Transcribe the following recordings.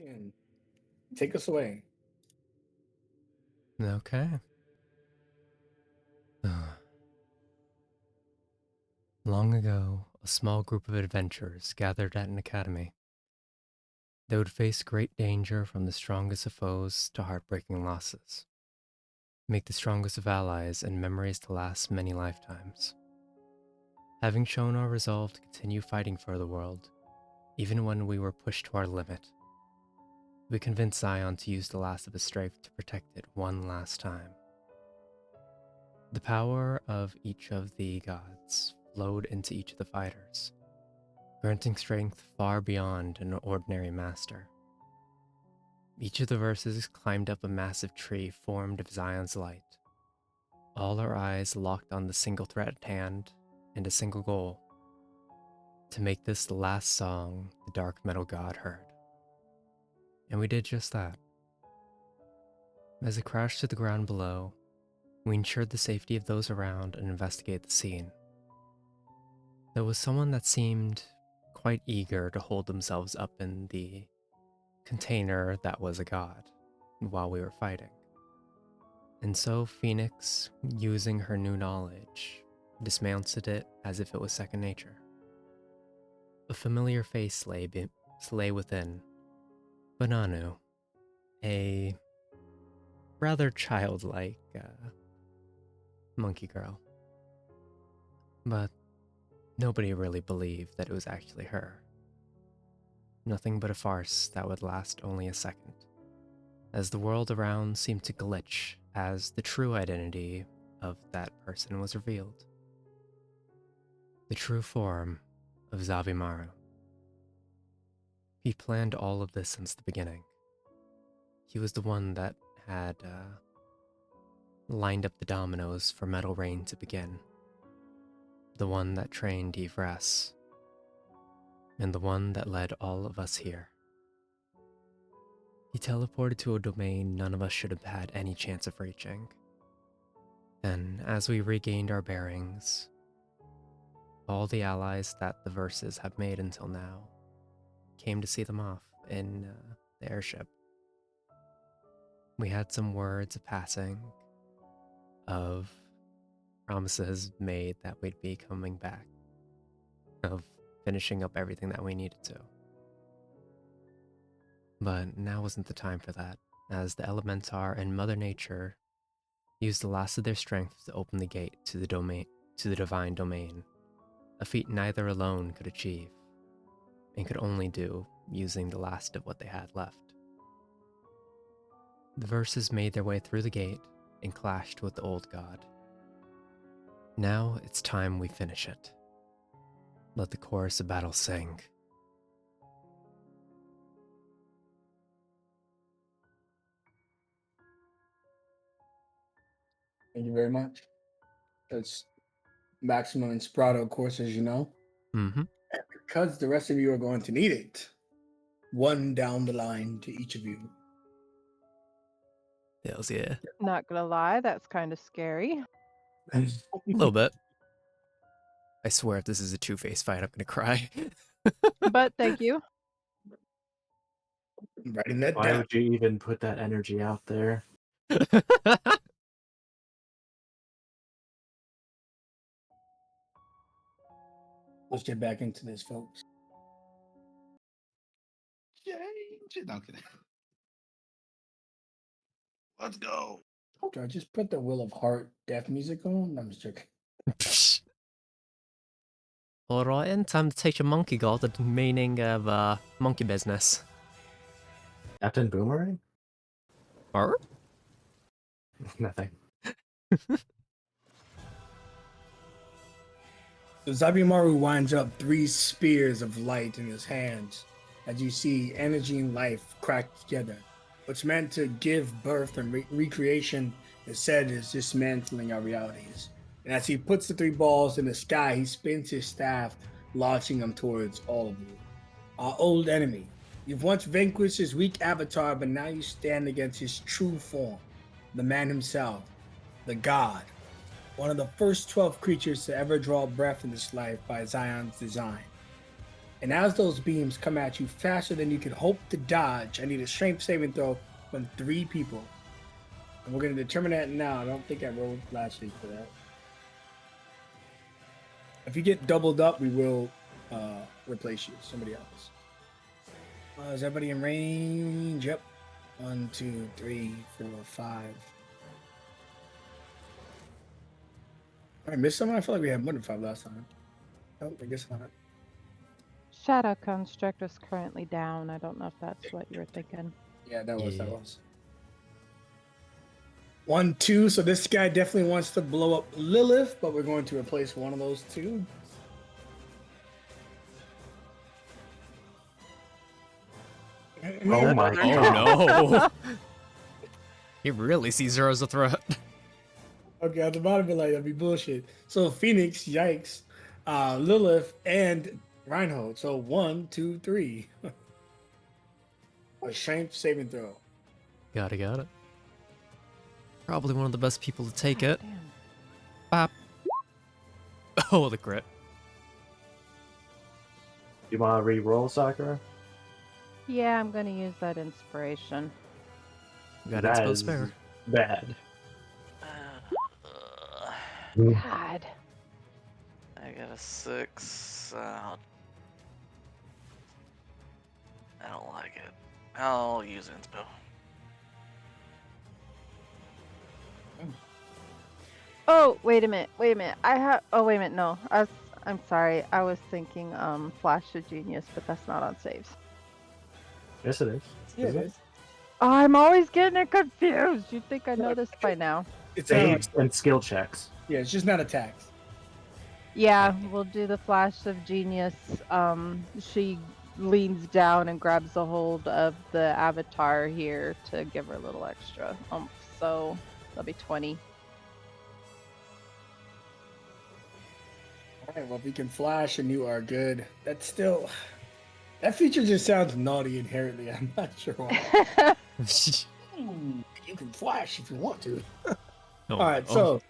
and take us away. Okay. Long ago, a small group of adventurers gathered at an academy. They would face great danger from the strongest of foes to heartbreaking losses, make the strongest of allies and memories to last many lifetimes. Having shown our resolve to continue fighting for the world, even when we were pushed to our limit, we convinced Zion to use the last of his strength to protect it one last time. The power of each of the gods flowed into each of the fighters, granting strength far beyond an ordinary master. Each of the verses climbed up a massive tree formed of Zion's light, all our eyes locked on the single threat at hand and a single goal: to make this the last song the dark metal god heard. And we did just that. As it crashed to the ground below, we ensured the safety of those around and investigated the scene. There was someone that seemed quite eager to hold themselves up in the container that was a god while we were fighting. And so Phoenix, using her new knowledge, dismounted it as if it was second nature. A familiar face lay within. Bananu, a rather childlike monkey girl. But nobody really believed that it was actually her. Nothing but a farce that would last only a second, as the world around seemed to glitch as the true identity of that person was revealed. The true form of Zavimaru. He planned all of this since the beginning. He was the one that had lined up the dominoes for Metal Rain to begin. The one that trained Yvresse. And the one that led all of us here. He teleported to a domain none of us should have had any chance of reaching. Then, as we regained our bearings, all the allies that the verses have made until now came to see them off in the airship. We had some words of passing, of promises made that we'd be coming back, of finishing up everything that we needed to. But now wasn't the time for that, as the Elementar and Mother Nature used the last of their strength to open the gate to the divine domain, a feat neither alone could achieve, and could only do using the last of what they had left. The verses made their way through the gate and clashed with the old god. Now it's time we finish it. Let the chorus of battle sing. Thank you very much. That's maximum inspirato, of course, as you know. Mm-hmm. And because the rest of you are going to need it, one down the line to each of you. Hells yeah. Not gonna lie, that's kind of scary. A little bit. I swear if this is a two-face fight, I'm gonna cry. But thank you. Writing that Why down. would you even put that energy out there? Let's get back into this, folks. Change it. Okay. Let's go. Do I just put the Will of Heart death music on? I'm just joking. Alright, then, time to teach a monkey god the meaning of monkey business. Captain Boomerang? Or? Nothing. So Zabimaru winds up 3 spears of light in his hands as you see energy and life crack together. What's meant to give birth and recreation instead is dismantling our realities. And as he puts the 3 balls in the sky, he spins his staff, launching them towards all of you. Our old enemy. You've once vanquished his weak avatar, but now you stand against his true form, the man himself, the god. One of the first 12 creatures to ever draw breath in this life by Zion's design. And as those beams come at you faster than you can hope to dodge, I need a strength saving throw from 3 people. And we're going to determine that now. I don't think I rolled last week for that. If you get doubled up, we will replace you. Somebody else. Is everybody in range? Yep. 1, 2, 3, 4, 5. I missed someone? I feel like we had more than 5 last time. Oh, I guess not. Shadow Construct is currently down. I don't know if that's what you were thinking. Yeah, that Yeah. was. 1, 2. So this guy definitely wants to blow up Lilith, but we're going to replace one of those 2. Oh my Oh god. no! He really sees her as a threat. Okay, at the bottom of it, like, that'd be bullshit. So Phoenix, yikes, Lilith, and Reinhold. So 1, 2, 3. A strength saving throw. Got it. Probably one of the best people to take it. Damn. Bop. Oh, the crit. You want to re-roll, Sakura? Yeah, I'm gonna use that inspiration. Got That inspo is spare. bad. God. I got a 6. I don't like it. I'll use inspo. Oh, wait a minute. I have. Oh, wait a minute. No, I'm sorry. I was thinking Flash of Genius, but that's not on saves. Yes, it is. Yeah, Is it? I'm always getting it confused. You'd think I know this by now. It's Saves and skill checks. yeah, it's just not attacks. Yeah, we'll do the Flash of Genius. She leans down and grabs a hold of the avatar here to give her a little extra. So that'll be 20. All right, well, if you can flash and you are good, that's still. That feature just sounds naughty inherently. I'm not sure why. You can flash if you want to. No. All right, so,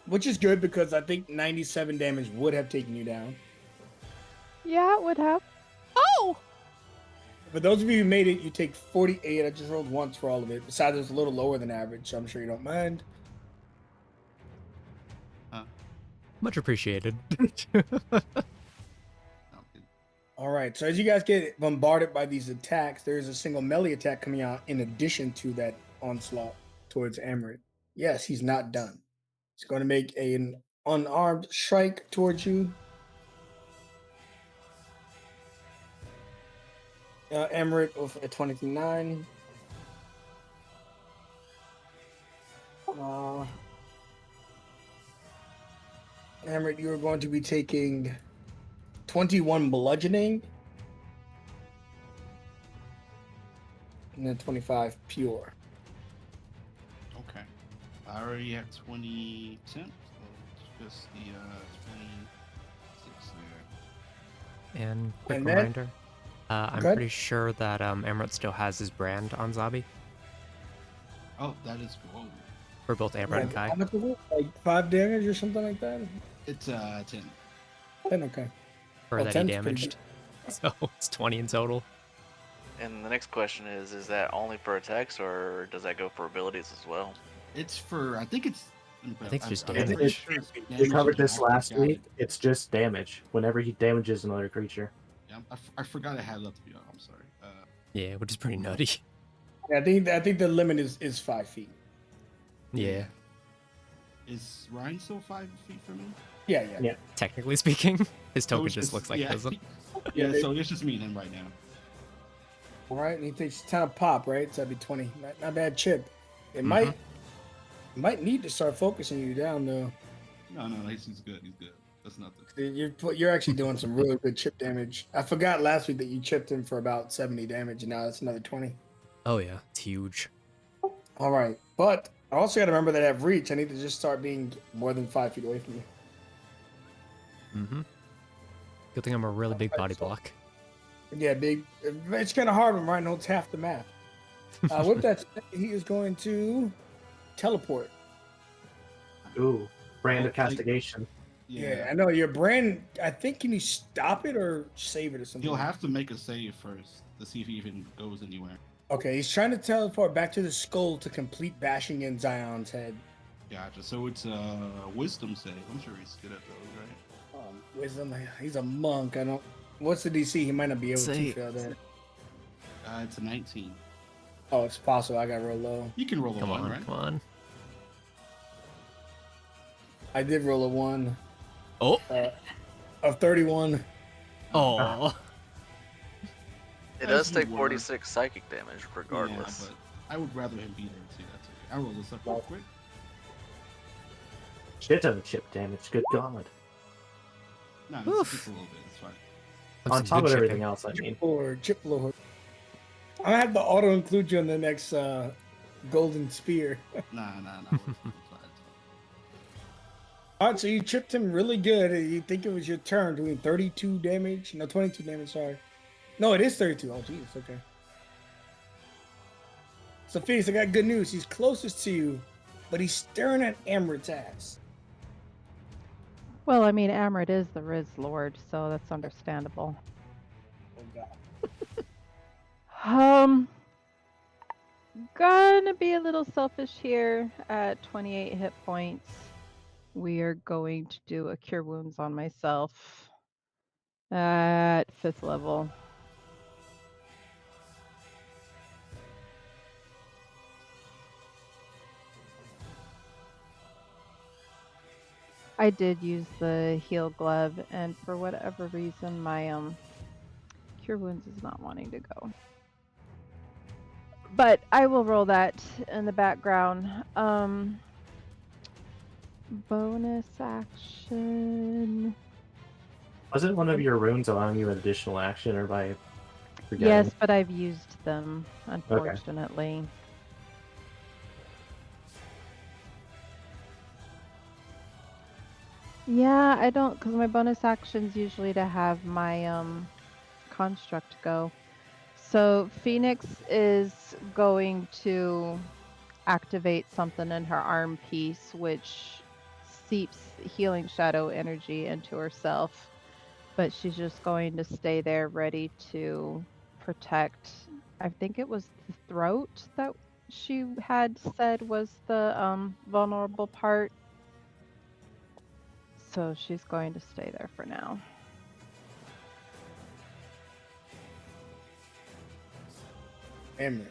which is good because I think 97 damage would have taken you down. Yeah, it would have. Oh! For those of you who made it, you take 48. I just rolled once for all of it. Besides, it's a little lower than average, so I'm sure you don't mind. Much appreciated. All right, so as you guys get bombarded by these attacks, there is a single melee attack coming out in addition to that onslaught towards Amaret. Yes, he's not done. He's going to make an unarmed strike towards you. Amaret with a 29. Amaret, you are going to be taking 21 bludgeoning. And then 25 pure. Okay. I already have 20 temp, so it's just the 26 there. And quick And then- reminder, I'm Good. pretty sure that Amaret still has his brand on Zabi Oh, that is cool. for both Amaret and How Kai. much is it? Like 5 damage or something like that? It's 10. 10, okay. Or Oh, that he 10's pretty damaged. So it's 20 in total. And the next question is that only for attacks or does that go for abilities as well? It's for, I think it's. I think it's just I'm damage. pretty sure it's We damage covered and this last active week. It's just damage. Whenever he damages another creature. Yeah, I forgot I had left to be on. I'm sorry. Yeah, which is pretty nutty. Yeah, I think the limit is 5 feet. Yeah, Is Ryan still 5 feet from me? Yeah. Yeah. technically speaking, his So token it's just looks like yeah. doesn't. Yeah, so it's just me and him right now. All right, and he takes 10 of pop, right? So that'd be 20. Not bad chip. It Mhm. might need to start focusing you down though. No, he's good. He's good. That's nothing. You're actually doing some really good chip damage. I forgot last week that you chipped him for about 70 damage, and now it's another 20. Oh yeah, it's huge. All right, but I also got to remember that I have reach. I need to just start being more than 5 feet away from you. Mm-hmm. Good thing I'm a really big body block. Yeah, big. It's kind of hard when Ryan holds half the map. With that said, he is going to teleport. Ooh, brand of Oh, thank- castigation. Yeah, I know your brand. I think can you stop it or save it or something? He'll have to make a save first to see if he even goes anywhere. Okay, he's trying to teleport back to the skull to complete bashing in Zion's head. Gotcha. So it's a wisdom save. I'm sure he's good at those, right? Wisdom. He's a monk. I don't. What's the DC? He might not be able to Say- fail that. It's a 19. Oh, it's possible. I got real low. You can roll a Come 1, on, right? come on. I did roll a 1 Oh, of 31. oh. It As does you take were. 46 psychic damage Yeah, regardless. but I would rather him be there too. That's okay. I'll roll this up real quick. Shit ton of chip damage. Good God. No, Oof. it's a little bit. It's fine. That's On some top good of everything shipping. else, I mean. Or chip lord. I have to auto include you in the next golden spear. Nah. It's fine. All right, so you chipped him really good. You think it was your turn, doing 32 damage? No, 22 damage. Sorry. No, it is 32. Oh, jeez. Okay. So, Phoenix, I got good news. He's closest to you, but he's staring at Amrit's ass. Well, I mean, Amrit is the Riz Lord, so that's understandable. Oh God. Gonna be a little selfish here. At 28 hit points, we are going to do a cure wounds on myself at 5th level. I did use the heal glove, and for whatever reason, my cure wounds is not wanting to go. But I will roll that in the background. Bonus action. Wasn't one of your runes allowing you an additional action, or by forgetting? Yes, but I've used them, unfortunately. Yeah, I don't, because my bonus action's usually to have my construct go. So Phoenix is going to activate something in her arm piece, which seeps healing shadow energy into herself. But she's just going to stay there ready to protect. I think it was the throat that she had said was the vulnerable part. So she's going to stay there for now. Amrit.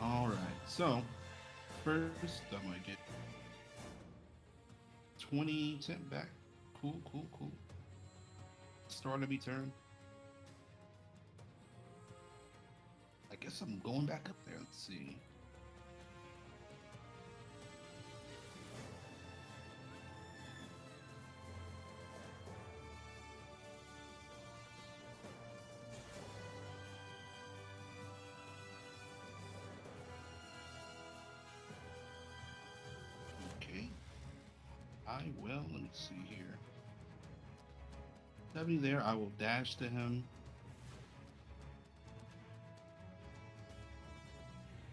All right. So first, I'm gonna get 20 sent back. Cool. Start of me turn. I guess I'm going back up there. Let's see. Okay. I will. Let me see here. 70 there. I will dash to him.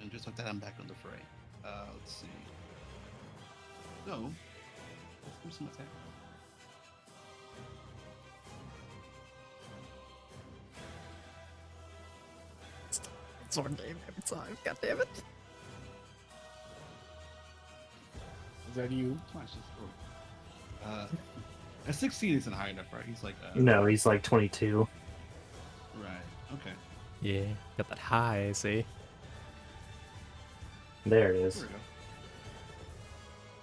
And just like that, I'm back on the fray. Let's see. No. Let's do some attack. Sword game every time. God damn it. Is that you? Smash this throat. A 16 isn't high enough, right? He's like No, he's like 22. Right. Okay. Yeah, got that high, see? There it There is. we go.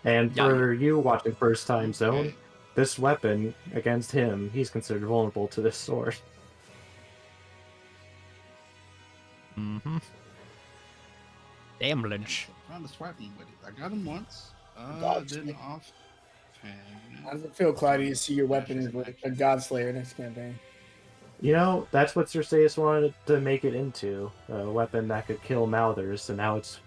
And Yeah. for you watching first time zone, Okay. this weapon against him, he's considered vulnerable to this sword. Mm-hmm. Damn Lynch. Trying to swipe him with it. I got him once. Dodge Then me. off. How does it feel, Cloudy, to see your weapon with a Godslayer next campaign? You know, that's what Circeus wanted to make it into. A weapon that could kill Mouthers, and now it's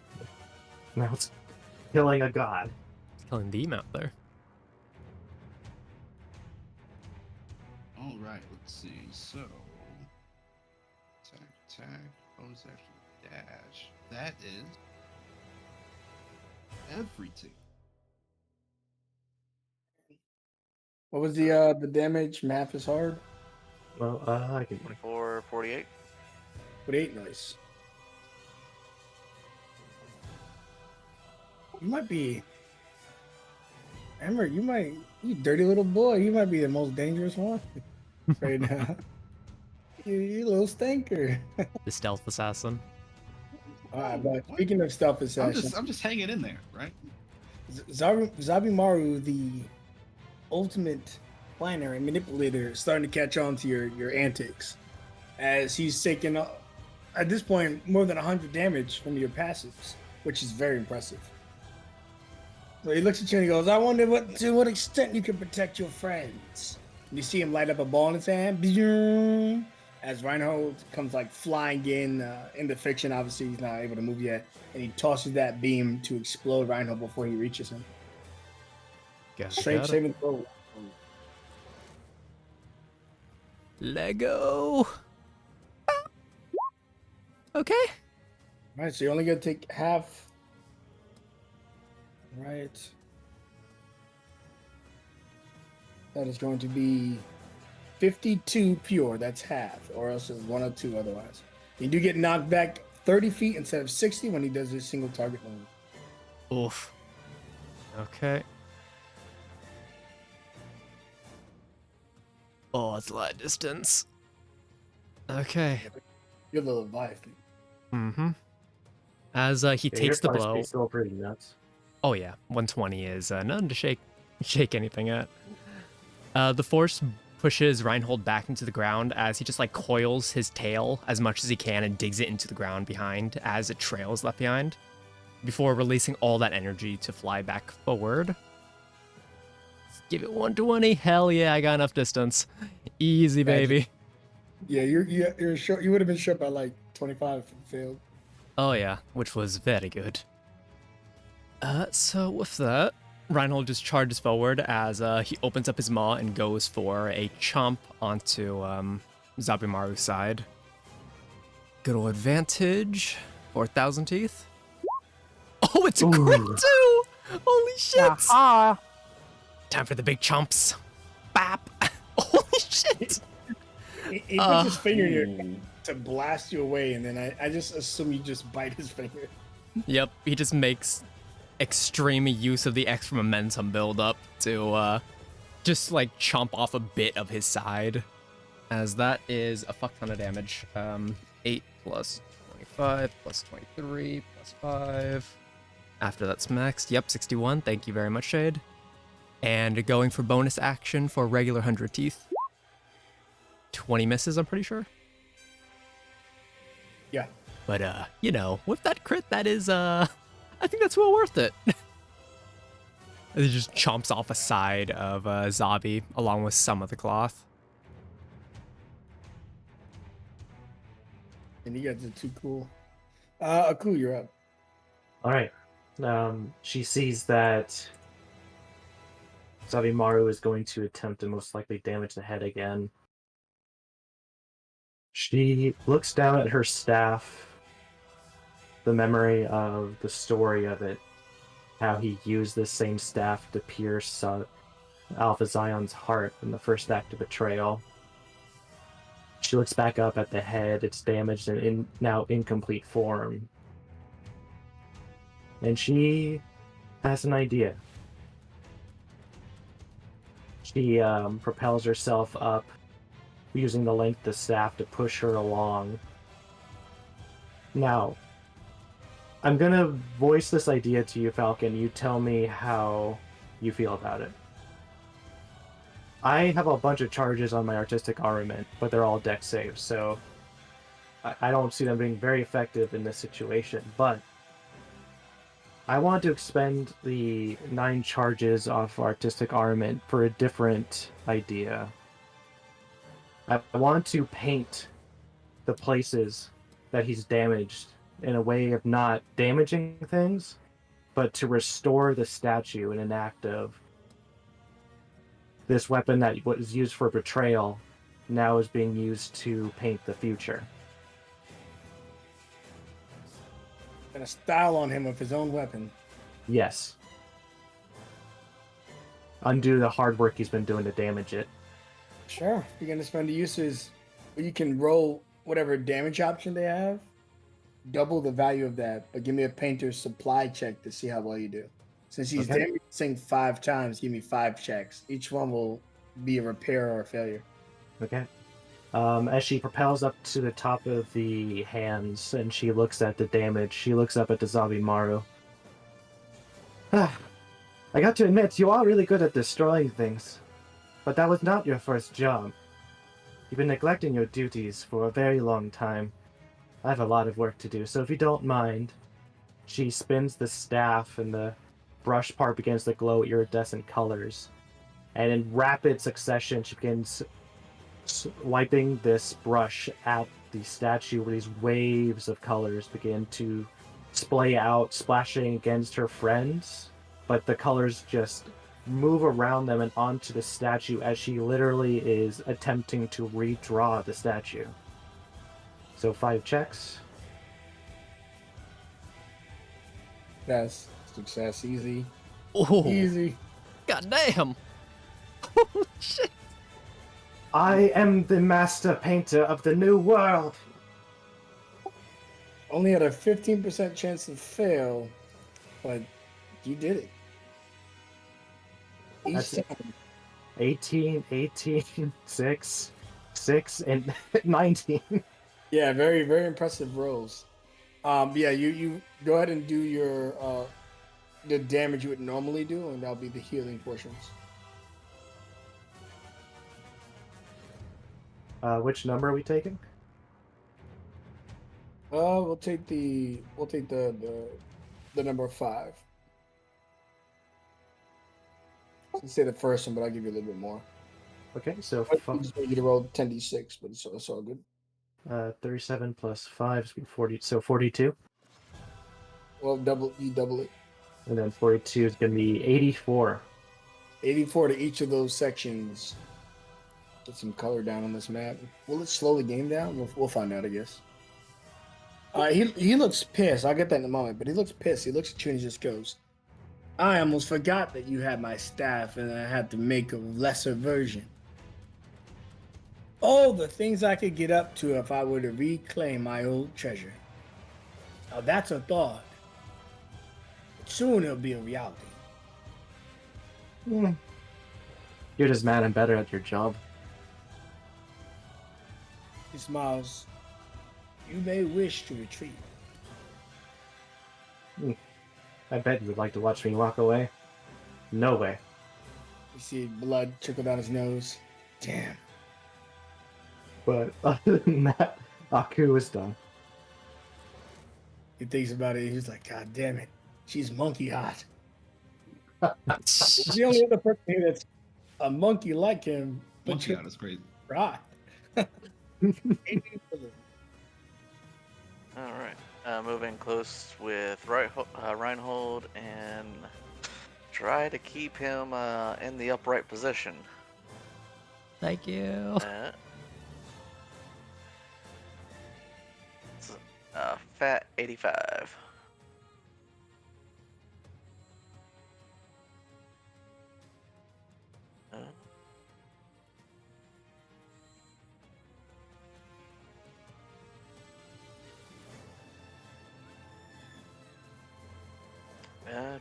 killing a god. It's killing the mouth there. All right. Let's see. So attack. Oh, it's actually dash. That is Everything. What was the damage? Math is hard. Well, I can. 24, 48. But 8 nice. You might be Emmer, you dirty little boy, you might be the most dangerous one right now. You little stinker. The stealth assassin. Alright, Oh, but what? speaking of stuff assassin, I'm just hanging in there, right? Zabimaru, the ultimate planner and manipulator, is starting to catch on to your antics. As he's taking, at this point, more than 100 damage from your passives, which is very impressive. So he looks at you and he goes, I wonder to what extent you can protect your friends. And you see him light up a ball in his hand. As Reinhold comes like flying in the fiction, obviously he's not able to move yet. And he tosses that beam to explode Reinhold before he reaches him. Straight saving throw. Lego. Okay. Alright, so you're only gonna take half. Right. That is going to be 52 pure. That's half, or else it's 102 otherwise. You do get knocked back 30 feet instead of 60 when he does his single target move. Oof. Okay. Oh, it's light distance. Okay. You're the Leviathan. Mm-hmm. As he Yeah, takes the your blow. is still pretty nuts. Oh yeah, 120 is nothing to shake anything at. The force pushes Reinhold back into the ground as he just like coils his tail as much as he can and digs it into the ground behind as a trail is left behind, before releasing all that energy to fly back forward. Let's give it 120. Hell yeah, I got enough distance. Easy, baby. Yeah, you're short. You would have been short by like 25 if you failed. Oh yeah, which was very good. So with that, Reinhold just charges forward as he opens up his maw and goes for a chomp onto Zabimaru's side. Good old advantage. 4,000 teeth. Oh, it's a crit too! Holy shit! Aha! Time for the big chomps. Bap! Holy shit! He puts his finger in your to blast you away, and then I just assume you just bite his finger. Yep, he just makes extreme use of the extra momentum buildup to just like chomp off a bit of his side, as that is a fuck ton of damage. 8 plus 25 plus 23 plus 5. After that's maxed, yep, 61. Thank you very much, Shade. And going for bonus action for regular 100 teeth. 20 misses, I'm pretty sure. Yeah. But you know, with that crit, that is I think that's well worth it. He just chomps off a side of Zabi along with some of the cloth. And you guys are too cool. Aku, you're up. All right. She sees that Zabimaru is going to attempt to most likely damage the head again. She looks down at her staff, the memory of the story of it, how he used this same staff to pierce Alpha Zion's heart in the first act of betrayal. She looks back up at the head, it's damaged and now incomplete form. And she has an idea. She propels herself up, using the length of the staff to push her along. Now, I'm gonna voice this idea to you, Falcon. You tell me how you feel about it. I have a bunch of charges on my artistic armament, but they're all dex saves, so I don't see them being very effective in this situation. But I want to expend the 9 charges off artistic armament for a different idea. I want to paint the places that he's damaged in a way of not damaging things, but to restore the statue in an act of this weapon that was used for betrayal now is being used to paint the future. Gonna style on him with his own weapon. Yes. Undo the hard work he's been doing to damage it. Sure. If you're gonna spend the uses, you can roll whatever damage option they have, double the value of that, but give me a painter's supply check to see how well you do. Since he's Okay. damaging 5 times, give me 5 checks. Each one will be a repair or a failure. Okay. As she propels up to the top of the hands and she looks at the damage, she looks up at the Zabimaru. I got to admit, you are really good at destroying things. But that was not your first job. You've been neglecting your duties for a very long time. I have a lot of work to do, so if you don't mind, she spins the staff and the brush part begins to glow iridescent colors. And in rapid succession, she begins wiping this brush at the statue where these waves of colors begin to splay out, splashing against her friends. But the colors just move around them and onto the statue as she literally is attempting to redraw the statue. So 5 checks. That's success. Easy. Oh, Easy. goddamn! Oh shit! I am the master painter of the new world. Only had a 15% chance to fail, but you did it. Each That's it. time. 18, 18, 6, 6, and 19. Yeah, very, very impressive rolls. Yeah, you go ahead and do your the damage you would normally do, and that'll be the healing portions. Which number are we taking? We'll take the number 5. Let's say the first one, but I'll give you a little bit more. Okay, so I just want you to roll 10d6, but it's all good. 37 plus 5 is 40, so 42. Well, you double it. And then 42 is going to be 84. 84 to each of those sections. Put some color down on this map. Will it slow the game down? We'll find out, I guess. He looks pissed. I'll get that in a moment, but he looks pissed. He looks at you and he just goes, I almost forgot that you had my staff and I had to make a lesser version. Oh, the things I could get up to if I were to reclaim my old treasure. Now that's a thought. But soon it'll be a reality. You're just mad I'm better at your job. He smiles. You may wish to retreat. I bet you would like to watch me walk away. No way. You see blood trickle down his nose. Damn. But other than that, Aku is done. He thinks about it. He's like, God damn it. She's monkey hot. The only other person here that's a monkey like him, but Monkey God is crazy. right. All right. Moving close with Reinhold and try to keep him in the upright position. Thank you. It's fat 85.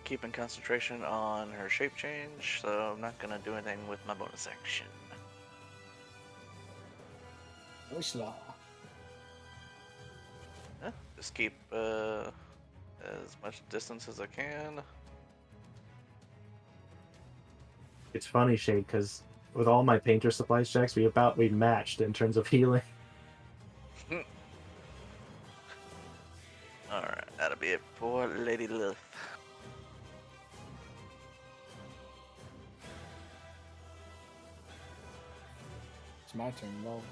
Keeping concentration on her shape change, so I'm not gonna do anything with my bonus action. Just keep as much distance as I can. It's funny, Shade, because with all my painter supplies checks, we matched in terms of healing. Alright, that'll be it for Lady Lilith. It's my turn, roll.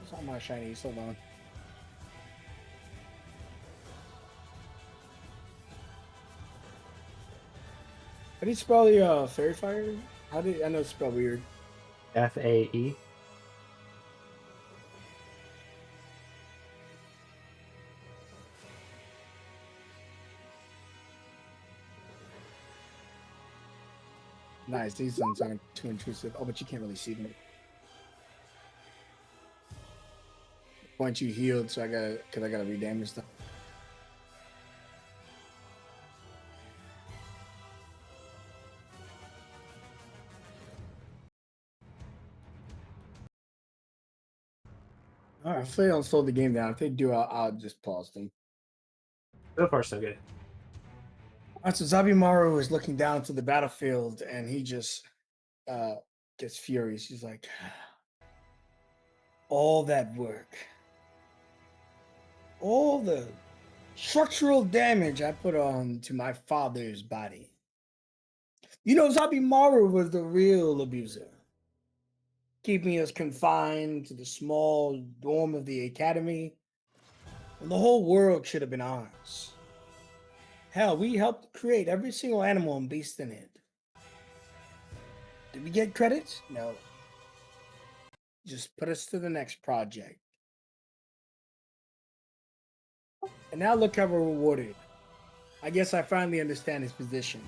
It's not my shinies, hold on. How do you spell the fairy fire? I know it's spelled weird. FAE. Nice. These ones aren't too intrusive. Oh, but you can't really see them. Point you healed, so I gotta redamage them. All right, hopefully they don't slow the game down. If they do, I'll just pause them. So far, so good. All right, so Zabimaru is looking down to the battlefield, and he just gets furious. He's like, all that work, all the structural damage I put on to my father's body. You know, Zabimaru was the real abuser, keeping us confined to the small dorm of the academy when the whole world should have been ours. Hell, we helped create every single animal and beast in it. Did we get credit? No. Just put us to the next project. And now look how we're rewarded. I guess I finally understand his position.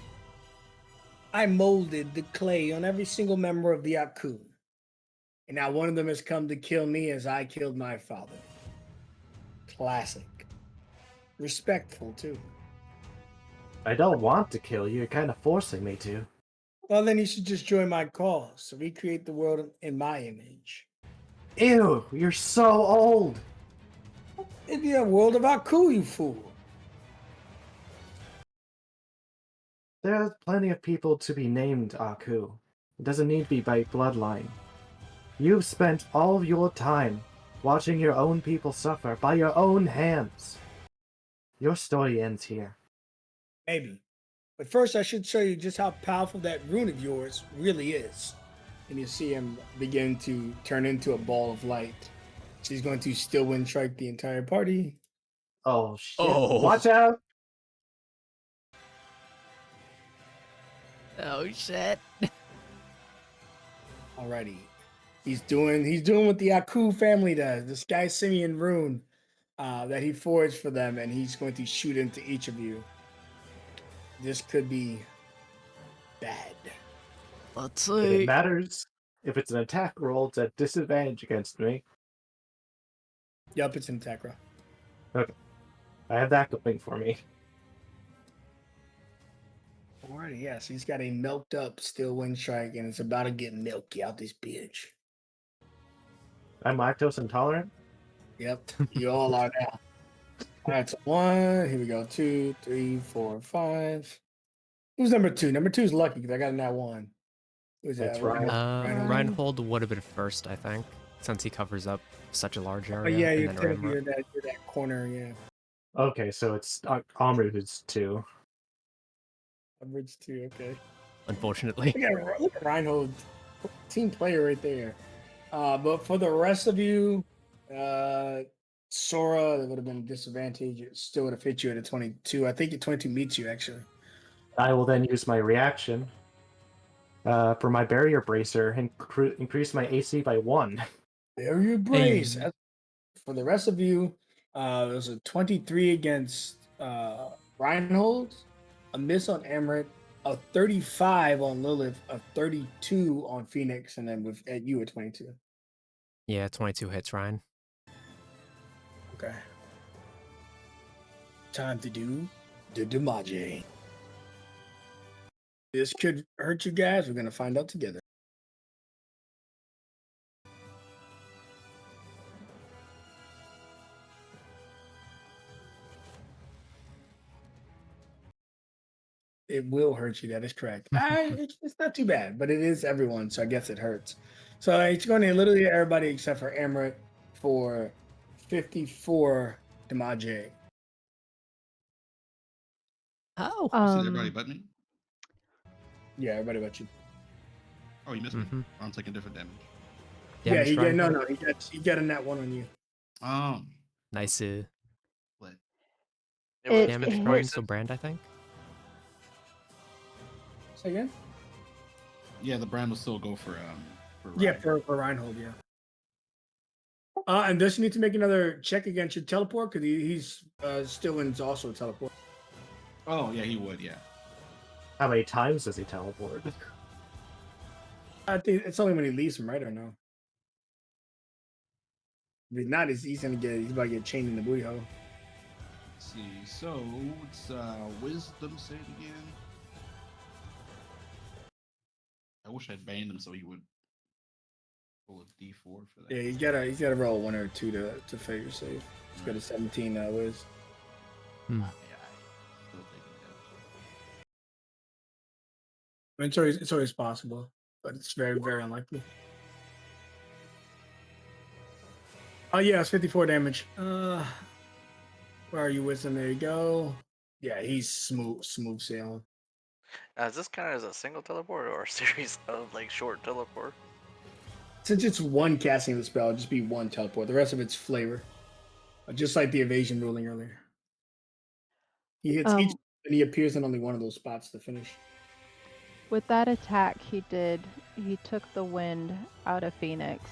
I molded the clay on every single member of the Aku. And now one of them has come to kill me as I killed my father. Classic. Respectful, too. I don't want to kill you. You're kind of forcing me to. Well, then you should just join my cause to recreate the world in my image. Ew, you're so old. It'd be a world of Aku, you fool. There are plenty of people to be named Aku. It doesn't need to be by bloodline. You've spent all of your time watching your own people suffer by your own hands. Your story ends here. Maybe. But first, I should show you just how powerful that rune of yours really is. And you see him begin to turn into a ball of light. She's going to still wind strike the entire party. Oh shit. Oh. Watch out! Oh shit. Alrighty. He's doing what the Aku family does. The Sky Simeon rune that he forged for them, and he's going to shoot into each of you. This could be bad. Let's If see. it matters, if it's an attack roll, it's at disadvantage against me. Yup, it's in Tekra. Okay. I have that going for me. Alrighty, yes, he's got a milked up steel wind strike, and it's about to get milky out this bitch. I'm lactose intolerant. Yep, you all are now. All right, so 1, here we go. 2, 3, 4, 5. Who's number 2? Number 2 is lucky because I got a nat 1. Who's that? That's right. Reinhold would have been first, I think, since he covers up such a large Oh, area. yeah, and you're then gonna be Ramrod. in that corner, yeah. Okay, so it's Amru who's 2. Average 2, okay. Unfortunately. Look at Reinhold, team player right there. But for the rest of you, Sora, that would have been a disadvantage. It still would have hit you at a 22. I think a 22 meets you, actually. I will then use my reaction for my barrier bracer and increase my AC by 1. Barrier brace. Hey. For the rest of you, there's a 23 against Reinhold, a miss on Emmerich, a 35 on Lilith, a 32 on Phoenix, and then at you at 22. Yeah, 22 hits, Ryan. Okay. Time to do the damage. This could hurt you guys. We're going to find out together. It will hurt you. That is correct. It's not too bad, but it is everyone, so I guess it hurts. So it's going to literally everybody except for Emmerich for 54 damage. Oh. You said everybody but me? Yeah, everybody but you. Oh, you missed Mhm. me. I'm taking different damage. Yeah, Damage, he got Ryan? no. He got a net 1 on you. Nice. What? It was Damage 50 going poison. to Brand, I think. Say again? Yeah, the brand will still go for Yeah, Ryan. for Reinhold, yeah. And does he need to make another check against your teleport? Because he's still in also a teleport. Oh yeah, he would. Yeah. How many times does he teleport? I think it's only when he leaves him, right, or no? If he's not, he's about to get chained in the booty hole. Let's see. So it's wisdom save again. I wish I'd banned him so he would roll a d4 for that. Yeah, he's gotta roll 1 or 2 to fail your save. He's got a 17 whiz. Hmm. Yeah, I still taking I mean, it's always possible, but it's very, very unlikely. Oh yeah, it's 54 damage. Where are you, Wisdom? There you go. Yeah, he's smooth sailing. Is this kind of as a single teleport or a series of like short teleport? Since it's one casting of the spell, it'll just be one teleport. The rest of it's flavor, just like the evasion ruling earlier. He hits each, and he appears in only one of those spots to finish. With that attack he took the wind out of Phoenix.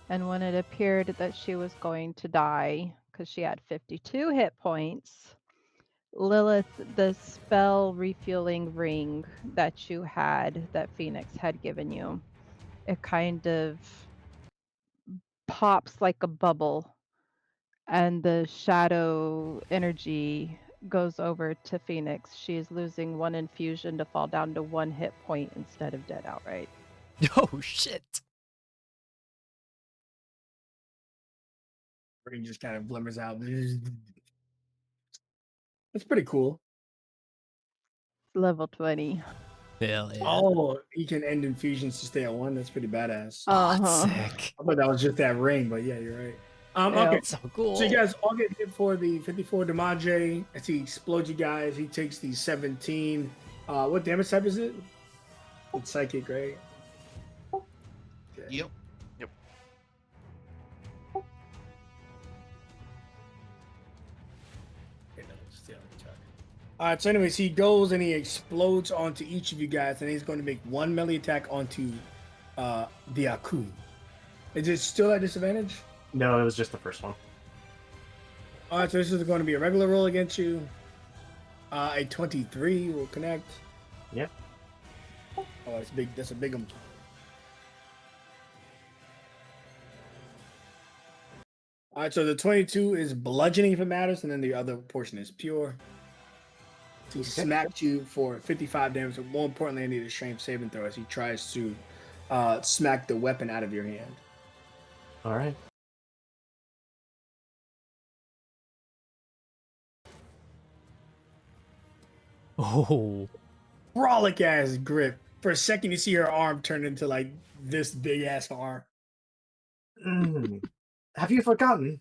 And when it appeared that she was going to die, because she had 52 hit points, Lilith, the spell refueling ring that you had, that Phoenix had given you, it kind of pops like a bubble, and the shadow energy goes over to Phoenix. She is losing 1 infusion to fall down to 1 hit point instead of dead outright. Oh shit! Ring just kind of glimmers out. That's pretty cool. Level 20. Hell yeah! Oh, he can end infusions to stay at 1. That's pretty badass. Oh, that's Uh-huh. sick. I thought that was just that ring, but yeah, you're right. Yeah. Okay. That's so cool. So you guys all get hit for the 54 damage. As he explodes you guys, he takes the 17. What damage type is it? It's psychic, right? Okay. Yep. All right. So, anyways, he goes and he explodes onto each of you guys, and he's going to make 1 melee attack onto the Aku. Is it still at disadvantage? No, it was just the first one. All right. So this is going to be a regular roll against you. A 23 will connect. Yep. Oh, it's big. That's a big one. All right, so the 22 is bludgeoning if it matters, and then the other portion is pure. So he smacked you for 55 damage, but more importantly, I need a strength saving throw as he tries to smack the weapon out of your hand. All right. Oh. Frolic ass grip. For a second, you see her arm turn into like this big ass arm. Have you forgotten?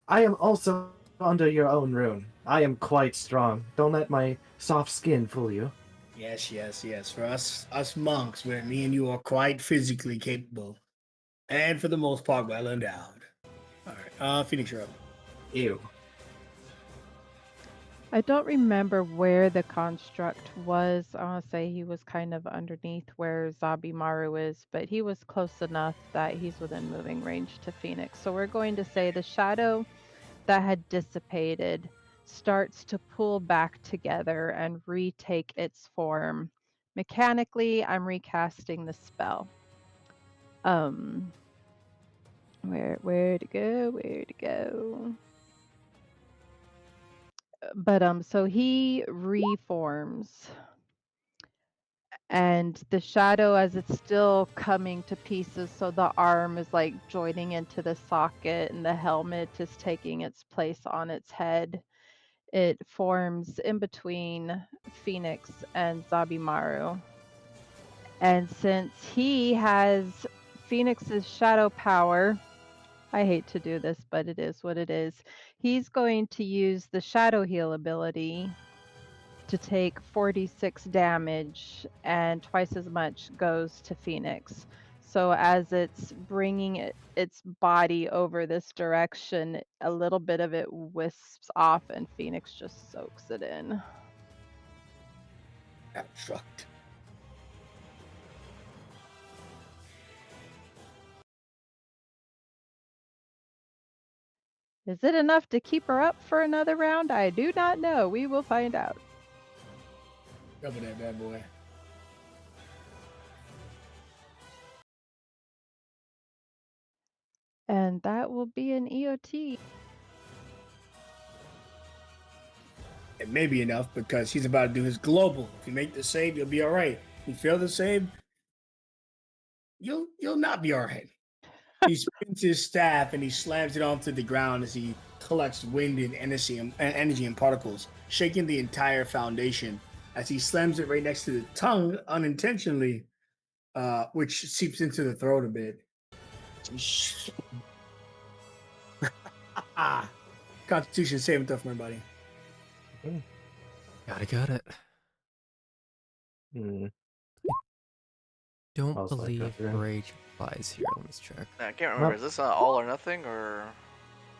I am also under your own rune. I am quite strong. Don't let my soft skin fool you. Yes. For us monks, where me and you are quite physically capable, and for the most part, well endowed. All right, Phoenix, you're up. Ew. I don't remember where the construct was. I want to say he was kind of underneath where Zabimaru is, but he was close enough that he's within moving range to Phoenix. So we're going to say the shadow that had dissipated starts to pull back together and retake its form. Mechanically, I'm recasting the spell. Where to go? But so he reforms, and the shadow, as it's still coming to pieces, so the arm is like joining into the socket and the helmet is taking its place on its head. It forms in between Phoenix and Zabimaru, and since he has Phoenix's shadow power, I hate to do this, but it is what it is. He's going to use the Shadow Heal ability to take 46 damage, and twice as much goes to Phoenix. So as it's bringing its body over this direction, a little bit of it wisps off, and Phoenix just soaks it in. Abstract. Is it enough to keep her up for another round? I do not know. We will find out. Cover that bad boy. And that will be an EOT. It may be enough because he's about to do his global. If you make the save, you'll be all right. If you fail the save, you'll not be all right. He spins his staff and he slams it onto the ground as he collects wind and energy and particles, shaking the entire foundation. As he slams it right next to the tongue unintentionally, which seeps into the throat a bit. Constitution saving throw for my buddy. Got it. Hmm. Don't I was like, believe okay. rage applies here. Let me check. I can't remember. Is this all or nothing or?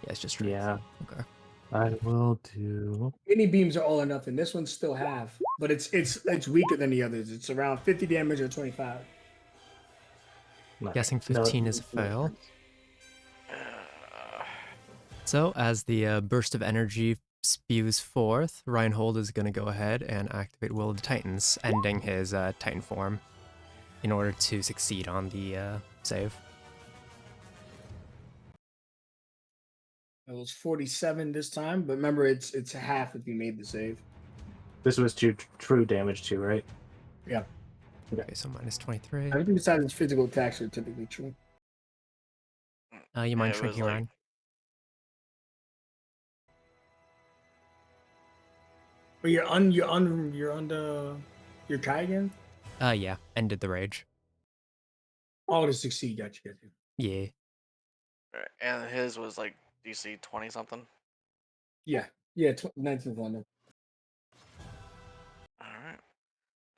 Yeah, it's just strength. Yeah. Okay. I will do. Any beams are all or nothing. This one's still half, but it's weaker than the others. It's around 50 damage or 25. Guessing 15 is a fail. So, as the burst of energy spews forth, Reinhold is going to go ahead and activate Will of the Titans, ending his Titan form in order to succeed on the save. It was 47 this time, but remember it's half if you made the save. This was true damage too, right? Yeah. Okay, so minus 23. Everything besides its physical attacks are typically true. You mind it was shrinking like- Ryan? But you're on your Kai again? Yeah, ended the rage. Oh, to succeed, gotcha. Yeah. And his was like DC 20 something. Yeah, 19th one. All right.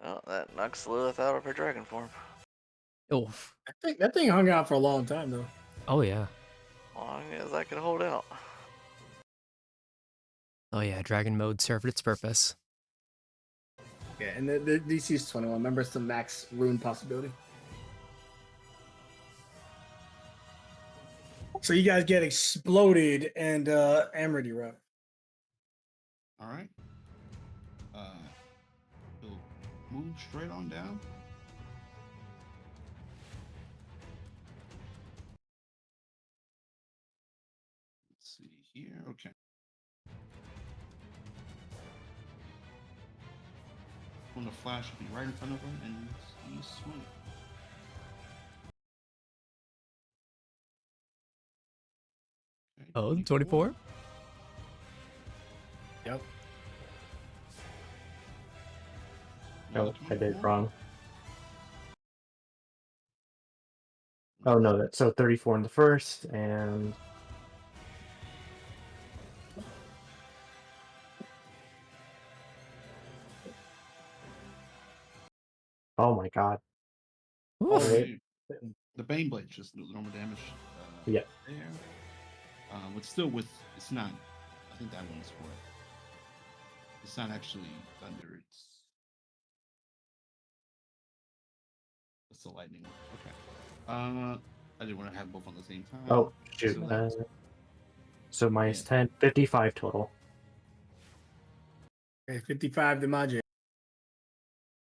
Well, that knocks Lilith out of her dragon form. Oof. I think that thing hung out for a long time though. Oh, yeah. Long as I could hold out. Oh, yeah, dragon mode served its purpose. Yeah, and the DC is 21. Remember, it's the max rune possibility. So you guys get exploded, and Amity you're up. All right. He'll move straight on down. Let's see here. Okay. When the flash will be right in front of him, and he's swinging. Okay, Oh, 24? Yep. Oh, I did 24. wrong. Oh no, that's so 34 in the first, and oh my god. Oof. Oh, Alright. the Bane Blade just the normal damage. Yeah. There. It's still with. It's not. I think that one's for. It's not actually thunder. It's the lightning one. Okay. I didn't want to have both on the same time. Oh shoot. So minus 10, 55 total. Okay, 55 to Majin.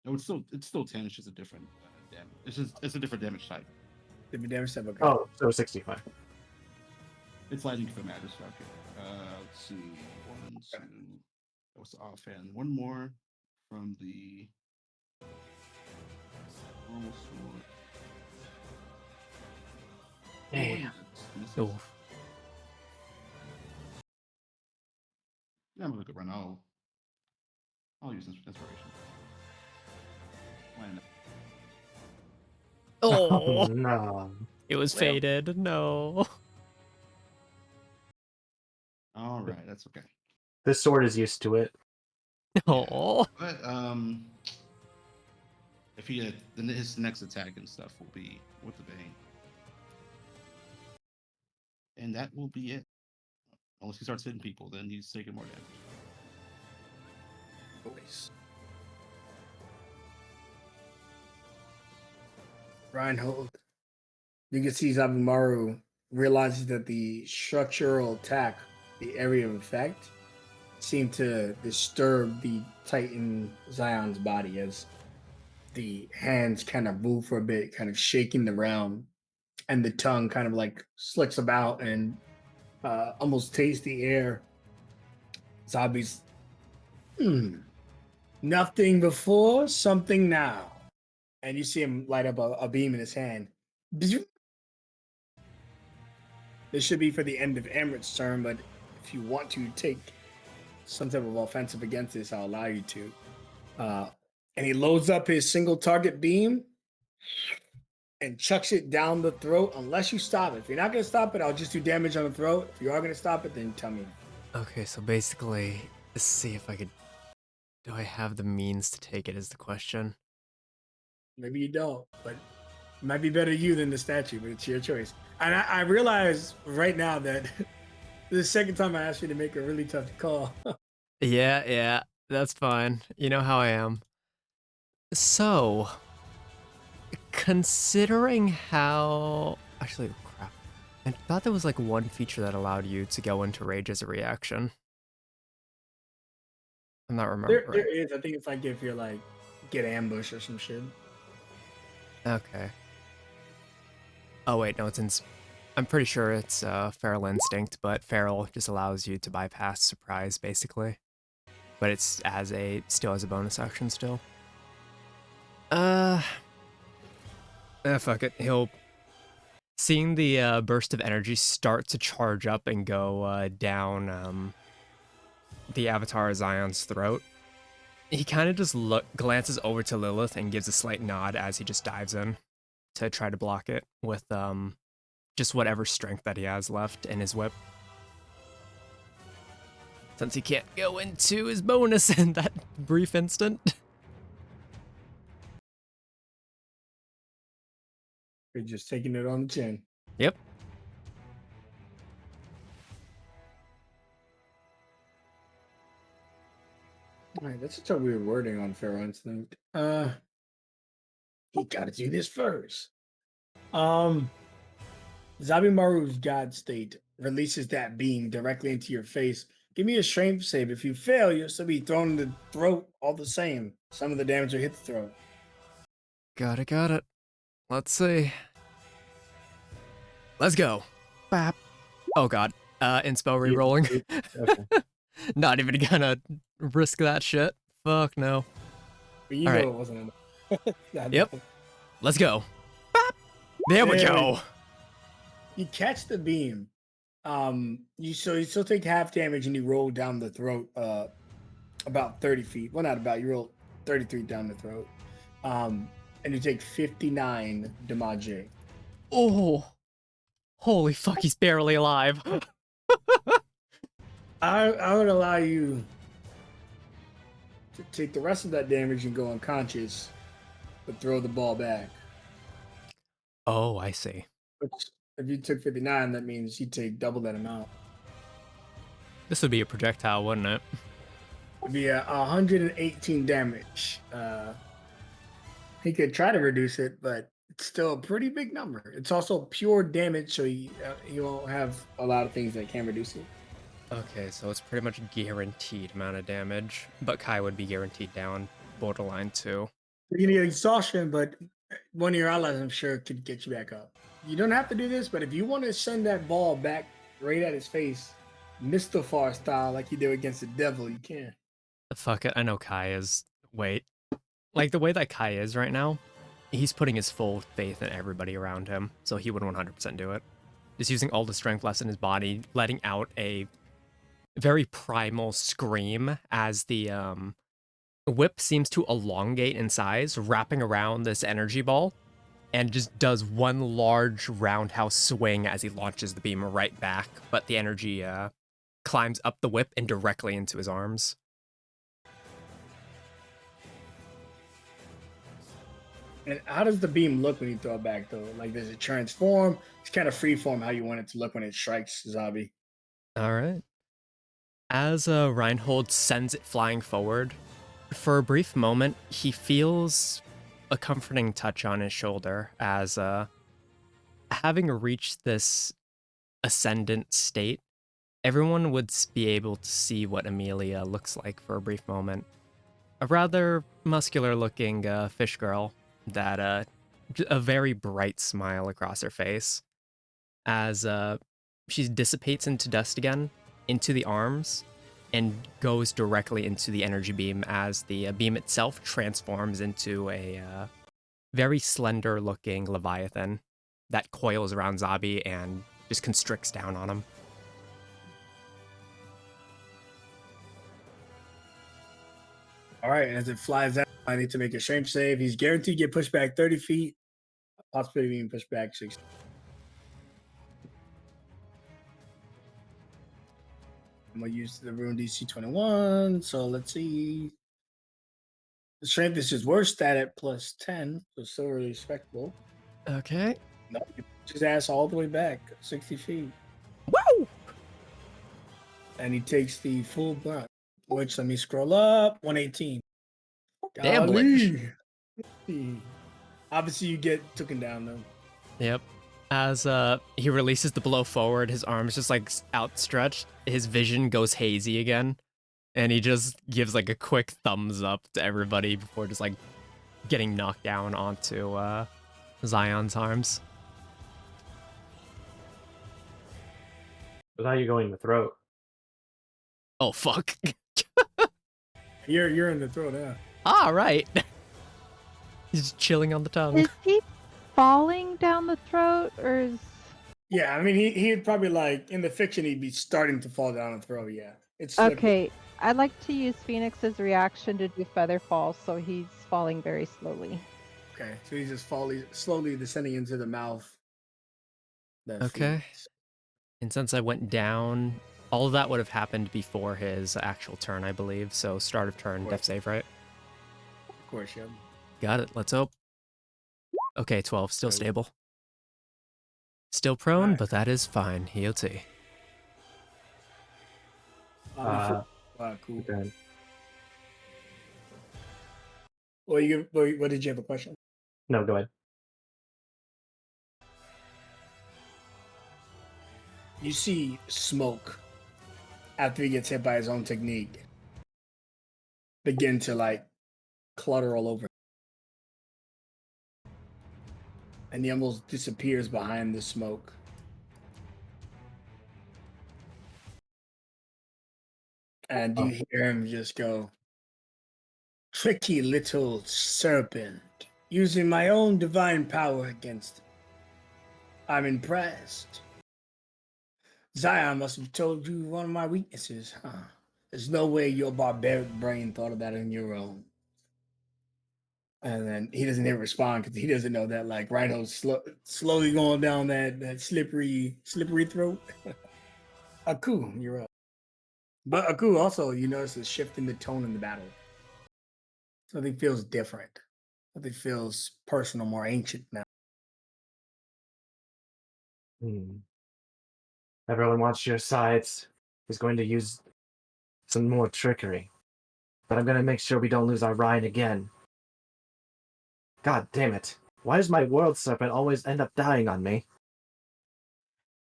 No, it's still 10. It's just a different damage. It's a different damage type. Different damage type. Okay. Oh, so 65. It's lightning for matters. Okay. Let's see. 1, 2. That was the offhand. One more from the normal sword. Damn. Misses. Oof. Yeah, I'm gonna look around. I'll use inspiration. Why not? Oh, no. it was faded. No. All right, that's okay. This sword is used to it. Oh. But if he had, then his next attack and stuff will be with the Bane, and that will be it. Unless he starts hitting people, then he's taking more damage. Always. Reinhold. You can see Zabumaru realizes that the structural attack, the area of effect, seemed to disturb the Titan Zion's body as the hands kind of move for a bit, kind of shaking the realm and the tongue kind of like slicks about and almost tastes the air. Zabi's, nothing before, something now. And you see him light up a beam in his hand. This should be for the end of Amrit's turn, but if you want to take some type of offensive against this, I'll allow you to. And he loads up his single target beam and chucks it down the throat unless you stop it. If you're not going to stop it, I'll just do damage on the throat. If you are going to stop it, then tell me. Okay, so basically, let's see if I could. Do I have the means to take it? Is the question. Maybe you don't, but it might be better you than the statue, but it's your choice. And I realize right now that this is the second time I asked you to make a really tough call. Yeah, that's fine. You know how I am. So, considering how... Actually, crap. I thought there was like one feature that allowed you to go into rage as a reaction. I'm not remembering. There is. I think it's like if you're like, get ambushed or some shit. Okay. Oh wait, no, I'm pretty sure it's Feral Instinct, but Feral just allows you to bypass surprise, basically. But it's still as a bonus action still. Fuck it. Seeing the burst of energy start to charge up and go down the Avatar Zion's throat, he kind of just glances over to Lilith and gives a slight nod as he just dives in to try to block it with just whatever strength that he has left in his whip. Since he can't go into his bonus in that brief instant. You're just taking it on the chin. Yep. All right, that's such a weird wording on Feral Instinct. You gotta do this first. Zabimaru's God State releases that beam directly into your face. Give me a strength save. If you fail, you'll still be thrown in the throat all the same. Some of the damage will hit the throat. Got it. Let's see. Let's go. Bap. Oh god. Inspo re-rolling. Okay. Not even gonna risk that shit. Fuck no. But you All know right. it wasn't enough. Yep. Let's go. Bap. There we go. You catch the beam. You still take half damage and you roll down the throat about 30 feet. Well, not about, you roll 33 down the throat. And you take 59 damage. Oh. Holy fuck, he's barely alive. I would allow you to take the rest of that damage and go unconscious, but throw the ball back. Oh, I see. Which, if you took 59, that means you take double that amount. This would be a projectile, wouldn't it? It'd be 118 damage. He could try to reduce it, but it's still a pretty big number. It's also pure damage, so you won't have a lot of things that can reduce it. Okay, so it's pretty much guaranteed amount of damage, but Kai would be guaranteed down borderline too. You're gonna get exhaustion, but one of your allies, I'm sure, could get you back up. You don't have to do this, but if you want to send that ball back right at his face, Mistafar style, like you do against the devil, you can. Fuck it, I know Kai is... Wait. Like, the way that Kai is right now, he's putting his full faith in everybody around him, so he would 100% do it. Just using all the strength left in his body, letting out a very primal scream as the whip seems to elongate in size, wrapping around this energy ball, and just does one large roundhouse swing as he launches the beam right back, but the energy climbs up the whip and directly into his arms. And how does the beam look when you throw it back, though? Like, does it transform? It's kind of freeform how you want it to look when it strikes Zabi. All right. As Reinhold sends it flying forward, for a brief moment, he feels a comforting touch on his shoulder as, having reached this ascendant state, everyone would be able to see what Amelia looks like for a brief moment. A rather muscular-looking fish girl that a very bright smile across her face as she dissipates into dust again, into the arms, and goes directly into the energy beam as the beam itself transforms into a very slender looking Leviathan that coils around Zabi and just constricts down on him. All right, as it flies out, I need to make a strength save. He's guaranteed to get pushed back 30 feet. Possibility of being pushed back 60. I'm gonna use the rune DC 21. So let's see. The strength is just worse stat at plus 10, so still really respectable. Okay. No, he pushed his ass all the way back 60 feet. Woo! And he takes the full brunt, which let me scroll up 118. Damn, Lich. Golly. Obviously, you get taken down though. Yep. As he releases the blow forward, his arms just like outstretched, his vision goes hazy again, and he just gives like a quick thumbs up to everybody before just like getting knocked down onto Zion's arms. But how you going in the throat? Oh fuck. You're in the throat now. All right. He's chilling on the tongue. Is he falling down the throat, or is... Yeah, I mean he'd probably like in the fiction he'd be starting to fall down the throat. Yeah, it's slippery. Okay, I'd like to use Phoenix's reaction to do feather fall, so he's falling very slowly. Okay, so he's just slowly descending into the mouth. Okay. And since I went down, all of that would have happened before his actual turn, I believe. So start of turn, death save, right? Of course, yeah. Got it. Let's hope. Okay, 12. Still stable. Still prone, Right. but that is fine. EOT. Wow, cool. Okay. What did you have a question? No, go ahead. You see smoke after he gets hit by his own technique begin to like clutter all over. And he almost disappears behind the smoke. And you hear him just go, "Tricky little serpent, using my own divine power against him. I'm impressed. Zion must have told you one of my weaknesses, huh? There's no way your barbaric brain thought of that on your own." And then he doesn't even respond because he doesn't know that like Rhino's slowly going down that slippery throat. Aku, you're up. But Aku also, you notice a shift in the tone in the battle. Something feels different. Something feels personal, more ancient now. Everyone wants your sides. He's going to use some more trickery. But I'm going to make sure we don't lose our Rhine again. God damn it. Why does my world serpent always end up dying on me?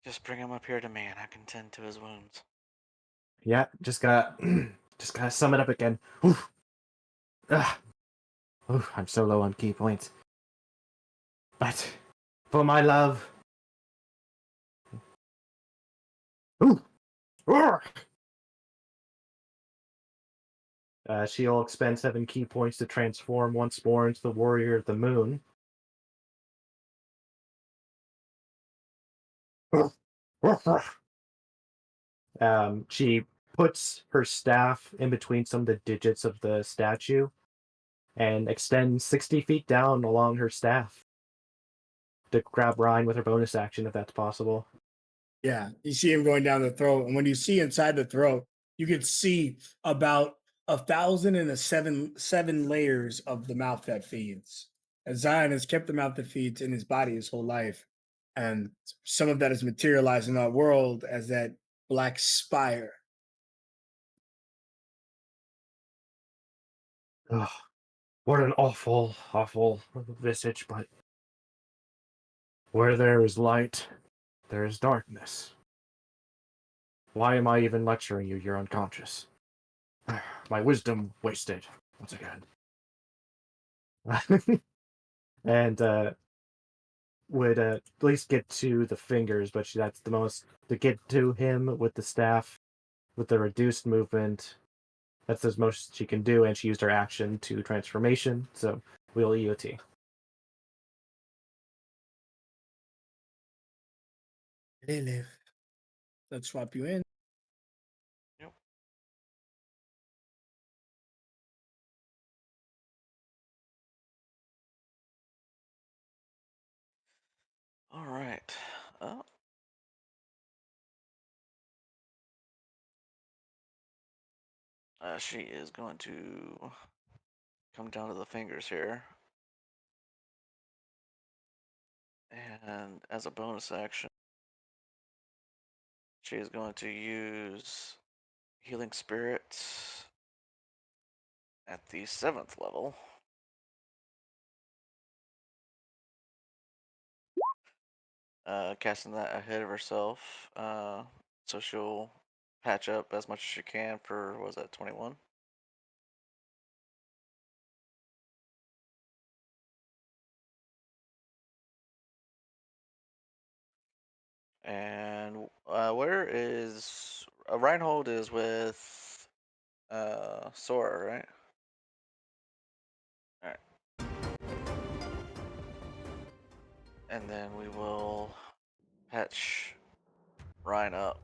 Just bring him up here to me and I can tend to his wounds. Yeah, just gotta sum it up again. Oof. Oof, I'm so low on key points. But for my love. Ooh. She'll expend 7 key points to transform once more into the Warrior of the Moon. She puts her staff in between some of the digits of the statue and extends 60 feet down along her staff to grab Ryan with her bonus action if that's possible. Yeah, you see him going down the throat, and when you see inside the throat, you can see about 1,007 layers of the mouth that feeds. As Zion has kept the mouth that feeds in his body his whole life, and some of that is materialized in our world as that black spire. Ugh, what an awful, awful visage, but where there is light, there is darkness. Why am I even lecturing you? You're unconscious. My wisdom wasted once again. And would at least get to the fingers, but that's the most to get to him with the staff with the reduced movement. That's the most she can do, and she used her action to transformation. So we'll EOT. Lilith. Let's swap you in. Yep. All right. She is going to come down to the fingers here. And as a bonus action, she is going to use Healing Spirit at the 7th level. Casting that ahead of herself. So she'll patch up as much as she can for, what was that, 21? And where is Reinhold is with Sora, right? Alright. And then we will patch Ryan up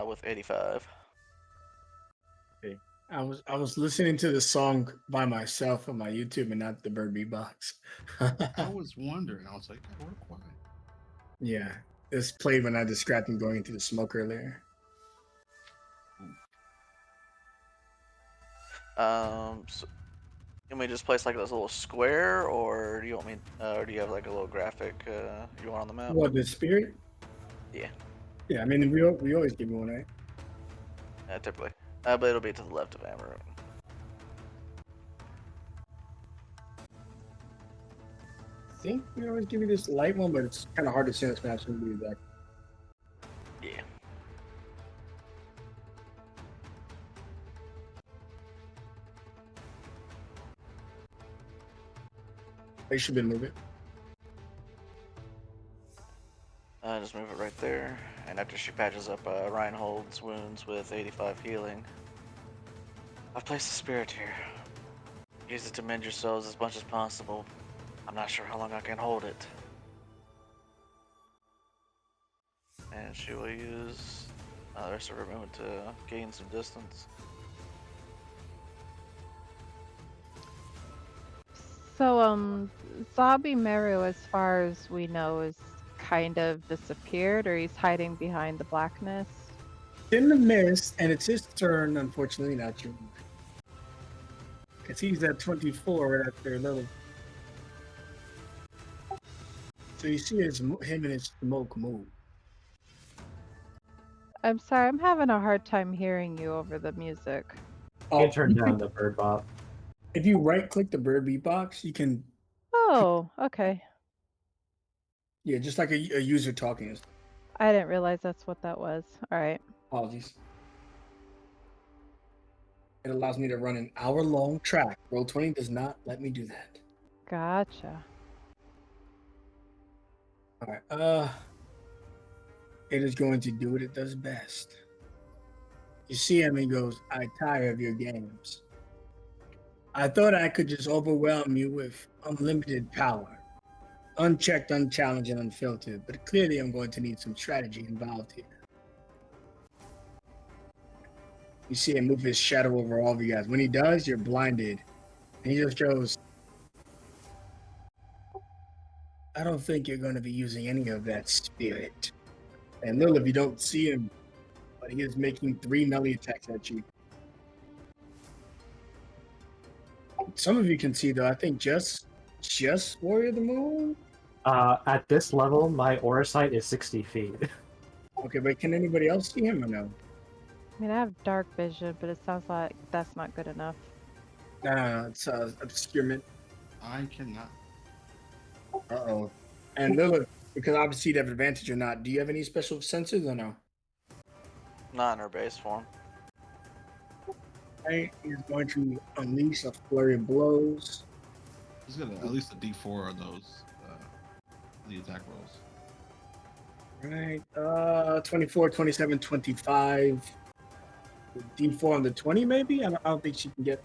with 85. I was listening to the song by myself on my YouTube and not the Bird Beatbox. I was wondering. I was like, that worked quiet. Yeah, this played when I described him going into the smoke earlier. So can we just place like this little square, or do you want me, or do you have like a little graphic you want on the map? What, the spirit? Yeah. Yeah, I mean, we always give you one, right? Typically. But it'll be to the left of Amaroon. I think we always give you this light one, but it's kind of hard to see on this map, so we'll do that. Yeah. I should be move it. Just move it right there. And after she patches up Reinhold's wounds with 85 healing, I've placed the spirit here. Use it to mend yourselves as much as possible. I'm not sure how long I can hold it. And she will use the rest of her movement to gain some distance. So, Zombie Meru, as far as we know, is kind of disappeared, or he's hiding behind the blackness. In the mist, and it's his turn, unfortunately, not you. Because he's at 24 right after level. So you see him and his smoke move. I'm sorry, I'm having a hard time hearing you over the music. You can turn down the bird bop. If you right click the Bird Beatbox, you can. Oh, okay. Yeah, just like a user talking. I didn't realize that's what that was. All right. Apologies. It allows me to run an hour-long track. Roll20 does not let me do that. Gotcha. All right. It is going to do what it does best. You see him, he goes, I tire of your games. I thought I could just overwhelm you with unlimited power. Unchecked, unchallenged, and unfiltered, but clearly I'm going to need some strategy involved here. You see him move his shadow over all of you guys. When he does, you're blinded. And he just goes, I don't think you're going to be using any of that spirit. And Lilith, you don't see him, but he is making 3 melee attacks at you. Some of you can see, though, I think just Warrior of the Moon? At this level, my aura sight is 60 feet. Okay, but can anybody else see him or no? I mean, I have dark vision, but it sounds like that's not good enough. No, it's obscurement. I cannot. Uh-oh. And Lilith, because obviously you have advantage or not, do you have any special sensors or no? Not in her base form. Right, he's going to unleash a flurry of blows. He's got at least a D4 of those the attack rolls. Right. 24, 27, 25. D4 on the 20, maybe? I don't think she can get.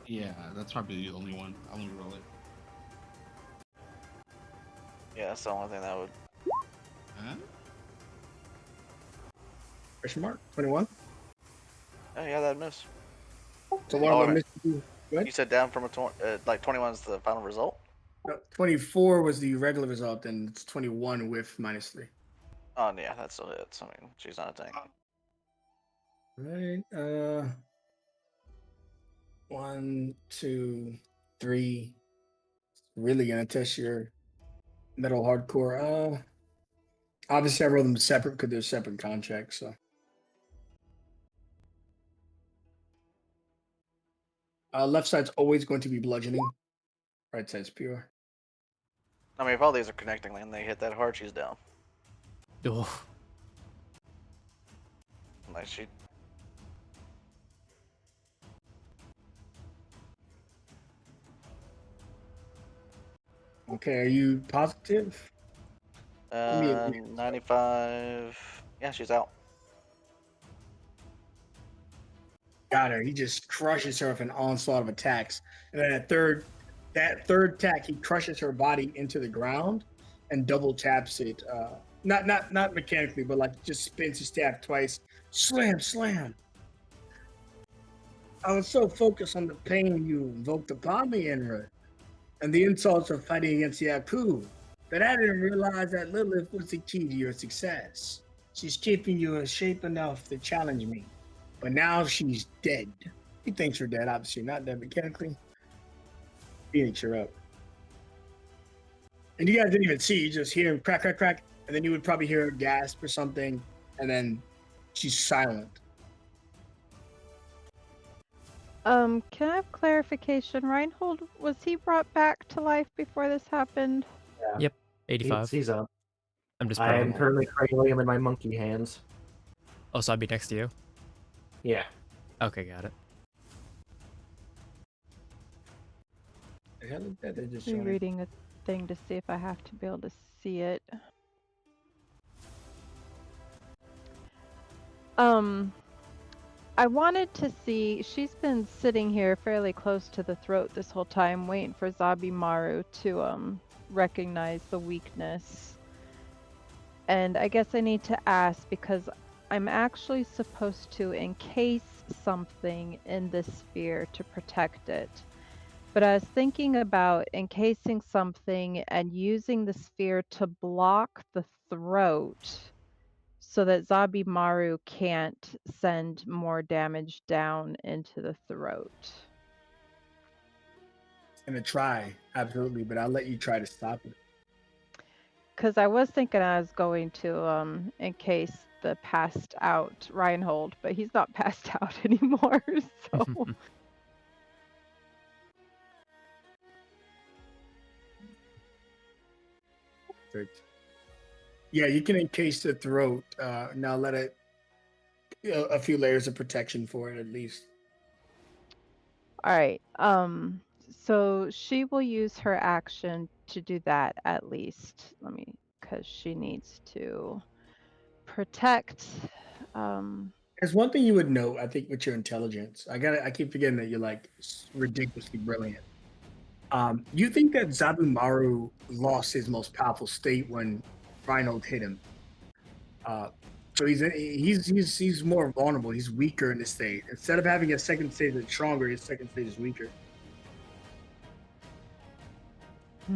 Yeah, that's probably the only one. I'll only roll it. Yeah, that's the only thing that would. Huh? Question mark? 21? Oh yeah, that'd miss. So one Oh, of them right. missed. What? You said down from a like 21 is the final result. No, 24 was the regular result, and it's 21 with -3. Oh yeah, that still hits. I mean, she's not a tank. Right. 1, 2, 3. Really gonna test your metal hardcore. Obviously I roll them separate because they're separate contracts, so. Left side's always going to be bludgeoning. Right side's pure. I mean, if all these are connecting and they hit that hard, she's down. Oh, Like she. Okay, are you positive? 95. Yeah, she's out. Got her. He just crushes her with an onslaught of attacks. And then that third attack, he crushes her body into the ground and double taps it. Not mechanically, but like just spins his staff twice. Slam, slam. I was so focused on the pain you invoked upon me, Enra, and the insults of fighting against Yaku, that I didn't realize that Lilith was the key to your success. She's keeping you in shape enough to challenge me. But now she's dead. He thinks you're dead, obviously not dead mechanically. Phoenix, you're up. And you guys didn't even see, you just hear him crack, crack, crack, and then you would probably hear a gasp or something, and then she's silent. Can I have clarification? Reinhold, was he brought back to life before this happened? Yeah. yep. 85. He's up. I'm just I am prone. currently cradling him in my monkey hands. Oh, so I'd be next to you? Yeah. Okay, got it. They're just I'm showing. reading a thing to see if I have to be able to see it. I wanted to see, she's been sitting here fairly close to the throat this whole time, waiting for Zabimaru to recognize the weakness. And I guess I need to ask because I'm actually supposed to encase something in this sphere to protect it. But I was thinking about encasing something and using the sphere to block the throat so that Zabimaru can't send more damage down into the throat. Gonna try, absolutely, but I'll let you try to stop it. Because I was thinking I was going to encase the passed out Reinhold, but he's not passed out anymore, so... Perfect. Yeah, you can encase the throat. Now let it a few layers of protection for it at least. All right. So she will use her action to do that at least. Let me, because she needs to protect. There's one thing you would know, I think, with your intelligence. I keep forgetting that you're like ridiculously brilliant. You think that Zabumaru lost his most powerful state when Reinhold hit him. So he's more vulnerable. He's weaker in this state. Instead of having a second stage that's stronger, his second stage is weaker.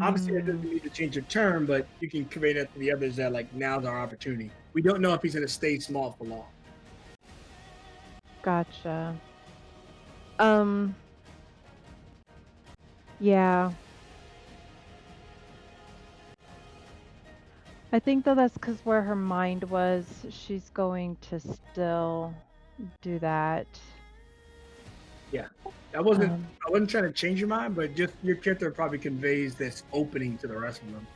Obviously, that doesn't need to change your term, but you can convey that to the others that like now's our opportunity. We don't know if he's gonna stay small for long. Gotcha. Yeah. I think though that's because where her mind was, she's going to still do that. Yeah, I wasn't trying to change your mind, but just your character probably conveys this opening to the rest of them.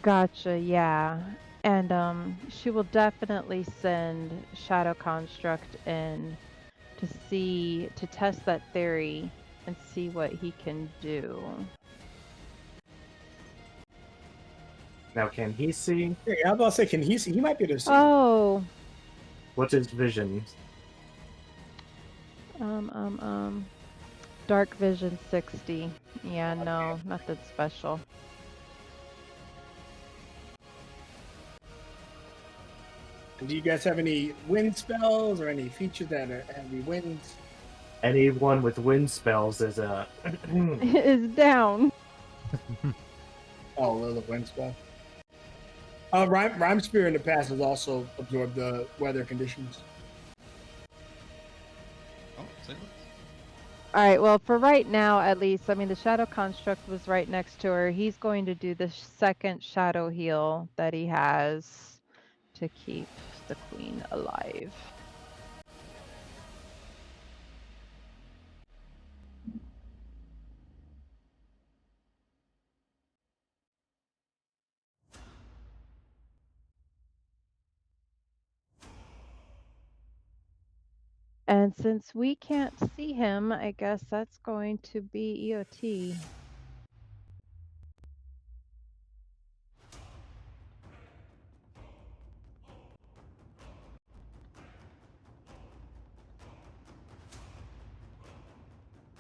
Gotcha, yeah. And she will definitely send Shadow Construct in to test that theory and see what he can do. Now, can he see? Hey, how about I say, can he see? He might be able to see. Oh. What's his vision? Dark vision 60. Yeah, no, nothing special. And do you guys have any wind spells or any features that have any winds? Anyone with wind spells is a. Is down. Oh, a little wind spell. Rhyme Spear in the past has also absorbed the weather conditions. Oh, say what? Alright, well, for right now, at least, I mean, the Shadow Construct was right next to her. He's going to do the second Shadow Heal that he has to keep the Queen alive. And since we can't see him, I guess that's going to be EOT.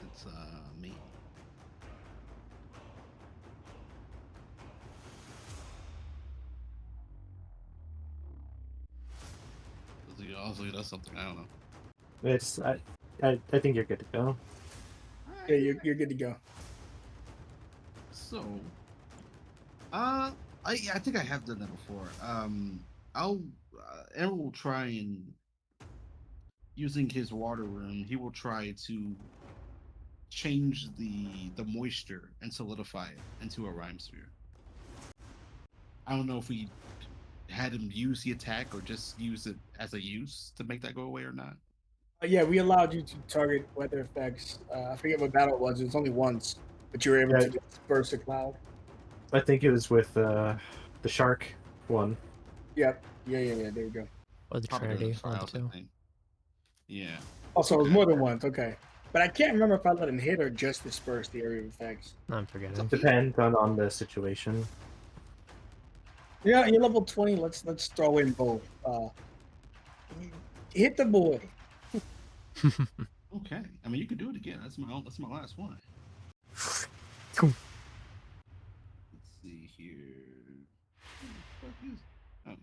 It's me. Also, that's something I don't know. It's. I think you're good to go. Yeah, you're good to go. So, I think I have done that before. Emerald will try and using his water rune, he will try to change the moisture and solidify it into a rhyme sphere. I don't know if we had him use the attack or just use it as a use to make that go away or not. Yeah, we allowed you to target weather effects. I forget what battle it was. It was only once, but you were able to disperse a cloud. I think it was with the shark one. Yep. Yeah. There you go. Or the Probably Trinity, the one of trials, the I two. think. Yeah. Also, it was Okay. more than once. Okay, but I can't remember if I let him hit or just disperse the area of effects. I'm forgetting. Depends on the situation. Yeah, you're level 20. Let's throw in both. Hit the boy. Okay. I mean, you could do it again. That's my last one. Cool. Let's see here. What the fuck is?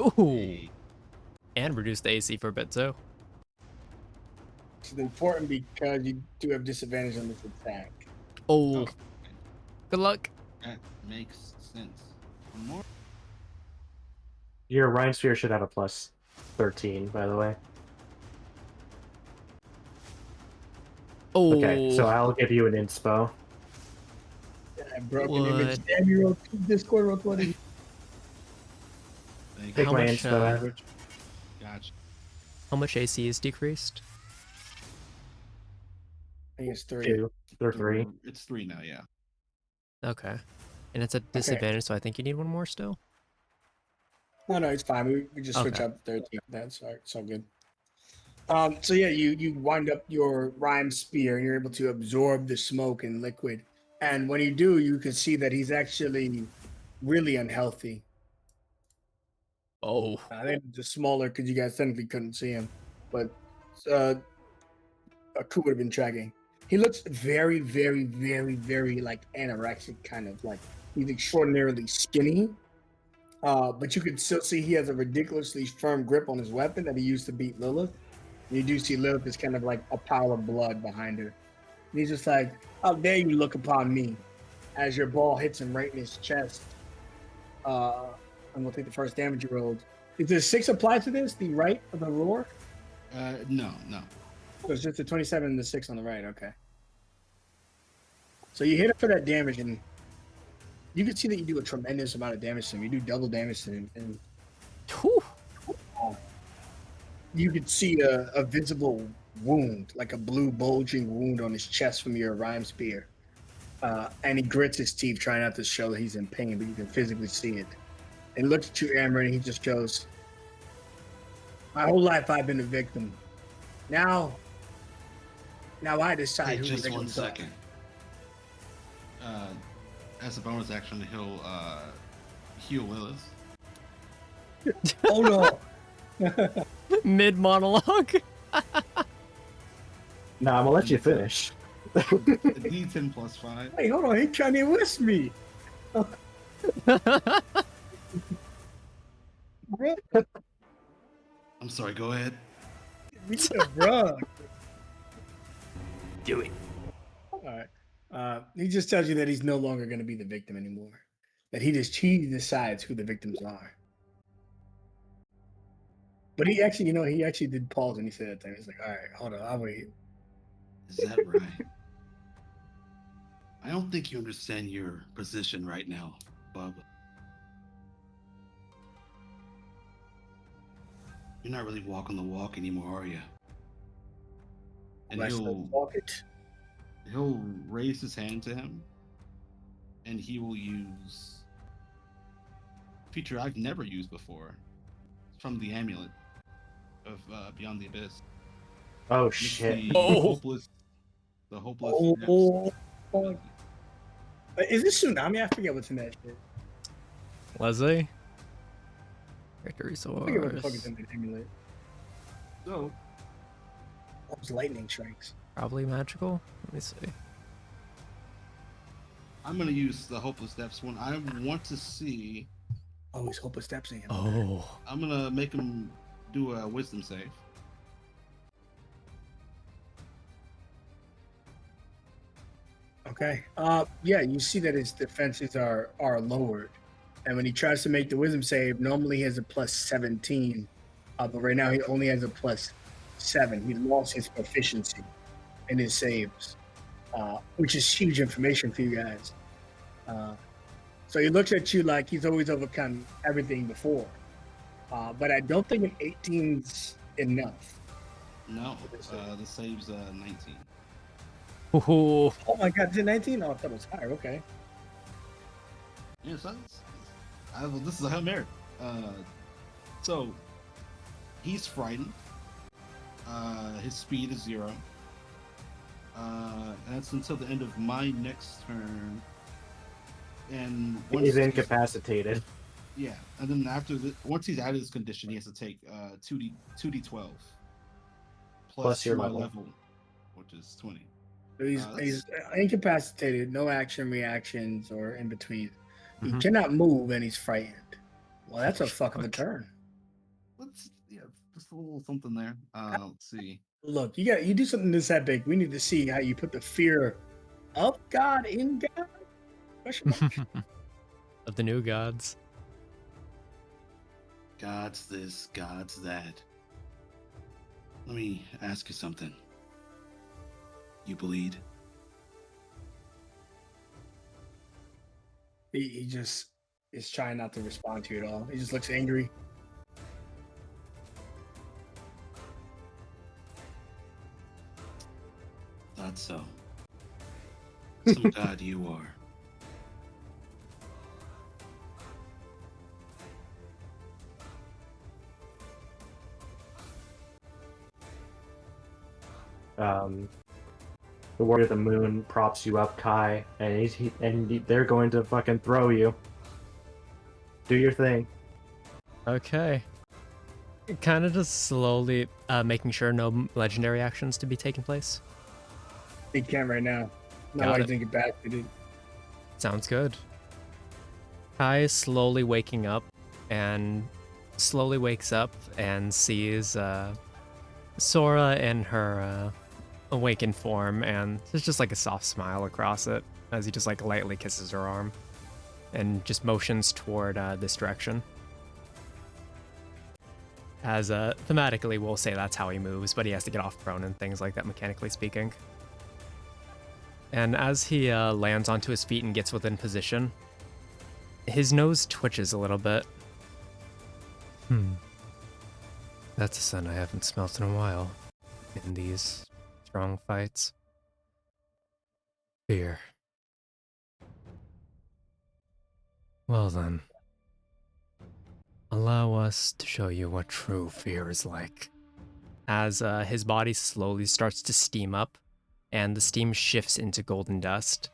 Oh, Ooh. hey. And reduce the AC for a bit too. It's important because you do have disadvantage on this attack. Oh. Oh, Good luck. that makes sense. One more. Your Rhyme Sphere should have a plus 13, by the way. Oh. Okay, so I'll give you an inspo. Broken image. What? Damn, you wrote Discord wrote 20. Thank Take How you. my much, inspo uh, average. Gotcha. How much AC is decreased? I think it's 3. 2 or 3. It's 3 now, yeah. Okay. And it's at disadvantage, so I think you need one more still. No, it's fine. We just switch Okay. up 13. That's all right. It's all good. So yeah, you wind up your rhyme spear and you're able to absorb the smoke and liquid. And when you do, you can see that he's actually really unhealthy. Oh. I think just smaller because you guys technically couldn't see him, but Aku would have been tracking. He looks very, very, very, very like anorexic, kind of like he's extraordinarily skinny. But you can still see he has a ridiculously firm grip on his weapon that he used to beat Lilith. And you do see Lilith is kind of like a pile of blood behind her. And he's just like, "How dare you look upon me?" As your ball hits him right in his chest. And we'll take the first damage you rolled. Is there 6 applied to this? The right of the roar? No. So it's just the 27 and the 6 on the right. Okay. So you hit it for that damage, and you can see that you do a tremendous amount of damage to him. You do double damage to him, and Whew. you could see a visible wound, like a blue bulging wound on his chest from your rhyme spear. And he grits his teeth, trying not to show that he's in pain, but you can physically see it. And he looks at you, Amber, and he just goes, "My whole life I've been a victim. Now I decide Hey, who just the one victims are." second. as a bonus action, he'll heal Lilith. Oh no! Mid monologue. Nah, I'm gonna let you finish. A D10 plus 5. Hey, hold on, he trying to enlist me. Bro, I'm sorry, go ahead. bro. Do it. All right. He just tells you that he's no longer going to be the victim anymore. That he decides who the victims are. But he actually, he actually did pause and he said that thing. He's like, all right, hold on, I'll wait. Is that right? I don't think you understand your position right now, Bub. You're not really walking the walk anymore, are you? And Let's walk it. he'll raise his hand to him, and he will use a feature I've never used before. It's from the amulet of Beyond the Abyss. Oh It's shit. The Oh. hopeless. The hopeless. Oh, depths. Is this tsunami? I forget what's in that shit. Leslie. Victory I forget what the fuck is source. in that amulet. So Those lightning strikes. Probably magical. Let me see. I'm gonna use the hopeless depths one. I want to see. Oh, he's hopeless steps in. Oh. I'm gonna make him do a wisdom save. Okay. Yeah, you see that his defenses are lowered. And when he tries to make the wisdom save, normally he has a plus 17. But right now he only has a plus 7. He lost his proficiency in his saves. Which is huge information for you guys. So he looks at you like he's always overcome everything before. But I don't think an 18's enough. No, the save's 19. Ooh. Oh my god, is it 19? Oh, I thought it was higher. Okay. Yeah, so this is a Hail Mary. So he's frightened. His speed is 0. And that's until the end of my next turn. And He's incapacitated. Yeah, and then once he's out of his condition, he has to take 2d12 Plus your my level. which is 20. So he's incapacitated, no action reactions or in between. He Mhm. cannot move and he's frightened. Well, that's a fuck of a Fuck. turn. Just a little something there. Let's see. Look, you do something this epic. We need to see how you put the fear of God in God. Question mark? Of the new gods. God's this, God's that. Let me ask you something. You bleed? He just is trying not to respond to you at all. He just looks angry. Thought so. Some god you are. The Warrior of the Moon props you up, Kai, and they're going to fucking throw you. Do your thing. Okay. Kind of just slowly making sure no legendary actions to be taking place. He can't right now. Not Got while it. he's incapacitated. Sounds good. Kai is slowly waking up and sees Sora in her awakened form, and there's just like a soft smile across it as he just like lightly kisses her arm and just motions toward this direction. As thematically, we'll say that's how he moves, but he has to get off prone and things like that, mechanically speaking. And as he lands onto his feet and gets within position, his nose twitches a little bit. That's a scent I haven't smelt in a while in these strong fights. Fear. Well then, allow us to show you what true fear is like. As his body slowly starts to steam up, and the steam shifts into golden dust.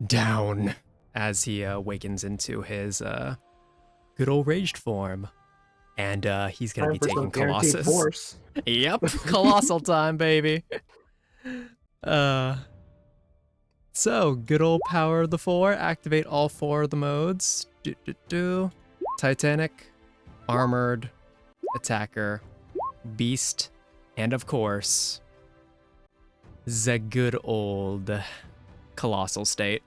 down as he awakens into his good old raged form. And he's going to Time be for some taking guaranteed Colossus. force. Yep, colossal time, baby. So, good old power of the 4. Activate all 4 of the modes. Titanic, Armored, Attacker, Beast, and of course, the good old Colossal state.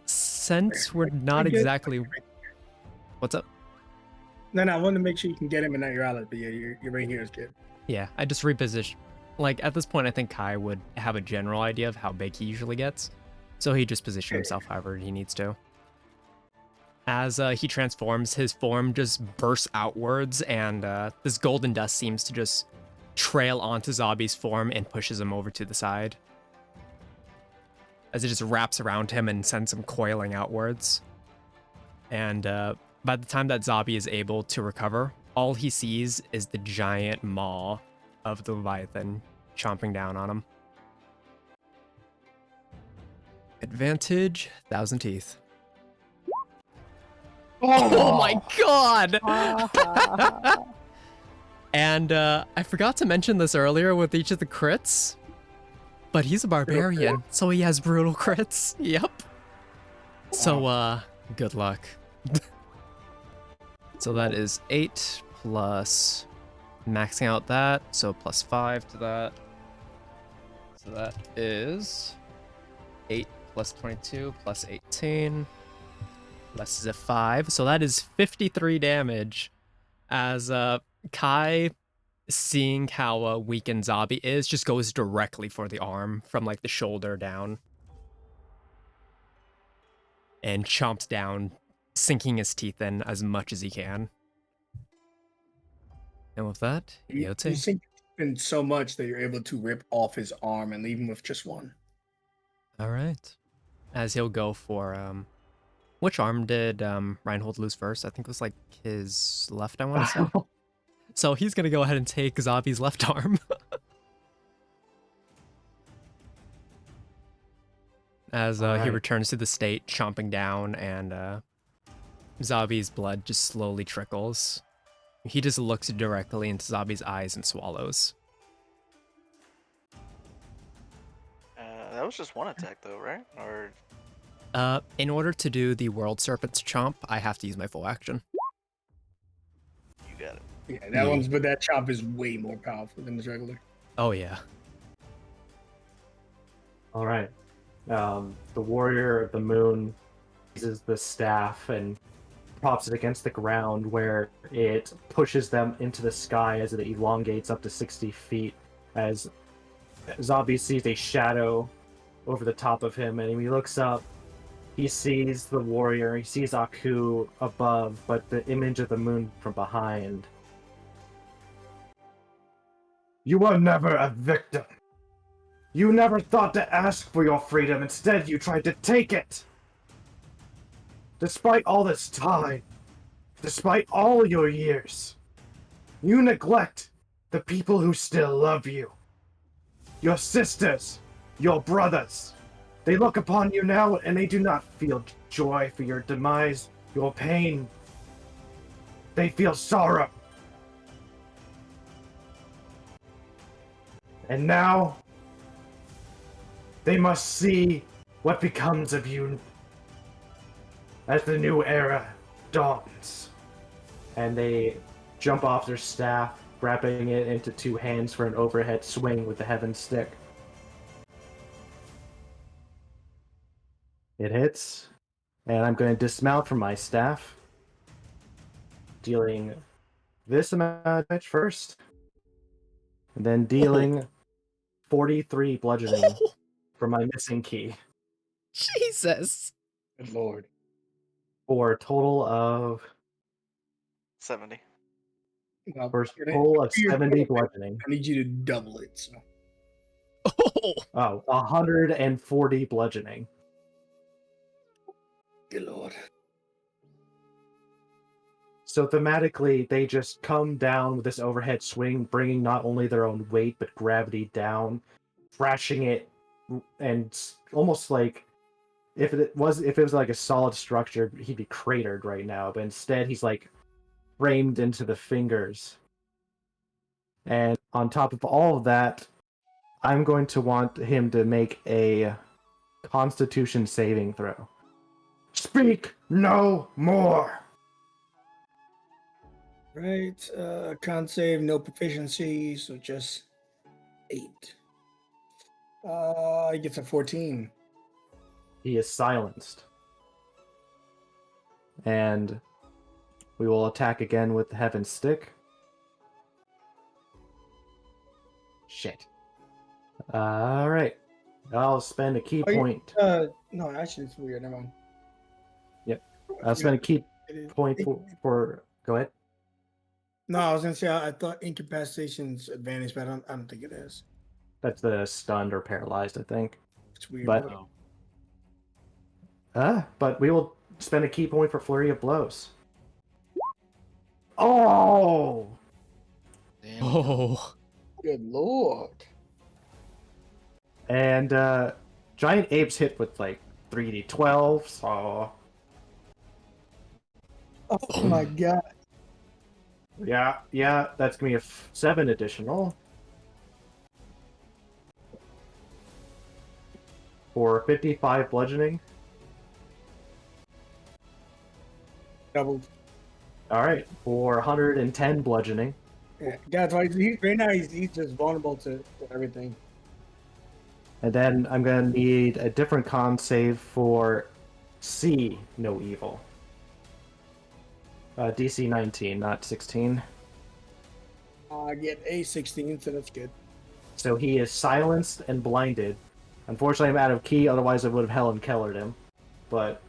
Since we're not exactly... What's up? No, I wanted to make sure you can get him and not your ally, but yeah, you're right here is good. Yeah, I just repositioned. Like, at this point, I think Kai would have a general idea of how big he usually gets. So he just positioned himself however he needs to. As he transforms, his form just bursts outwards, and this golden dust seems to just trail onto Zabi's form and pushes him over to the side. As it just wraps around him and sends him coiling outwards. And by the time that Zabi is able to recover, all he sees is the giant maw of the Leviathan chomping down on him. Advantage, 1,000 teeth. Oh my god! And I forgot to mention this earlier with each of the crits, but he's a barbarian, so he has brutal crits. Yep. So, good luck. So that is 8 plus maxing out that, so plus 5 to that. So that is 8 plus 22 plus 18. Less is a 5. So that is 53 damage. As Kai, seeing how weakened Zabi is, just goes directly for the arm from like the shoulder down. And chomps down, sinking his teeth in as much as he can. And with that, You Yote. sink in so much that you're able to rip off his arm and leave him with just one. All right. As he'll go for which arm did Reinhold lose first? I think it was like his left, I want to say. So he's gonna go ahead and take Zabi's left arm. As he returns to the state, chomping down, and Zabi's blood just slowly trickles. He just looks directly into Zabi's eyes and swallows. That was just one attack, though, right? Or In order to do the World Serpent's Chomp, I have to use my full action. you got it. Yeah, that one's, but that chop is way more powerful than his regular. Oh yeah. All right. The warrior of the moon uses the staff and props it against the ground, where it pushes them into the sky as it elongates up to 60 feet. As Zabi sees a shadow over the top of him, and he looks up. He sees the warrior. He sees Aku above, but the image of the moon from behind. You were never a victim. You never thought to ask for your freedom. Instead, you tried to take it. Despite all this time, despite all your years, you neglect the people who still love you. Your sisters, your brothers. They look upon you now and they do not feel joy for your demise, your pain. They feel sorrow. And now, they must see what becomes of you as the new era dawns. And they jump off their staff, wrapping it into 2 hands for an overhead swing with the heaven stick. It hits, and I'm going to dismount from my staff, dealing this amount of damage first, and then dealing 43 bludgeoning for my missing key, Jesus. Good lord. for a total of 70. Well, for a total of 70 bludgeoning. I need you to double it. So. Oh. 140 bludgeoning. Good lord. So thematically, they just come down with this overhead swing, bringing not only their own weight, but gravity down, thrashing it, and almost like if it was like a solid structure, he'd be cratered right now. But instead, he's like framed into the fingers. And on top of all of that, I'm going to want him to make a Constitution saving throw. Speak no more. Right. Con save, no proficiency, so just 8. He gets a 14. He is silenced. And we will attack again with the Heaven Stick. Shit. Alright. I'll spend a key Oh, point. No, actually, it's weird. Never mind. Yep. I I'll spend a key forgot. point for. Go ahead. No, I was gonna say I thought incapacitation's advantage, but I don't think it is. That's the stunned or paralyzed, I think. It's weird. But but we will spend a key point for Flurry of Blows. Oh! Damn, he don't. Oh. Good lord. And Giant Apes hit with like 3d12, so Oh my god. yeah, that's gonna be 7 additional. For 55 bludgeoning. Doubled. Alright, for 110 bludgeoning. Yeah, guys, right now he's just vulnerable to everything. And then I'm gonna need a different con save for See No Evil. DC 19, not 16. I get a 16, so that's good. So he is silenced and blinded. Unfortunately, I'm out of key, otherwise I would have Helen Kellered him. But...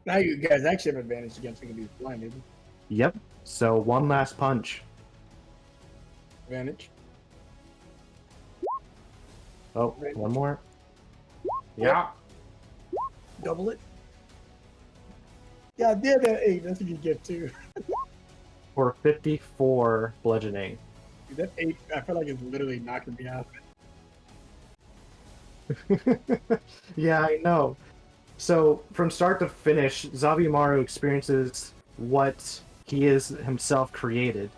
Now you guys actually have advantage against him if he's blinded. Yep. So one last punch. Advantage. Oh, one more. Yeah. Double it. Yeah, yeah, that 8. That's a good get too. For 54 bludgeoning. Dude, that 8, I feel like it's literally knocking me out. Yeah, I know. So, from start to finish, Zabimaru experiences what he is himself created.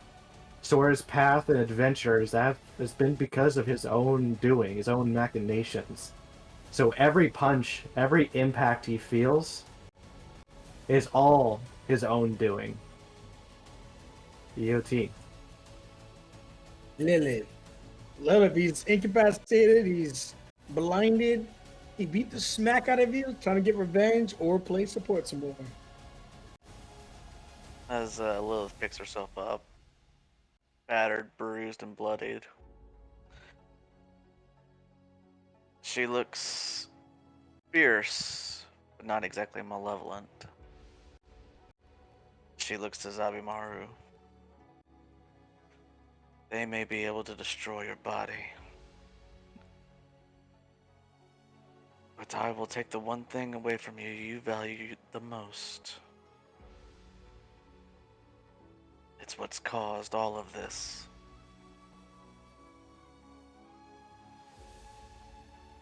Sora's path and adventures that has been because of his own doing, his own machinations. So every punch, every impact he feels is all his own doing. EOT. Lilith. Lilith, he's incapacitated, he's blinded. He beat the smack out of you, trying to get revenge or play support some more. As Lilith picks herself up, battered, bruised, and bloodied. She looks fierce, but not exactly malevolent. She looks to Zabimaru. They may be able to destroy your body, but I will take the one thing away from you you value the most. It's what's caused all of this.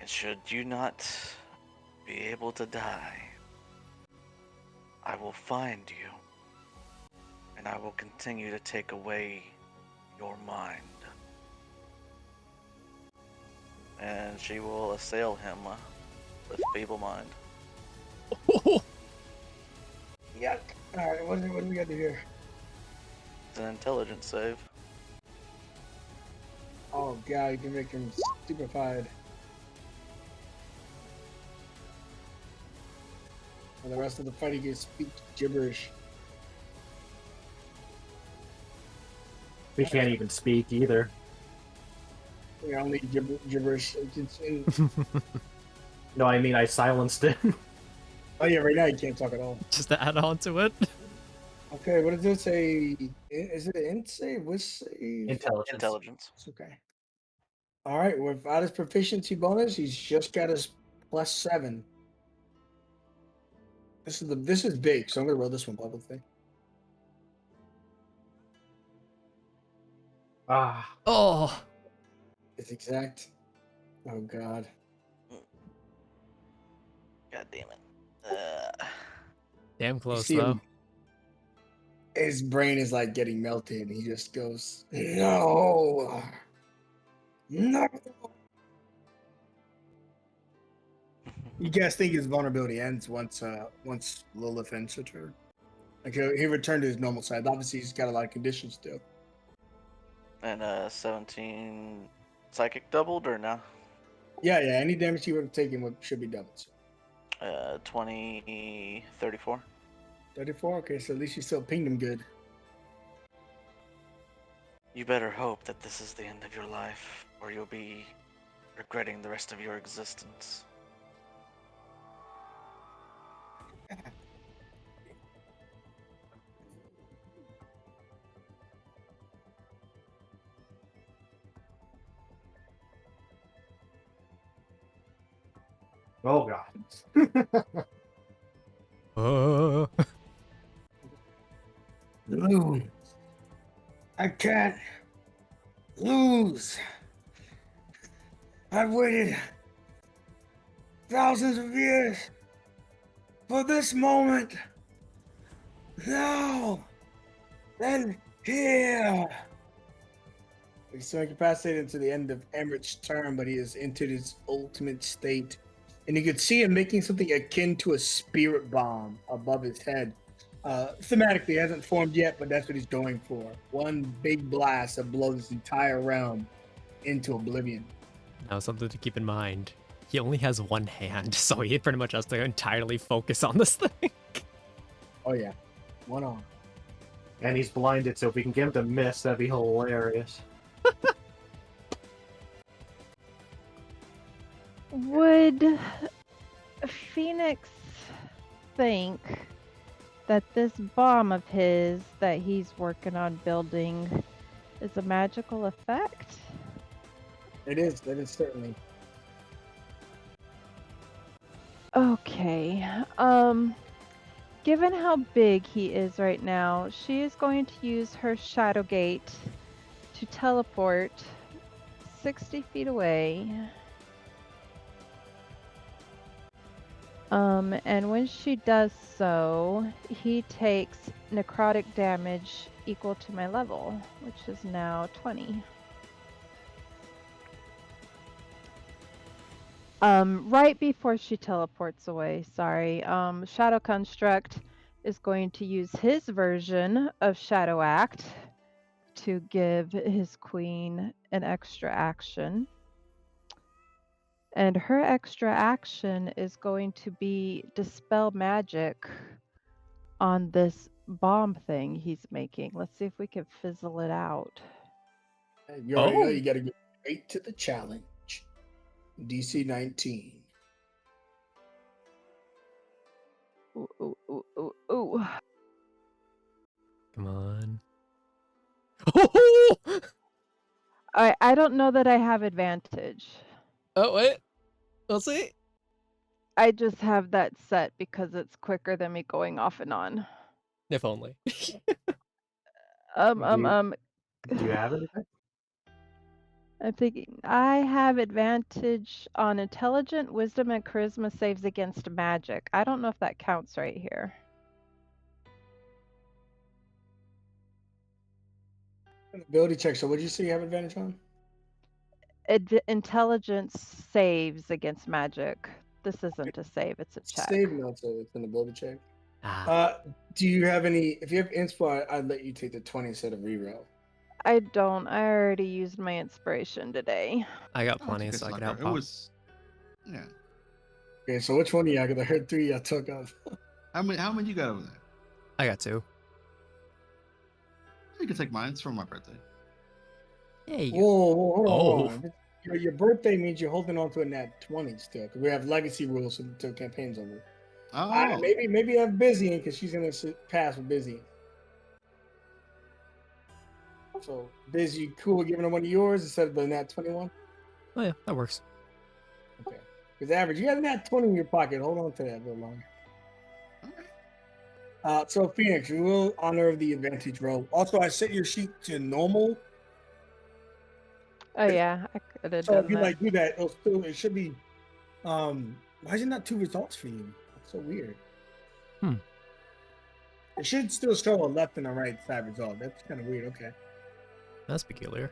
And should you not be able to die, I will find you, and I will continue to take away your mind. And she will assail him with feeble mind. Yuck. Alright, what do we got to do here? It's an intelligence save. Oh god, you can make him stupefied. And the rest of the fight he can speak gibberish. We can't even speak either. We only gibberish. No, I mean I silenced him. Oh yeah, right now you can't talk at all. Just to add on to it. Okay, what does it say? Is it an int save? Which save? Intelligence. Intelligence. It's okay. All right, without his proficiency bonus, he's just got his +7. This is big, so I'm gonna roll this one publicly. Ah. Oh. It's exact. Oh god. God damn it. Damn You close see though. him, his brain is like getting melted. He just goes, no, no. You guys think his vulnerability ends once Lilith ends her turn? Like he returned to his normal side. Obviously, he's got a lot of conditions still. And 17 psychic doubled or no? Yeah. Any damage he would have taken should be doubled. So. 20, 34. 34. Okay, so at least you still pinged him good. You better hope that this is the end of your life, or you'll be regretting the rest of your existence. Oh god. Lose. I can't lose. I've waited thousands of years for this moment. Now and here. He's so incapacitated until the end of Emmerich turn, but he has entered his ultimate state. And you could see him making something akin to a spirit bomb above his head. Thematically, it hasn't formed yet, but that's what he's going for. One big blast that blows his entire realm into oblivion. Now, something to keep in mind. He only has one hand, so he pretty much has to entirely focus on this thing. Oh, yeah. One arm. And he's blinded, so if we can get him to miss, that'd be hilarious. Would Phoenix think that this bomb of his that he's working on building is a magical effect? It is certainly. Okay. Given how big he is right now, she is going to use her Shadow Gate to teleport 60 feet away. And when she does so, he takes necrotic damage equal to my level, which is now 20. Right before she teleports away, sorry, Shadow Construct is going to use his version of Shadow Act to give his queen an extra action. And her extra action is going to be Dispel Magic on this bomb thing he's making. Let's see if we can fizzle it out. You already know Oh. you got to go straight to the challenge. DC 19. Ooh, ooh, ooh, ooh, ooh. Come on. Oh! I don't know that I have advantage. Oh, wait. We'll see. I just have that set because it's quicker than me going off and on. If only. Do you have anything? I'm thinking I have advantage on intelligent, wisdom, and charisma saves against magic. I don't know if that counts right here. Ability check. So what did you say you have advantage on? Intelligence saves against magic. This isn't a save, it's a check. Save notes. It's an ability check. Ah. Do you have any? If you have inspo, I'd let you take the 20 instead of reroll. I don't. I already used my inspiration today. I got Oh, plenty, it's so I okay, can help sucker. It out. was, yeah. Okay, so which one do you got? Because I heard 3 I took off. How many you got over there? I got 2. You can take mine. It's for my birthday. Hey. Whoa, hold Oh. on. Your birthday means you're holding on to a nat 20 still. Because we have legacy rules until campaign's over. Oh, Maybe I have Busy because she's gonna pass with Busy. So Busy, cool with giving her one of yours instead of the nat 21. Oh, yeah, that works. Okay. Because average, you have a nat 20 in your pocket. Hold on to that a little longer. okay. So Phoenix, we will honor the advantage roll. Also, I set your sheet to normal. Oh yeah, I could have So done if you that. do that, it should be Why is it not 2 results for you? That's so weird. Hmm. It should still show a left and a right side result. That's kind of weird. Okay. That's peculiar.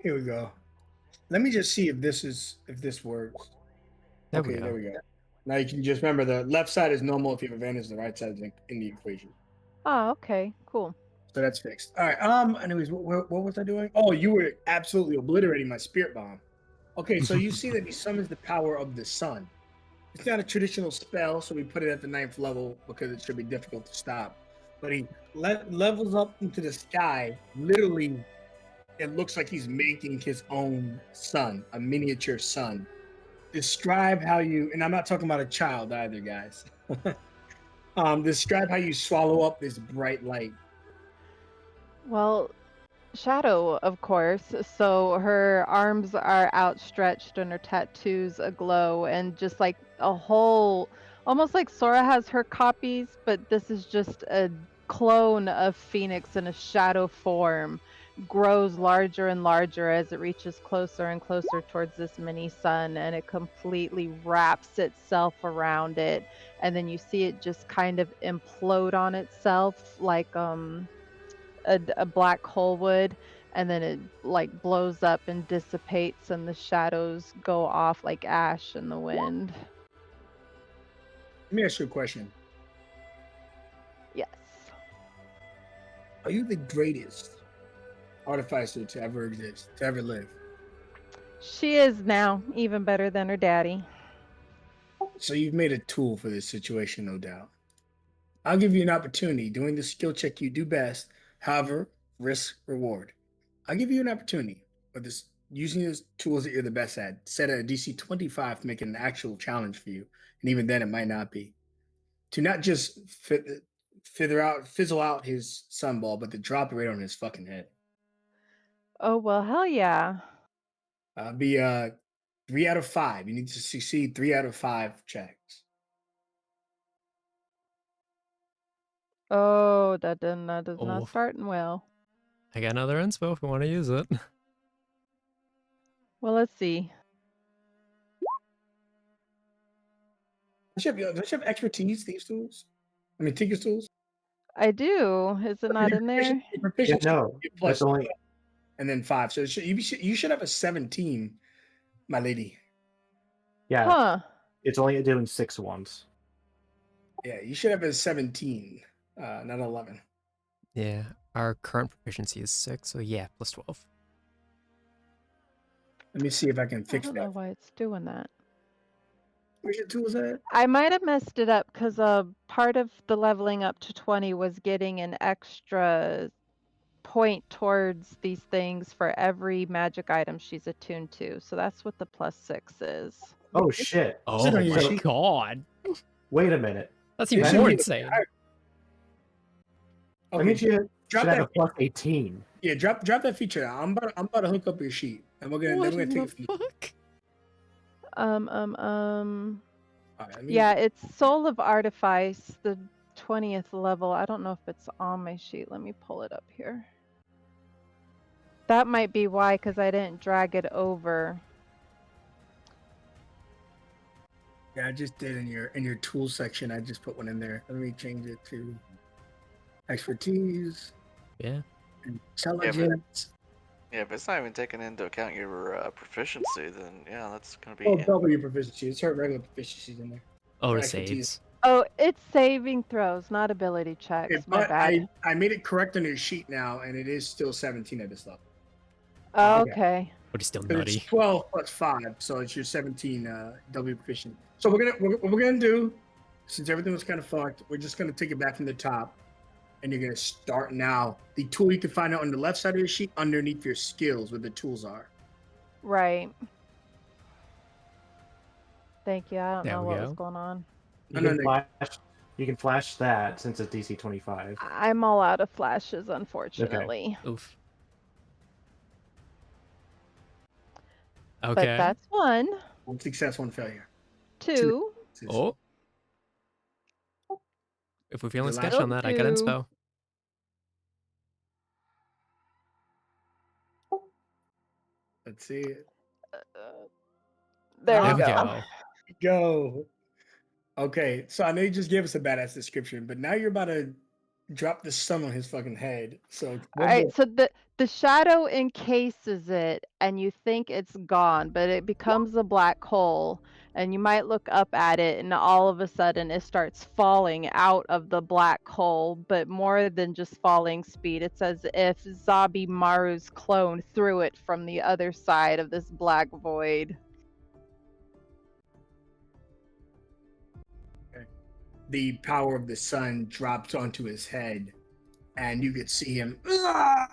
Here we go. Let me just see if this works. There we Okay, go. there we go. Now you can just remember the left side is normal if you have advantage, the right side is in the equation. Oh, okay, cool. So that's fixed. All right. Anyways, what was I doing? Oh, you were absolutely obliterating my spirit bomb. Okay, so you see that he summons the power of the sun. It's not a traditional spell, so we put it at the 9th level because it should be difficult to stop. But he levels up into the sky. Literally, it looks like he's making his own sun, a miniature sun. Describe how you, and I'm not talking about a child either, guys. Describe how you swallow up this bright light. Well, Shadow, of course. So her arms are outstretched and her tattoos aglow, and just like a whole, almost like Sora has her copies, but this is just a clone of Phoenix in a shadow form, grows larger and larger as it reaches closer and closer towards this mini sun, and it completely wraps itself around it. And then you see it just kind of implode on itself like a black hole would, and then it like blows up and dissipates and the shadows go off like ash in the wind. Let me ask you a question. Yes. Are you the greatest artificer to ever exist, to ever live? She is now even better than her daddy. So you've made a tool for this situation, no doubt. I'll give you an opportunity. Doing the skill check you do best, however, risk reward. I'll give you an opportunity, but this using those tools that you're the best at, set at a DC 25 to make it an actual challenge for you. And even then, it might not be. To not just fizzle out his sunball, but to drop it right on his fucking head. Oh, well, hell yeah. Be 3 out of 5. You need to succeed 3 out of 5 checks. Oh, that is Oh. not starting well. I got another inspo if we want to use it. Well, let's see. Does you have expertise, these tools? I mean, Tinker's tools? I do. Is it not in there? Your proficiency no, plus that's only and then 5. So you should have a 17, my lady. yeah. Huh. It's only doing 6 ones. Yeah, you should have a 17, not 11. Yeah, our current proficiency is 6, so yeah, plus 12. Let me see if I can I fix don't that. know why it's doing that. Where's your tools at? I might have messed it up because part of the leveling up to 20 was getting an extra point towards these things for every magic item she's attuned to. So that's what the +6 is. Oh shit! Oh on your my sheet. god. Wait a minute. That's It even should more be- insane. That Okay, means you drop should have that. a plus 18. Yeah, drop that feature. I'm about to hook up your sheet, and we're gonna What take the it from. fuck? All right, I mean, Yeah, it's Soul of Artifice, the 20th level. I don't know if it's on my sheet. Let me pull it up here. That might be why, because I didn't drag it over. Yeah, I just did in your tool section. I just put one in there. Let me change it to expertise, Yeah. intelligence. Yeah, but it's not even taking into account your proficiency. Then yeah, that's gonna be. Oh, double your proficiency. It's her regular proficiencies in there. Oh, the Expertise. saves. Oh, it's saving throws, not ability checks. Okay, My but bad. I made it correct on your sheet now, and it is still 17 at this level. Okay. But he's still But nutty. it's 12 plus 5, so it's your 17 W proficient. So what we're gonna do, since everything was kind of fucked, we're just gonna take it back from the top, and you're gonna start now. The tool you can find out on the left side of your sheet, underneath your skills, where the tools are. Right. Thank you. I don't There know we what was go. going on. You can flash that since it's DC 25. I'm all out of flashes, unfortunately. Oof. But Okay. that's one. One success, one failure. 2. Oh. If we're feeling The sketch last on that, I got two. inspo. Let's see it. There There we we go. Go. Okay, so I know you just gave us a badass description, but now you're about to drop the sun on his fucking head. So All what right, the so the shadow encases it, and you think it's gone, but it becomes a black hole, and you might look up at it, and all of a sudden it starts falling out of the black hole, but more than just falling speed. It's as if Zabi Maru's clone threw it from the other side of this black void. the power of the sun drops onto his head, and you could see him. "Ah!"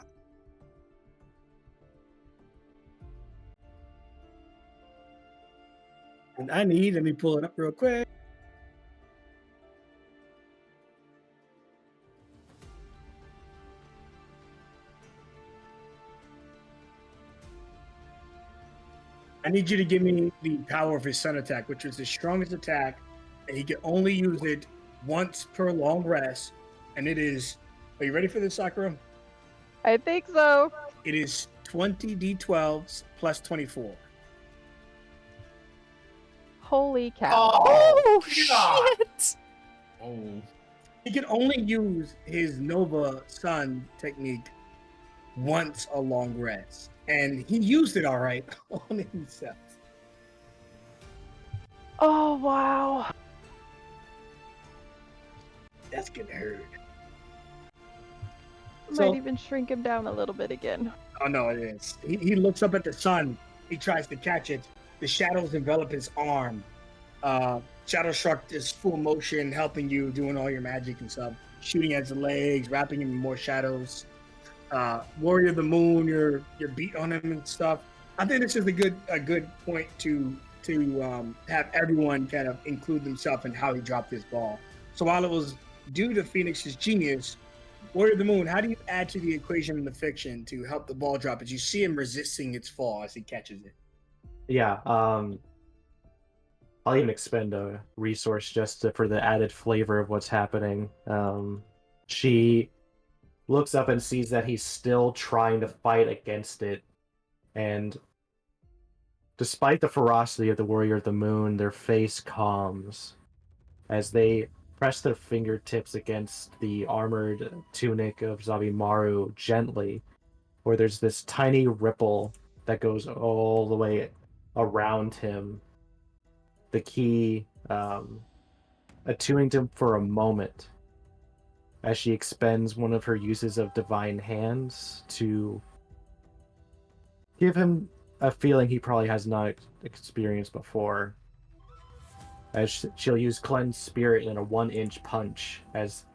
And let me pull it up real quick. I need you to give me the power of his sun attack, which is the strongest attack, and he can only use it once per long rest. And it is. Are you ready for this, Sakura? I think so. It is 20 d12s plus 24. Holy cow. Oh, God. shit! Oh, He can only use his Nova Sun technique once a long rest. And he used it all right on himself. Oh, wow. That's gonna hurt. Might So, even shrink him down a little bit again. oh no, it is. He looks up at the sun. He tries to catch it. The shadows envelop his arm. Shadow Shark is full motion, helping you, doing all your magic and stuff, shooting at his legs, wrapping him in more shadows. Warrior of the Moon, you're beat on him and stuff. I think this is a good point to have everyone kind of include themselves in how he dropped this ball. So while it was due to Phoenix's genius, Warrior of the Moon, how do you add to the equation in the fiction to help the ball drop as you see him resisting its fall as he catches it? Yeah, I'll even expend a resource just for the added flavor of what's happening. She looks up and sees that he's still trying to fight against it, and despite the ferocity of the Warrior of the Moon, their face calms as they press their fingertips against the armored tunic of Zabimaru gently, where there's this tiny ripple that goes all the way around him. The key attuning to him for a moment as she expends one of her uses of divine hands to give him a feeling he probably has not experienced before. As she'll use Cleanse Spirit in a 1-inch punch as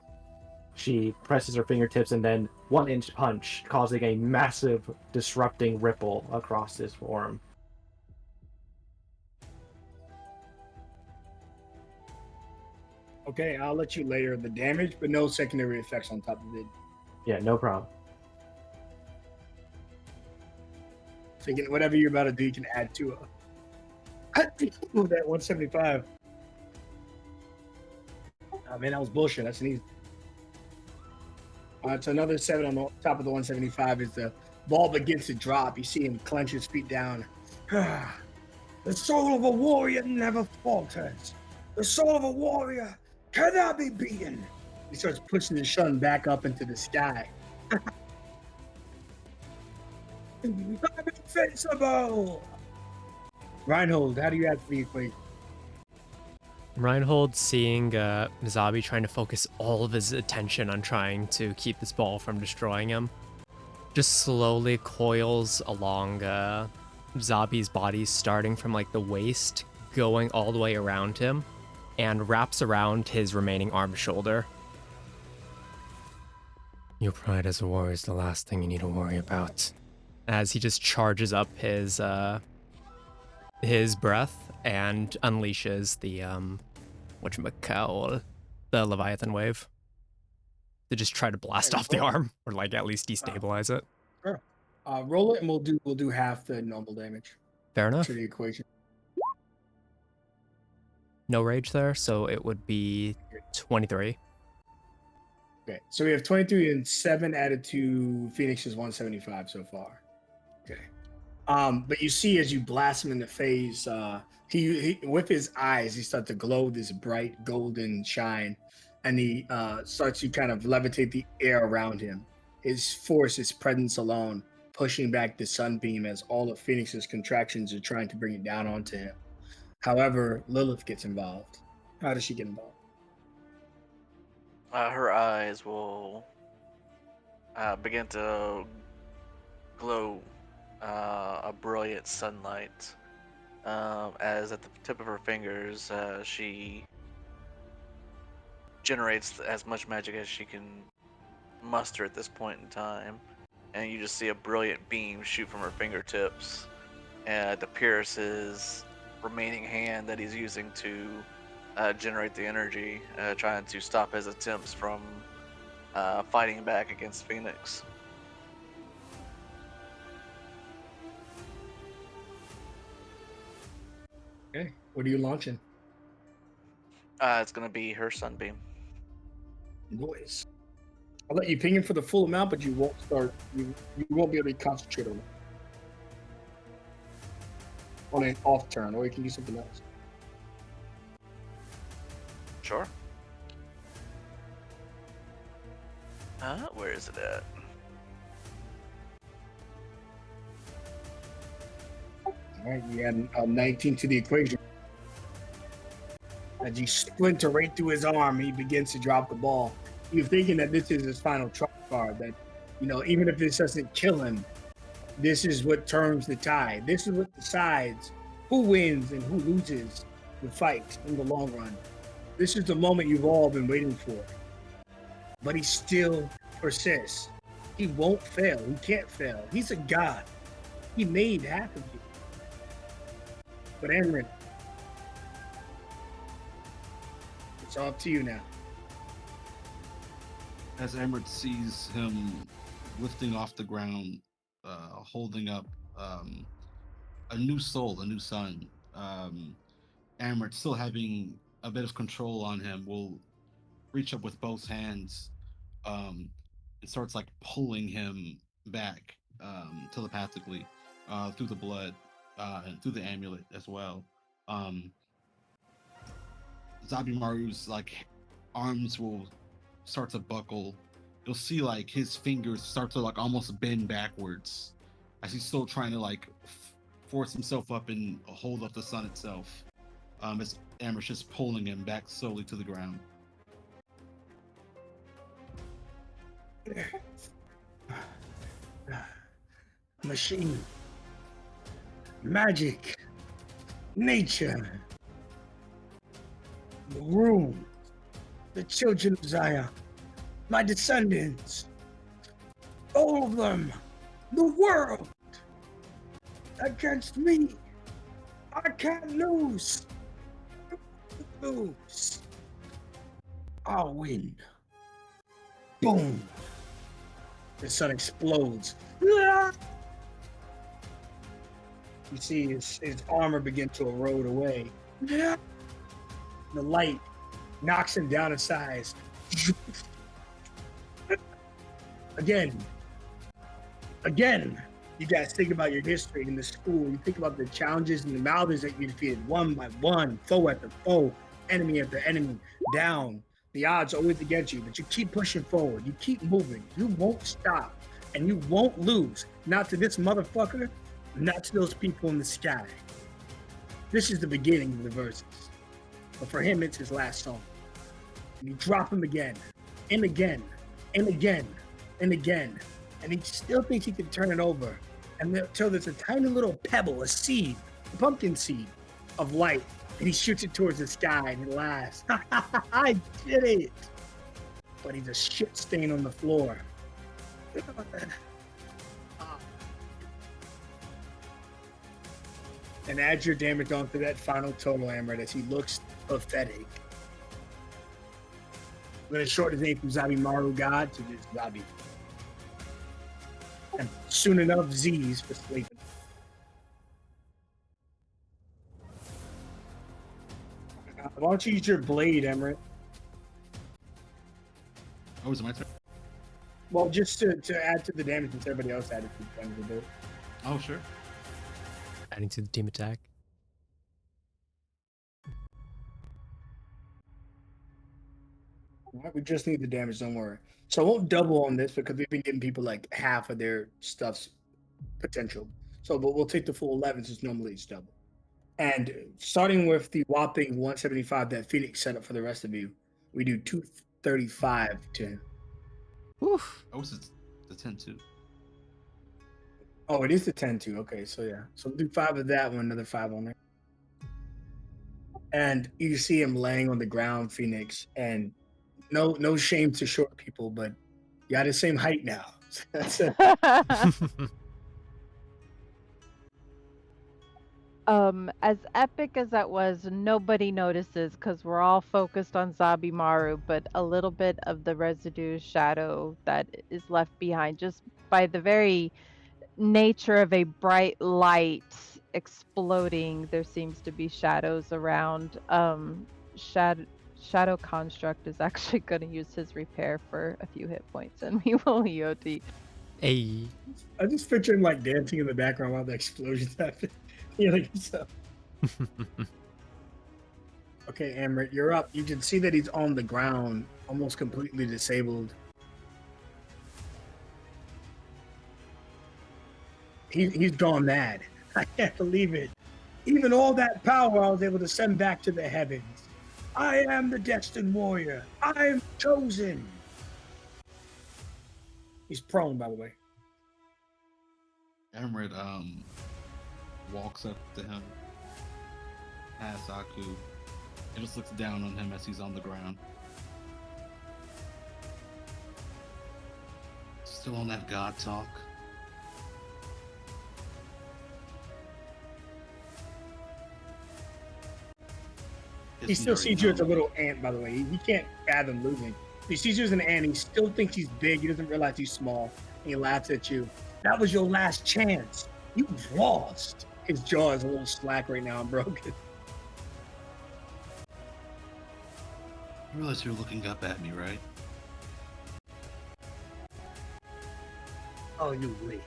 she presses her fingertips and then 1-inch punch, causing a massive disrupting ripple across his form. Okay, I'll let you layer the damage, but no secondary effects on top of it. Yeah, no problem. So you can, whatever you're about to do, you can add to it. Ooh, that 175. Oh, man, that was bullshit. That's an easy. So another 7 on the top of the 175 is the ball begins to drop. You see him clench his feet down. The soul of a warrior never falters. The soul of a warrior cannot be beaten. He starts pushing the sun back up into the sky. I'm invincible. Reinhold, how do you add to the equation? Reinhold seeing Zabi trying to focus all of his attention on trying to keep this ball from destroying him, just slowly coils along Zabi's body, starting from like the waist, going all the way around him, and wraps around his remaining arm and shoulder. Your pride as a warrior is the last thing you need to worry about. As he just charges up his breath and unleashes the whatchamacall, the Leviathan wave, to just try to blast off the arm, or like at least destabilize it. Sure. Roll it, and we'll do half the normal damage Fair enough. to the equation. No rage there, so it would be 23. Okay, so we have 23 and 7 added to Phoenix's 175 so far. Okay. But you see, as you blast him in the face, he with his eyes, he starts to glow this bright golden shine, and he starts to kind of levitate the air around him. His force, his presence alone, pushing back the sunbeam as all of Phoenix's contractions are trying to bring it down onto him. However, Lilith gets involved. How does she get involved? Her eyes will begin to glow a brilliant sunlight as at the tip of her fingers she generates as much magic as she can muster at this point in time, and you just see a brilliant beam shoot from her fingertips and to pierce his remaining hand that he's using to generate the energy, trying to stop his attempts from fighting back against Phoenix. Okay, what are you launching? It's gonna be her sunbeam. Boys. I'll let you ping him for the full amount, but you won't start. You won't be able to concentrate on an off turn, or you can do something else. Sure. Where is it at? All right, you add 19 to the equation. As you splinter right through his arm, he begins to drop the ball. You're thinking that this is his final trump card. That, you know, even if this doesn't kill him, this is what turns the tide. This is what decides who wins and who loses the fight in the long run. This is the moment you've all been waiting for. But he still persists. He won't fail. He can't fail. He's a god. He made half of you. But Emran, it's all up to you now. As Emmerich sees him lifting off the ground, holding up a new soul, a new sun, Emmerich, still having a bit of control on him, will reach up with both hands and starts like pulling him back telepathically through the blood and through the amulet as well. Zabimaru's like arms will start to buckle. You'll see like his fingers start to like almost bend backwards as he's still trying to like force himself up and hold up the sun itself. As Amber's just pulling him back slowly to the ground. Machine, magic, nature, the room, the children of Zion, my descendants, all of them, the world, against me. I can't lose. Lose. I'll win. Boom. The sun explodes. You see his armor begin to erode away. The light knocks him down in size. Again, you guys think about your history in the school. You think about the challenges and the maladies that you defeated one by one, foe after foe, enemy after enemy, down. The odds are always against you, but you keep pushing forward. You keep moving. You won't stop, and you won't lose. Not to this motherfucker, not to those people in the sky. This is the beginning of the verses. But for him, it's his last song. And you drop him again, and again, and again, and again. And he still thinks he can turn it over. Until there's a tiny little pebble, a seed, a pumpkin seed of light. And he shoots it towards the sky and he laughs. I did it! But he's a shit stain on the floor. And add your damage onto that final total, Amrit, as he looks pathetic. I'm going to shorten his name from Zabimaru God to just Zabi. And soon enough, Z's for sleeping. Why don't you use your blade, Emmerich? Oh, is it my turn? Well, just to add to the damage since everybody else added to the damage to do. Oh, sure. Adding to the team attack. All right, we just need the damage, don't worry. So I won't double on this because we've been giving people like half of their stuff's potential. So, but we'll take the full 11 since normally it's double. And starting with the whopping 175 that Phoenix set up for the rest of you, we do 235 to him. Oof. Oh, it's the 10 too. Oh, it is the 10 too. Okay, so yeah. So we'll do 5 of that one, another 5 on there. And you see him laying on the ground, Phoenix, and no shame to short people, but you got the same height now. That's it. As epic as that was, nobody notices because we're all focused on Zabimaru, but a little bit of the residue shadow that is left behind just by the very nature of a bright light exploding, there seems to be shadows around. Shadow Construct is actually going to use his repair for a few hit points, and we will EOD. Hey. I just picture him like dancing in the background while the explosions happen. Healing himself. Okay, Amrit, you're up. You can see that he's on the ground, almost completely disabled. He's gone mad. I can't believe it. Even all that power I was able to send back to the heavens. I am the destined warrior. I am chosen. He's prone, by the way. Emred walks up to him, past Aku, and just looks down on him as he's on the ground. Still on that God talk. He still sees you as a little ant, by the way. He can't fathom losing. He sees you as an ant. He still thinks he's big. He doesn't realize he's small. And he laughs at you. That was your last chance. You've lost. His jaw is a little slack right now and broken. You realize you're looking up at me, right? Oh, you weak.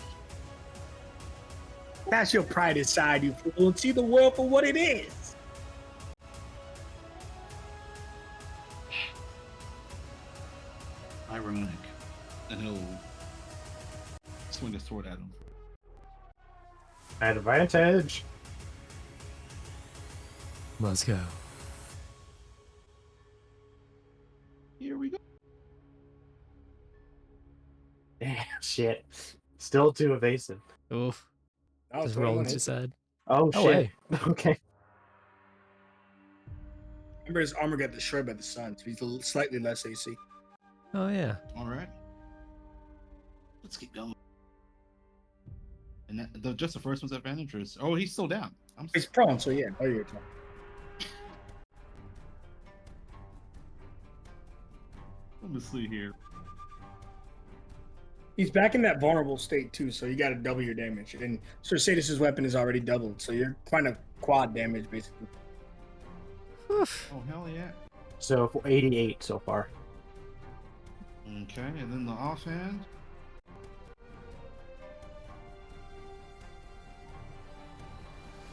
That's your pride aside, you fool, and see the world for what it is. Ironic. And he'll swing a sword at him. Advantage. Let's go. Here we go. Damn, shit. Still too evasive. Oof. Oh, Just 21 rolling hits. to said. Oh, Oh, shit. hey. Okay. Remember, his armor got destroyed by the sun, so he's slightly less AC. Oh, yeah. Alright. Let's keep going. And just the first one's advantage is... Oh, he's still down. He's prone, so yeah. Oh, you're prone. Let me see here. He's back in that vulnerable state, too, so you got to double your damage. And Sir Sadis's weapon is already doubled, so you're kind of quad damage, basically. Oof. Oh, hell yeah. So 88 so far. Okay, and then the offhand.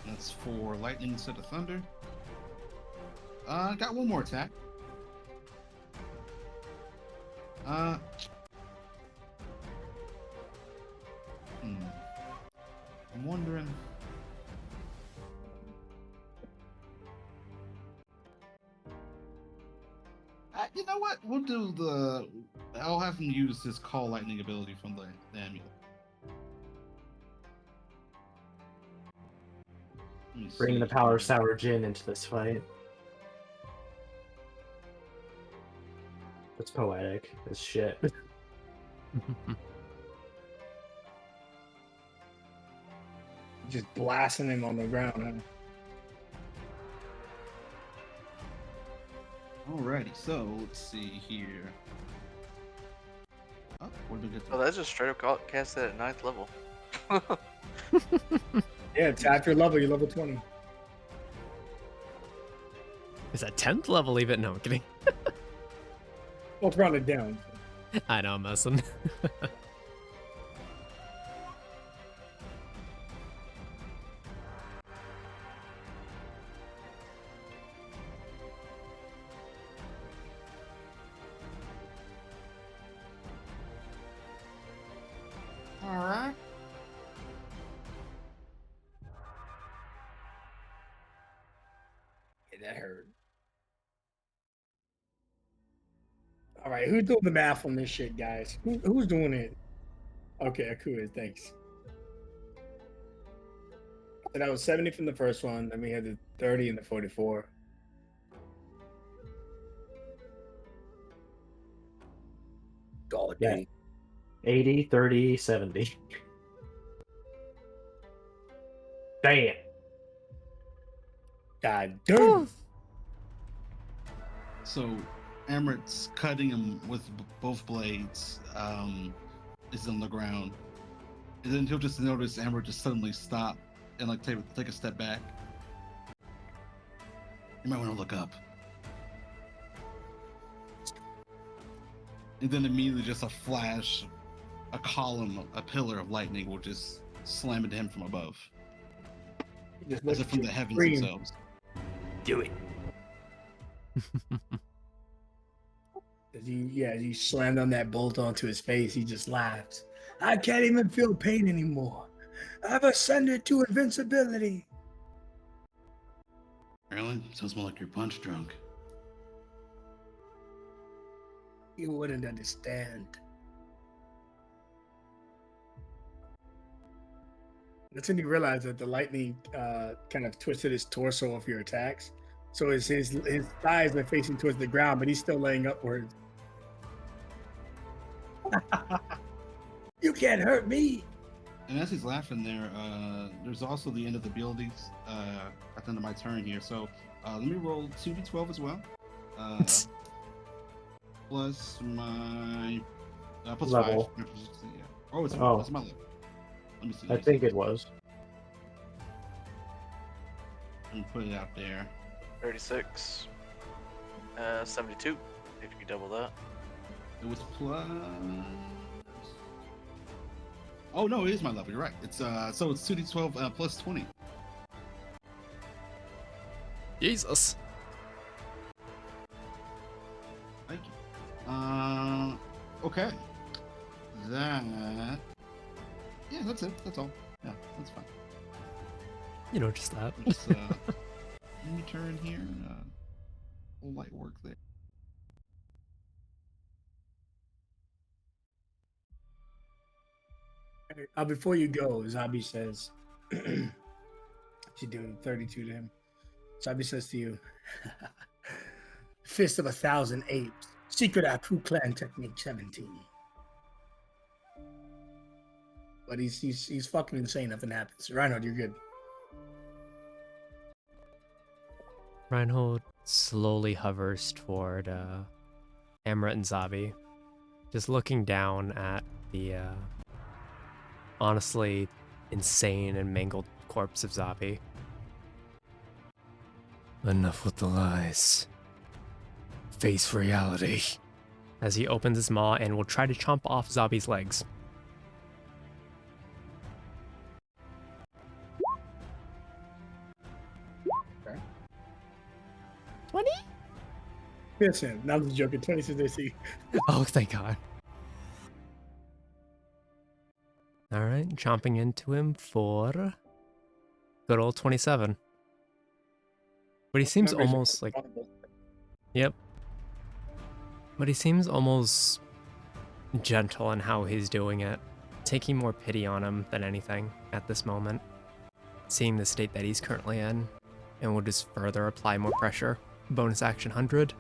That's for lightning instead of thunder. Got one more attack. I'm wondering. You know what? We'll do the. I'll have him use his call lightning ability from the amulet. Bringing the power of sour gin into this fight. That's poetic as shit. Just blasting him on the ground, huh? Alrighty, so let's see here. Oh, where did we get to? Oh, that's just straight up cast that at 9th level. Yeah, it's after your level. You're level 20. Is that 10th level even? No, I'm kidding. Well, it's rounded down. I know, I'm messing. All right, who's doing the math on this shit, guys? Who's doing it? Okay, Akuya, thanks. So that was 70 from the first one. Then we had the 30 and the 44. God Yeah. dang. 80, 30, 70. Damn. God damn. So, Emmert's cutting him with both blades is on the ground. And then he'll just notice Emmert just suddenly stop and like take a step back. You might want to look up. And then immediately just a flash, a column, a pillar of lightning will just slam into him from above. Just As look if from the heavens scream. themselves. Do it. As you slammed on that bolt onto his face, he just laughs. I can't even feel pain anymore. I've ascended to invincibility. Marilyn, sounds more like you're punch drunk. You wouldn't understand. That's when you realize that the lightning kind of twisted his torso off your attacks. So his thighs are facing towards the ground, but he's still laying upwards. You can't hurt me. And as he's laughing there, there's also the end of the abilities at the end of my turn here. So let me roll 2d12 as well. Plus my plus Level. 5. Yeah. Oh, it's my level. Let me see. I think it was. Let me put it out there. 36. 72. If you could double that. It was plus. Oh no, it is my level. You're right. It's so it's 2d12 plus 20. Jesus. Thank you. Okay. That. Yeah, that's it. That's all. Yeah, that's fine. You know, just that. Just, let me turn here. Light work there. Before you go, Zabi says, she's doing 32 to him. Zabi says to you, Fist of 1,000 Apes, Secret Aku Clan Technique 17. But he's fucking insane. Nothing happens. Reinhold, you're good. Reinhold slowly hovers toward Amrit and Zabi, just looking down at the honestly insane and mangled corpse of Zabi. Enough with the lies. Face reality. As he opens his maw and will try to chomp off Zabi's legs. Okay. 20? Listen, now I'm just joking. 26 AC. Oh, thank God. Alright, chomping into him for good old 27. But he seems Numbers are almost like... vulnerable. Yep. But he seems almost gentle in how he's doing it, taking more pity on him than anything at this moment, seeing the state that he's currently in, and will just further apply more pressure. Bonus action 100.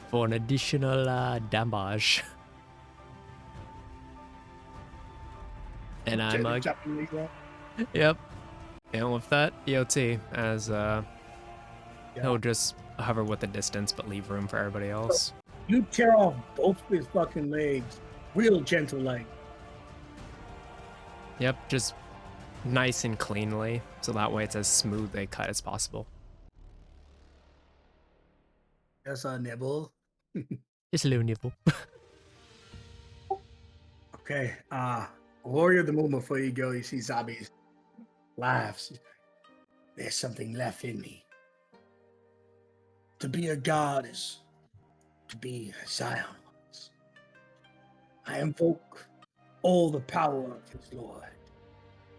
For an additional damage. And I'm Chopping these up. Yep. And with that, EOT, as he'll just hover with the distance but leave room for everybody else. You tear off both his fucking legs, real gentle like. Yep, just nice and cleanly, so that way it's as smooth a cut as possible. That's a nibble. Just a little nibble. Okay, Warrior of the Moon, before you go, you see Zabi laughs. There's something left in me. To be a god is to be Zion. I invoke all the power of his Lord.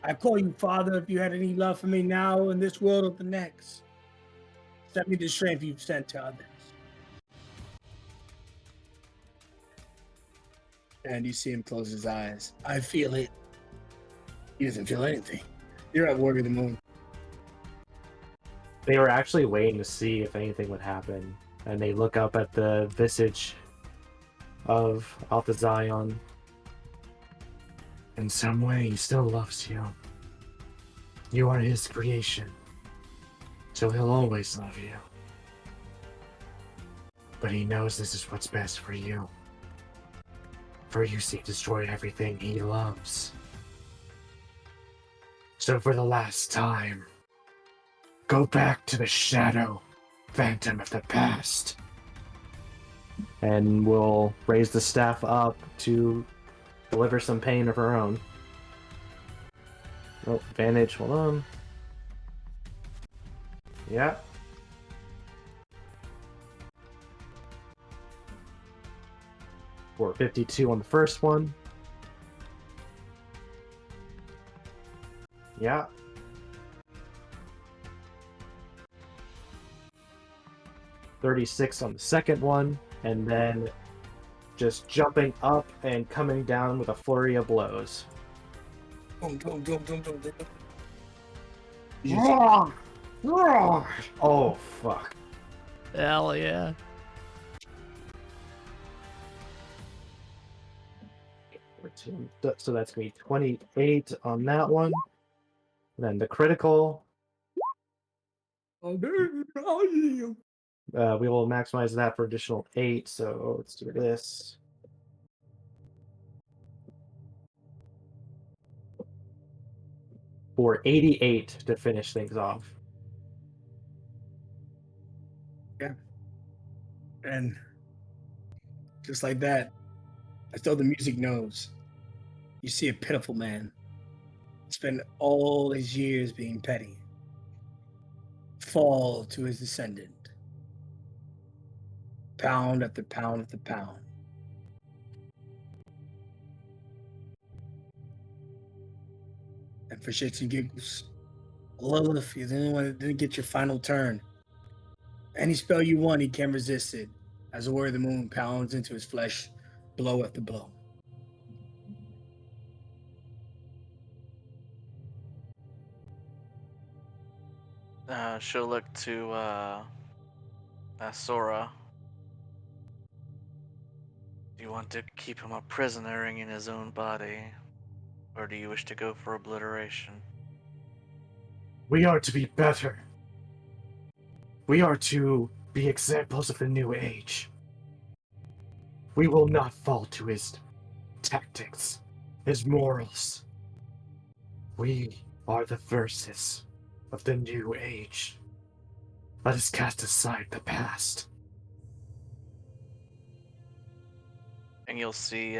I call you Father if you had any love for me now in this world or the next. Send me the strength you've sent to others. And you see him close his eyes. I feel it. He doesn't feel anything. You're at War of the Moon. They were actually waiting to see if anything would happen, and they look up at the visage of Alpha Zion. In some way, he still loves you. You are his creation, so he'll always love you. But he knows this is what's best for you. For you seek to destroy everything he loves. So for the last time, go back to the shadow, phantom of the past. And we'll raise the staff up to deliver some pain of her own. Oh, advantage, hold on. Yeah. For 52 on the first one. Yeah. $36 on the second one, and then just jumping up and coming down with a flurry of blows. Boom, boom, boom, boom, boom, boom. Oh, fuck. Hell yeah. So that's going to be 28 on that one. Then the critical, Oh, yeah. we will maximize that for additional 8. So let's do this. For 88 to finish things off. And just like that, as though the music knows, you see a pitiful man spend all his years being petty, fall to his descendant, pound after pound after pound. And for shits and giggles, Lilith, you're the only one that didn't get your final turn. Any spell you want, he can't resist it, as the War of the Moon pounds into his flesh, blow after blow. She'll look to Sora. Do you want to keep him a prisoner in his own body, or do you wish to go for obliteration? We are to be better. We are to be examples of the new age. We will not fall to his tactics, his morals. We are the verses of the new age. Let us cast aside the past. And you'll see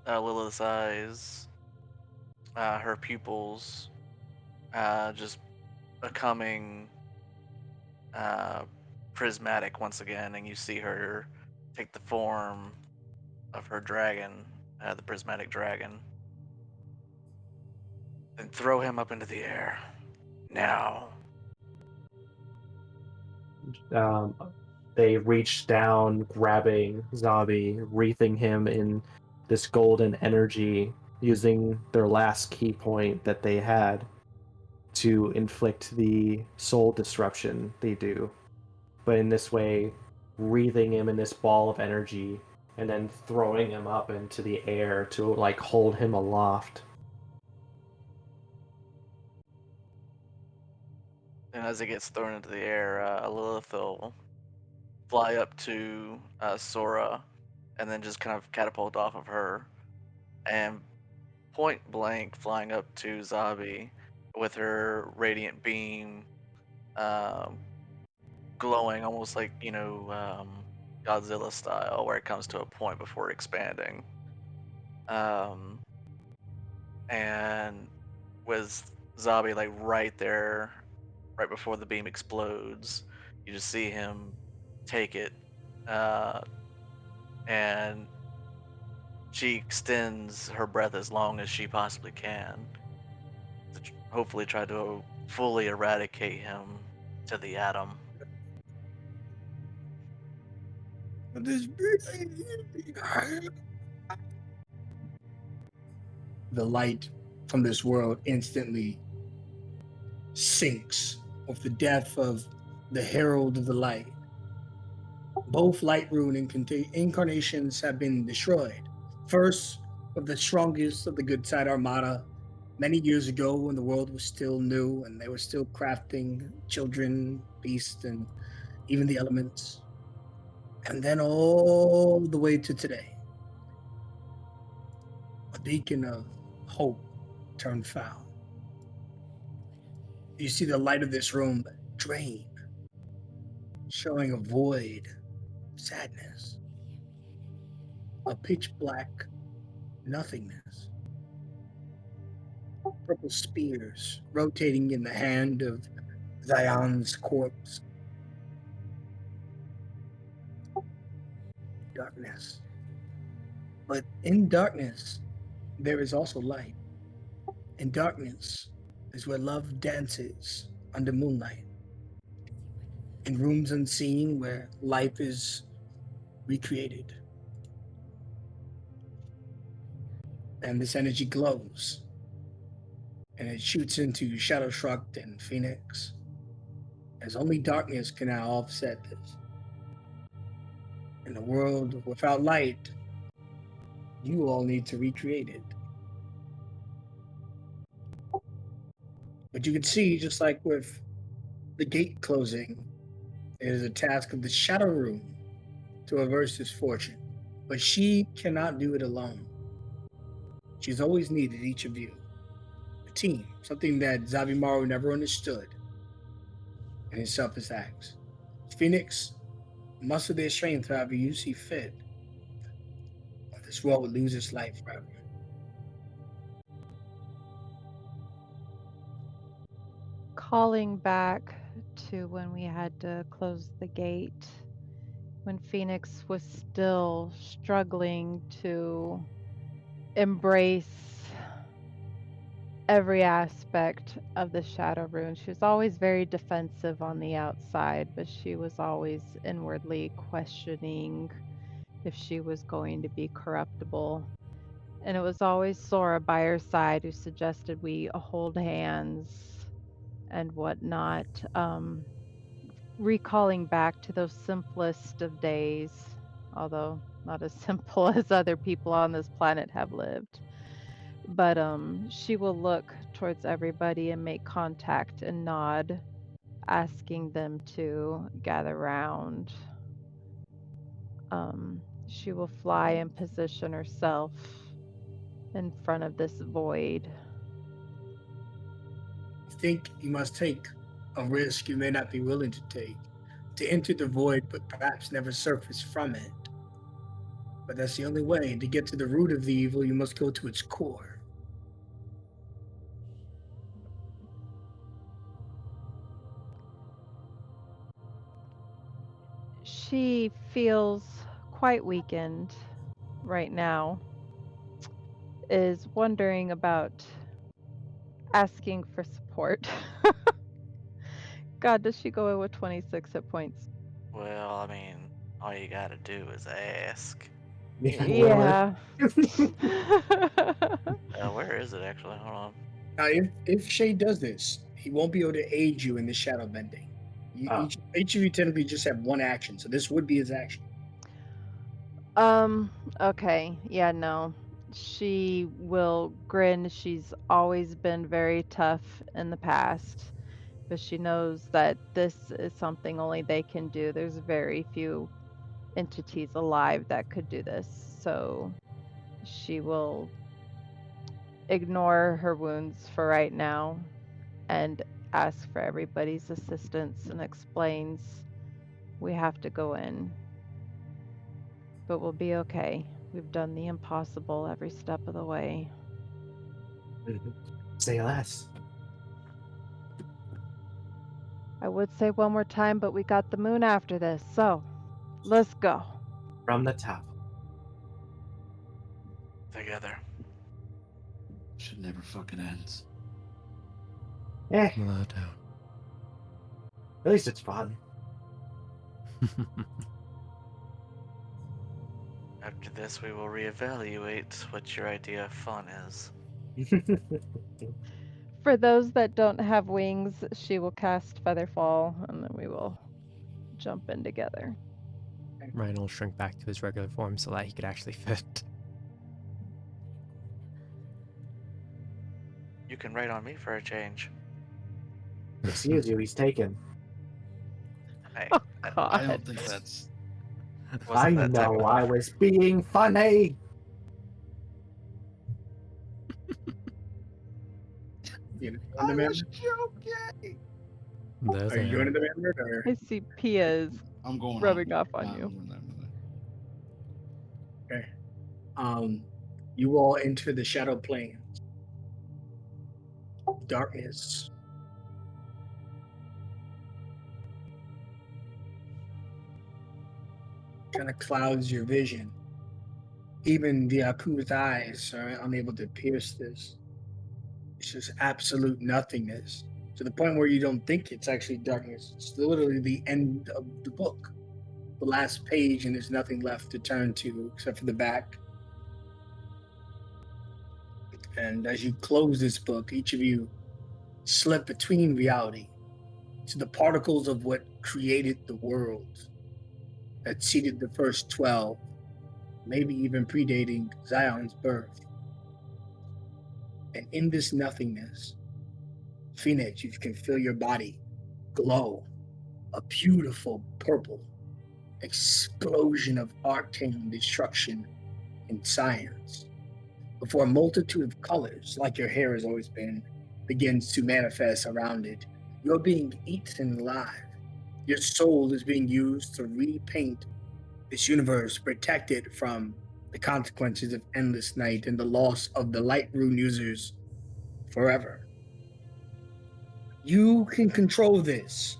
Lilith's eyes, her pupils, just becoming prismatic once again, and you see her take the form of her dragon, the prismatic dragon, and throw him up into the air. Now. They reach down, grabbing Zabi, wreathing him in this golden energy, using their last key point that they had to inflict the soul disruption they do. But in this way, wreathing him in this ball of energy and then throwing him up into the air to like hold him aloft. And as it gets thrown into the air, Lilith will fly up to Sora and then just kind of catapult off of her and point blank flying up to Zabi with her radiant beam glowing almost like, Godzilla style, where it comes to a point before expanding. And with Zabi like right there, right before the beam explodes, you just see him take it, and she extends her breath as long as she possibly can, hopefully try to fully eradicate him to the atom. The light from this world instantly sinks with the death of the herald of the light. Both light rune incarnations have been destroyed. First, of the strongest of the good side armada, many years ago when the world was still new and they were still crafting children, beasts, and even the elements. And then all the way to today. A beacon of hope turned foul. You see the light of this room drain, showing a void, sadness, a pitch black nothingness. Purple spears rotating in the hand of Zion's corpse. Darkness. But in darkness, there is also light. In darkness is where love dances under moonlight. In rooms unseen where life is recreated. And this energy glows. And it shoots into Shadow Shrugged and Phoenix. As only darkness can now offset this. In a world without light, you all need to recreate it. But you can see, just like with the gate closing, it is a task of the Shadow Room to reverse this fortune. But she cannot do it alone. She's always needed each of you. A team, something that Zabimaru never understood in his selfless acts. Phoenix, muster their strength however you see fit, or this world will lose its life forever. Calling back to when we had to close the gate, when Phoenix was still struggling to embrace every aspect of the Shadow Rune. She was always very defensive on the outside, but she was always inwardly questioning if she was going to be corruptible. And it was always Sora by her side who suggested we hold hands and whatnot. Recalling back to those simplest of days, although not as simple as other people on this planet have lived. But she will look towards everybody and make contact and nod, asking them to gather round. She will fly and position herself in front of this void. I think you must take a risk you may not be willing to take. To enter the void, but perhaps never surface from it. But that's the only way. To get to the root of the evil, you must go to its core. She feels quite weakened right now, is wondering about asking for support. God, does she go in with 26 hit points? Well, I mean, all you gotta do is ask. Yeah. Where is it actually? Hold on. Now, if Shay does this, he won't be able to aid you in the shadow bending. Oh. Each of you technically just have one action, so this would be his action. Okay. Yeah, no. She will grin. She's always been very tough in the past, but she knows that this is something only they can do. There's very few entities alive that could do this. So she will ignore her wounds for right now and ask for everybody's assistance and explains we have to go in. But we'll be okay. We've done the impossible every step of the way. Say less. I would say one more time, but we got the moon after this, so let's go. From the top. Together. Should never fucking end. Without doubt. At least it's fun. After this, we will reevaluate what your idea of fun is. For those that don't have wings, she will cast Featherfall, and then we will jump in together. Ryan will shrink back to his regular form so that he could actually fit. You can write on me for a change. Excuse you, he's taken. Hey, Oh, I God. don't think that's. I wasn't that type know of I offer. was being funny. You know, I the was member? joking. There's Are you I joining am. the member? Or? I see Pia is I'm going rubbing home. off on Nah, you. I'm going there. Okay. You all enter the shadow plains. Darkness. Kind of clouds your vision. Even the Aku's eyes are unable to pierce this. It's just absolute nothingness. To the point where you don't think it's actually darkness. It's literally the end of the book. The last page, and there's nothing left to turn to except for the back. And as you close this book, each of you slip between reality to the particles of what created the world that seeded the first 12, maybe even predating Zion's birth. And in this nothingness, Phoenix, you can feel your body glow a beautiful purple explosion of arcane destruction and science. Before a multitude of colors, like your hair has always been, begins to manifest around it, you're being eaten alive. Your soul is being used to repaint this universe, protected from the consequences of endless night and the loss of the light rune users forever. You can control this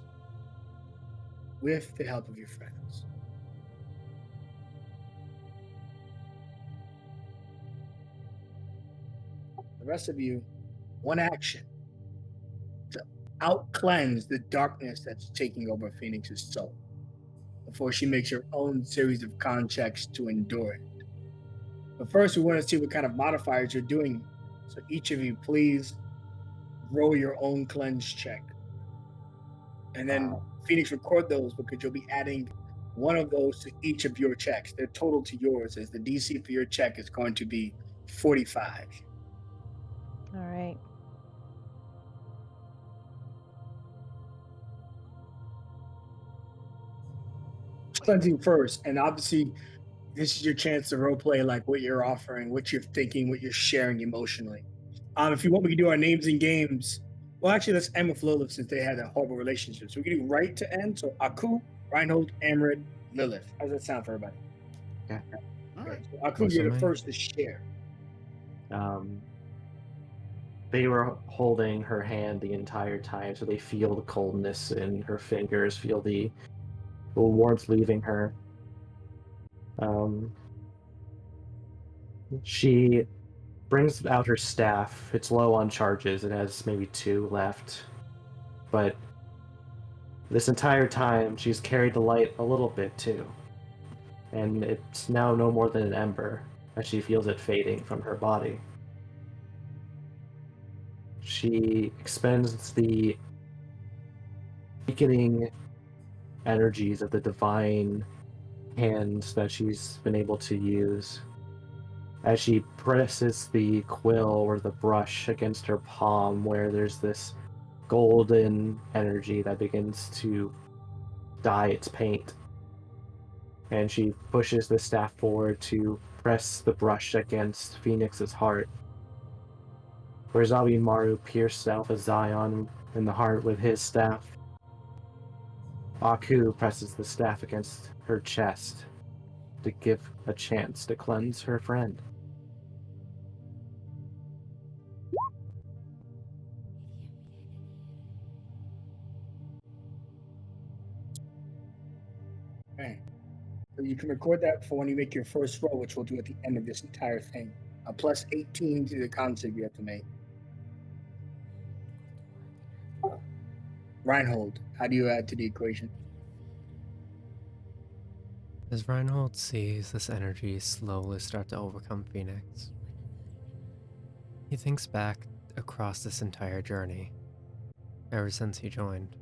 with the help of your friends. The rest of you, one action to out cleanse the darkness that's taking over Phoenix's soul before she makes her own series of con checks to endure it. But first, we want to see what kind of modifiers you're doing. So each of you, please roll your own cleanse check. And then Phoenix, record those because you'll be adding one of those to each of your checks. They're total to yours, as the DC for your check is going to be 45. All right. Cleansing first, and obviously this is your chance to role play like what you're offering, what you're thinking, what you're sharing emotionally. If you want, we can do our names and games. Well, actually, let's end with Lilith since they had a horrible relationship. So we can do right to end. So Aku, Reinhold, Amrit, Lilith. How does that sound for everybody? Yeah. All right. So Aku, Works you're for the me. first to share. They were holding her hand the entire time, so they feel the coldness in her fingers, feel the warmth leaving her. She brings out her staff. It's low on charges. It has maybe 2 left. But this entire time, she's carried the light a little bit too. And it's now no more than an ember as she feels it fading from her body. She expends the weakening energies of the divine hands that she's been able to use as she presses the quill or the brush against her palm, where there's this golden energy that begins to dye its paint. And she pushes the staff forward to press the brush against Phoenix's heart. Where Zabi Maru pierced Alpha Zion in the heart with his staff, Aku presses the staff against her chest to give a chance to cleanse her friend. Okay. So you can record that for when you make your first roll, which we'll do at the end of this entire thing. A plus 18 to the con save you have to make. Reinhold, how do you add to the equation? As Reinhold sees this energy slowly start to overcome Phoenix, he thinks back across this entire journey, ever since he joined,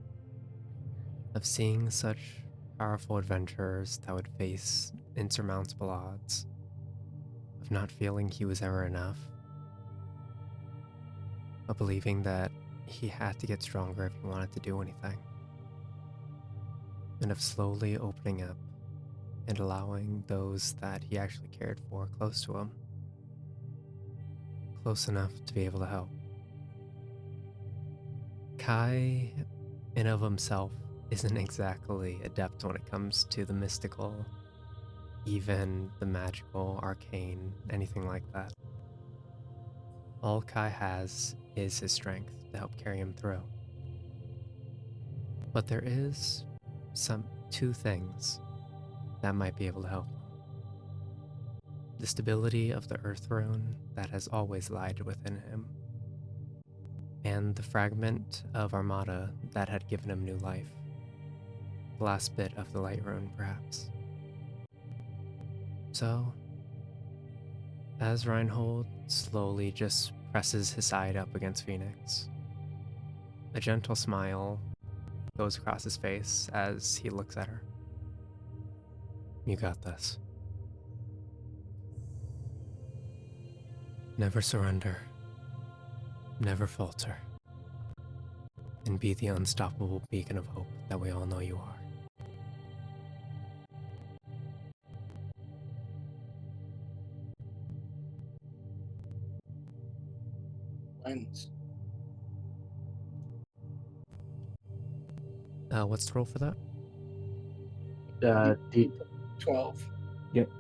of seeing such powerful adventurers that would face insurmountable odds, of not feeling he was ever enough, of believing that he had to get stronger if he wanted to do anything, and of slowly opening up and allowing those that he actually cared for close to him, close enough to be able to help. Kai, in of himself, isn't exactly adept when it comes to the mystical, even the magical, arcane, anything like that. All Kai has is his strength to help carry him through. But there is two things that might be able to help him. The stability of the Earth Rune that has always lied within him, and the fragment of Armada that had given him new life. The last bit of the Light Rune, perhaps. So, as Reinhold slowly just presses his side up against Phoenix, a gentle smile goes across his face as he looks at her. You got this. Never surrender. Never falter. And be the unstoppable beacon of hope that we all know you are. Lens. What's the roll for that? D12. 12. Yep.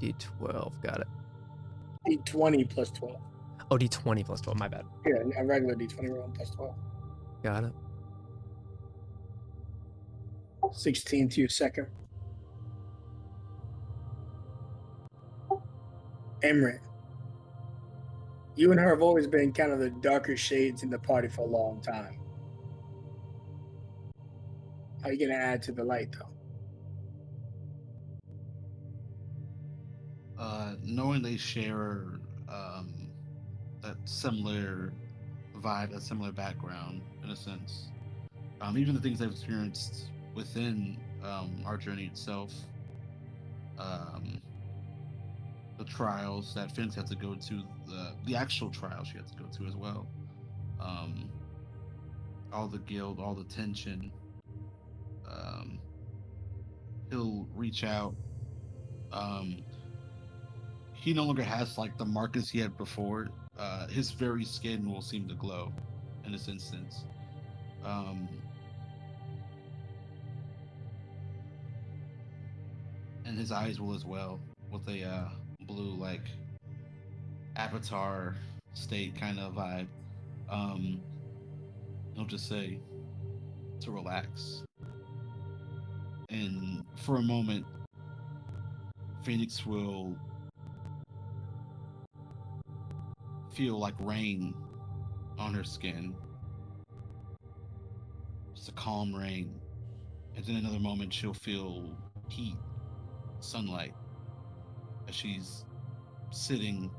D12, got it. D20 plus 12. Oh, D20 plus 12, my bad. Yeah, a regular D20 roll plus 12. Got it. 16 to your second. Emrit. You and her have always been kind of the darker shades in the party for a long time. How are you going to add to the light, though? Knowing they share that similar vibe, that similar background, in a sense. Even the things I've experienced within our journey itself, the trials that Phoenix had to go to, the actual trials she had to go to as well. All the guilt, all the tension. He'll reach out. He no longer has like the markers he had before. His very skin will seem to glow in this instance. And his eyes will as well, with a blue like avatar state kind of vibe. He'll just say to relax. And for a moment, Phoenix will feel like rain on her skin. Just a calm rain. And then another moment she'll feel heat, sunlight, as she's sitting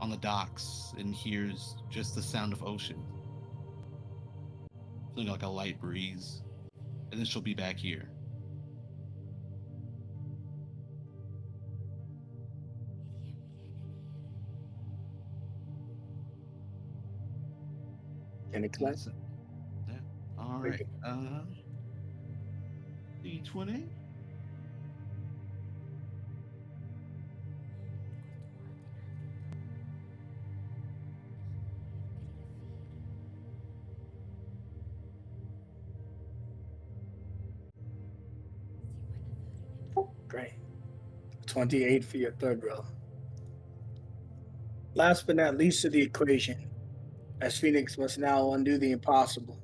on the docks and hears just the sound of ocean. Feeling like a light breeze. And then she'll be back here. Can it cleanse? Yeah. All right. D20. Great. 28 for your third roll. Last but not least of the equation, as Phoenix must now undo the impossible,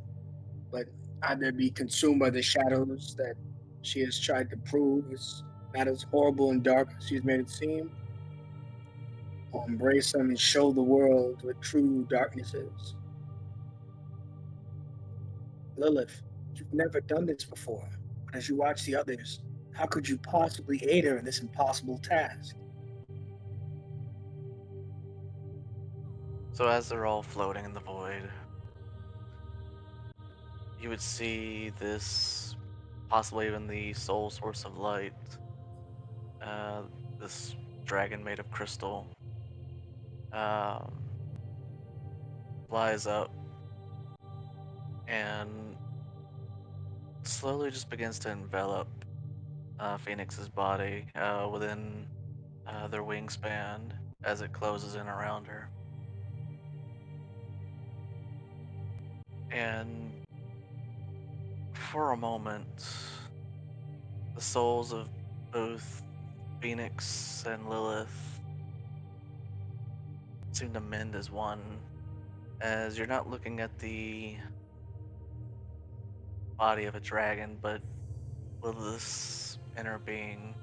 but either be consumed by the shadows that she has tried to prove is not as horrible and dark as she's made it seem, or embrace them and show the world what true darkness is. Lilith, you've never done this before, but as you watch the others, how could you possibly aid her in this impossible task? So as they're all floating in the void, you would see this, possibly even the sole source of light, uh, this dragon made of crystal, um, flies up and slowly just begins to envelop Phoenix's body within their wingspan as it closes in around her. And for a moment, the souls of both Phoenix and Lilith seem to mend as one, as you're not looking at the body of a dragon, but Lilith's inner being.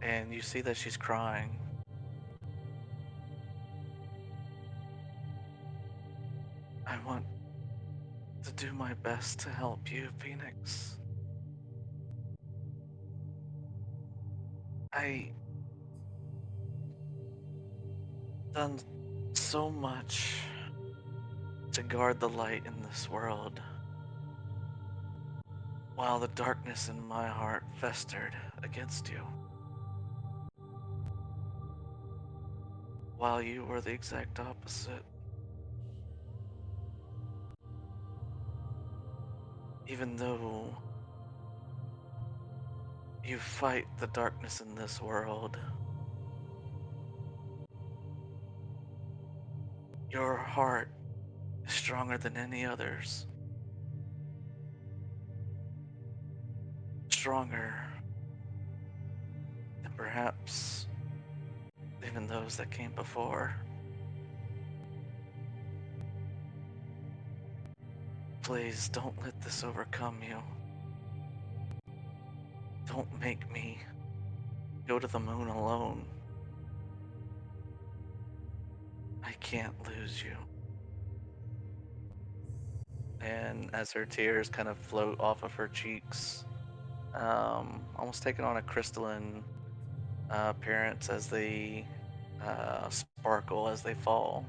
And you see that she's crying. I want to do my best to help you, Phoenix. I done so much to guard the light in this world, while the darkness in my heart festered against you. While you were the exact opposite. Even though you fight the darkness in this world, your heart is stronger than any others. Stronger than perhaps even those that came before. Please don't let this overcome you. Don't make me go to the moon alone. I can't lose you. And as her tears kind of float off of her cheeks, almost taking on a crystalline appearance as they sparkle as they fall.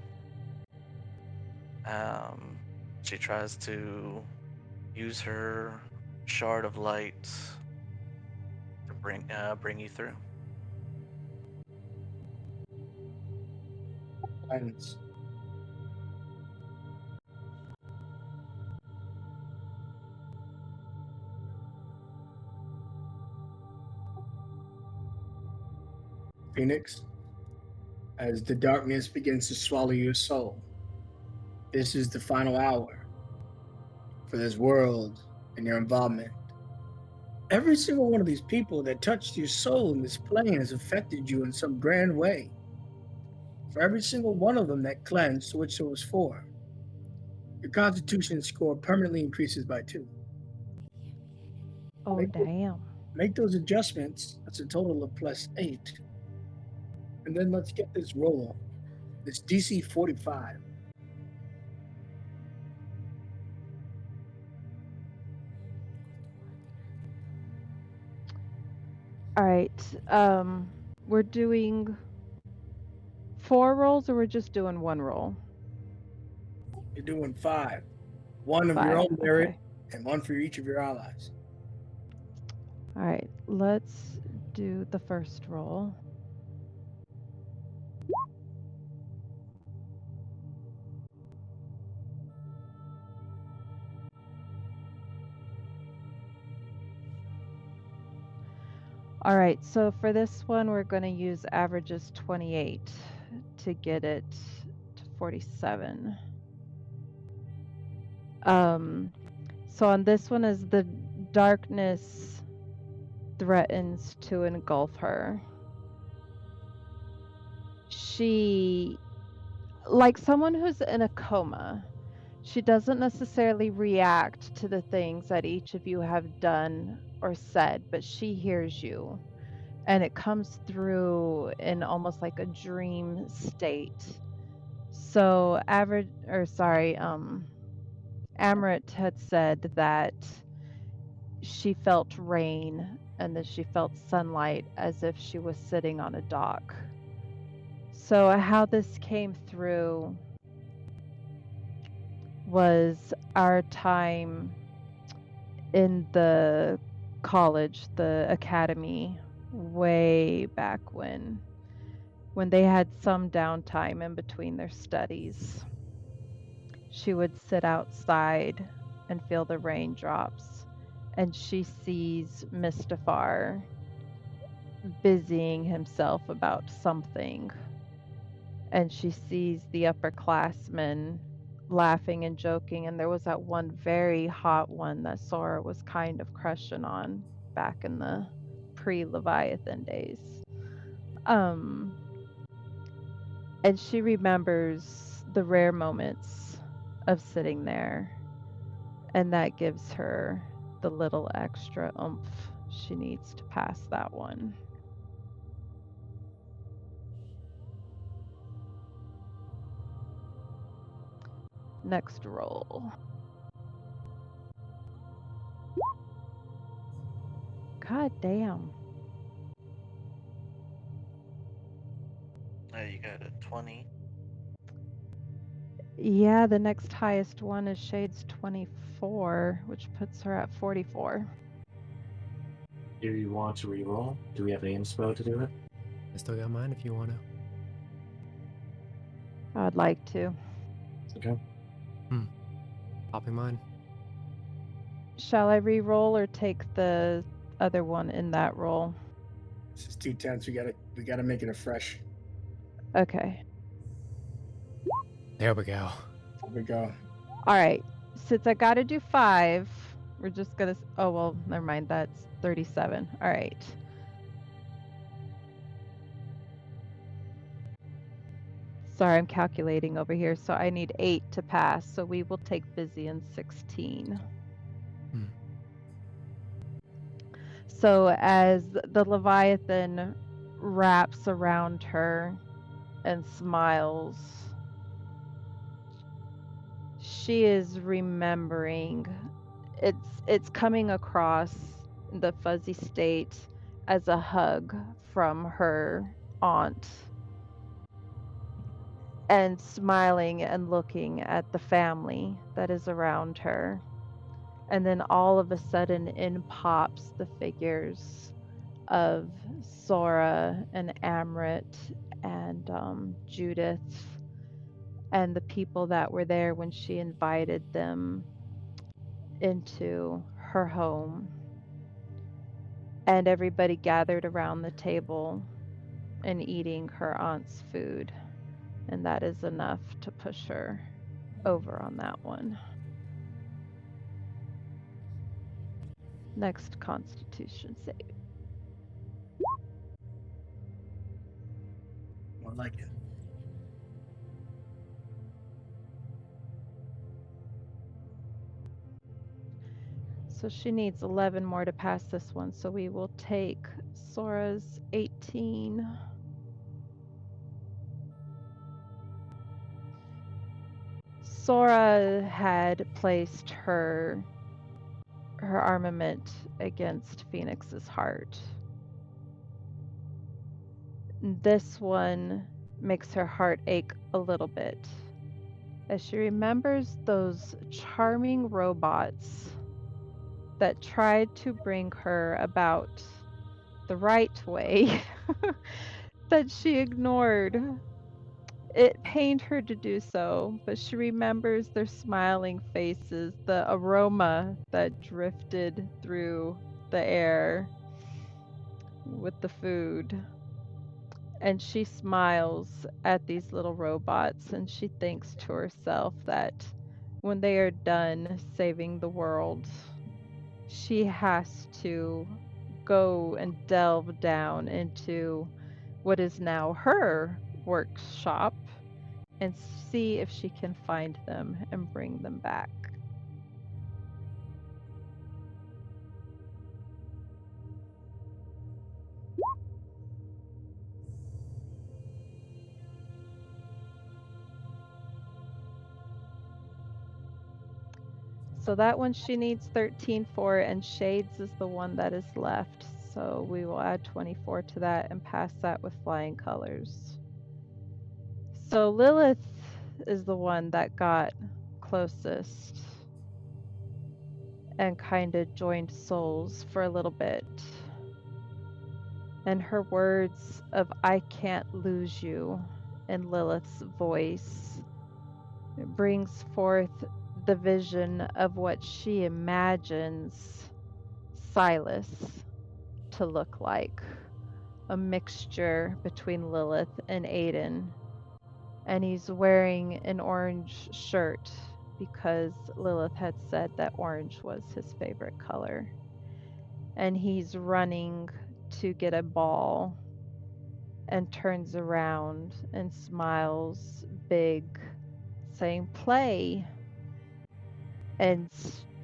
She tries to use her shard of light to bring you through. Silence. Phoenix, as the darkness begins to swallow your soul, this is the final hour for this world and your involvement. Every single one of these people that touched your soul in this plane has affected you in some grand way. For every single one of them that cleansed, which it was for, your constitution score permanently increases by 2. Oh, Make, damn. make those adjustments. That's a total of +8. And then let's get this roll. It's DC 45. All right. We're doing 4 rolls, or we're just doing 1 roll? You're doing 5. 1 of your 5. own merit Okay. and 1 for each of your allies. All right. Let's do the first roll. All right, so for this one, we're going to use averages 28 to get it to 47. So on this one, as the darkness threatens to engulf her, she, like someone who's in a coma, she doesn't necessarily react to the things that each of you have done or said, but she hears you. And it comes through in almost like a dream state. So Amrit had said that she felt rain and that she felt sunlight as if she was sitting on a dock. So how this came through was our time in the college, the academy, way back when they had some downtime in between their studies. She would sit outside and feel the raindrops, and she sees Mistafar busying himself about something, and she sees the upperclassmen laughing and joking, and there was that one very hot one that Sora was kind of crushing on back in the pre-Leviathan days. And she remembers the rare moments of sitting there, and that gives her the little extra oomph she needs to pass that one. Next roll. God damn. You got a 20. Yeah, the next highest one is Shade's 24, which puts her at 44. Do you want to reroll? Do we have the inspo to do it? I still got mine if you want to. I would like to. Okay. Popping mine. Shall I re-roll or take the other one in that roll? This is too tense. We gotta make it a fresh. Okay. There we go. Here we go. All right. Since I got to do 5, we're just going to... Oh, well, never mind. That's 37. All right. Sorry, I'm calculating over here. So I need 8 to pass. So we will take busy in 16. So as the Leviathan wraps around her and smiles, she is remembering. It's coming across the fuzzy state as a hug from her aunt, and smiling and looking at the family that is around her. And then all of a sudden in pops the figures of Sora and Amrit and Judith and the people that were there when she invited them into her home. And everybody gathered around the table and eating her aunt's food. And that is enough to push her over on that one. Next Constitution save. I like it. So she needs 11 more to pass this one. So we will take Sora's 18. Sora had placed her armament against Phoenix's heart. This one makes her heart ache a little bit as she remembers those charming robots that tried to bring her about the right way that she ignored. It pained her to do so, but she remembers their smiling faces, the aroma that drifted through the air with the food. And she smiles at these little robots, and she thinks to herself that when they are done saving the world, she has to go and delve down into what is now her workshop and see if she can find them and bring them back. So that one she needs 13 for, and Shades is the one that is left. So we will add 24 to that and pass that with flying colors. So Lilith is the one that got closest and kind of joined souls for a little bit. And her words of "I can't lose you" in Lilith's voice brings forth the vision of what she imagines Silas to look like. A mixture between Lilith and Aiden. And he's wearing an orange shirt because Lilith had said that orange was his favorite color. And he's running to get a ball and turns around and smiles big, saying, "Play." And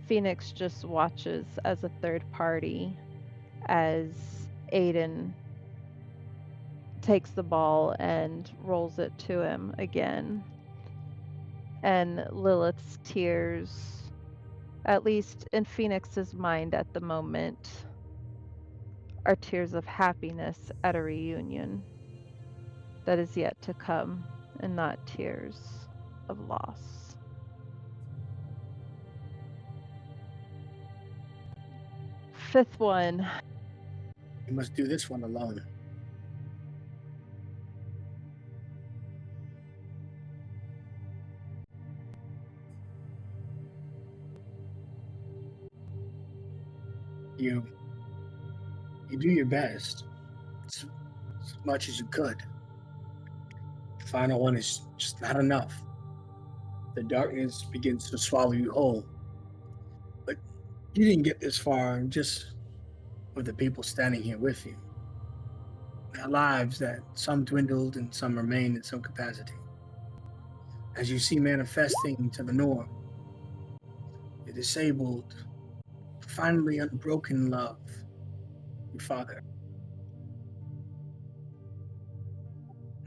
Phoenix just watches as a third party as Aiden takes the ball and rolls it to him again. And Lilith's tears, at least in Phoenix's mind at the moment, are tears of happiness at a reunion that is yet to come, and not tears of loss. Fifth one. You must do this one alone. You do your best, as much as you could. The final one is just not enough. The darkness begins to swallow you whole. But you didn't get this far just with the people standing here with you. Their lives that some dwindled and some remain in some capacity. As you see manifesting to the north, the disabled, finally unbroken love, your father,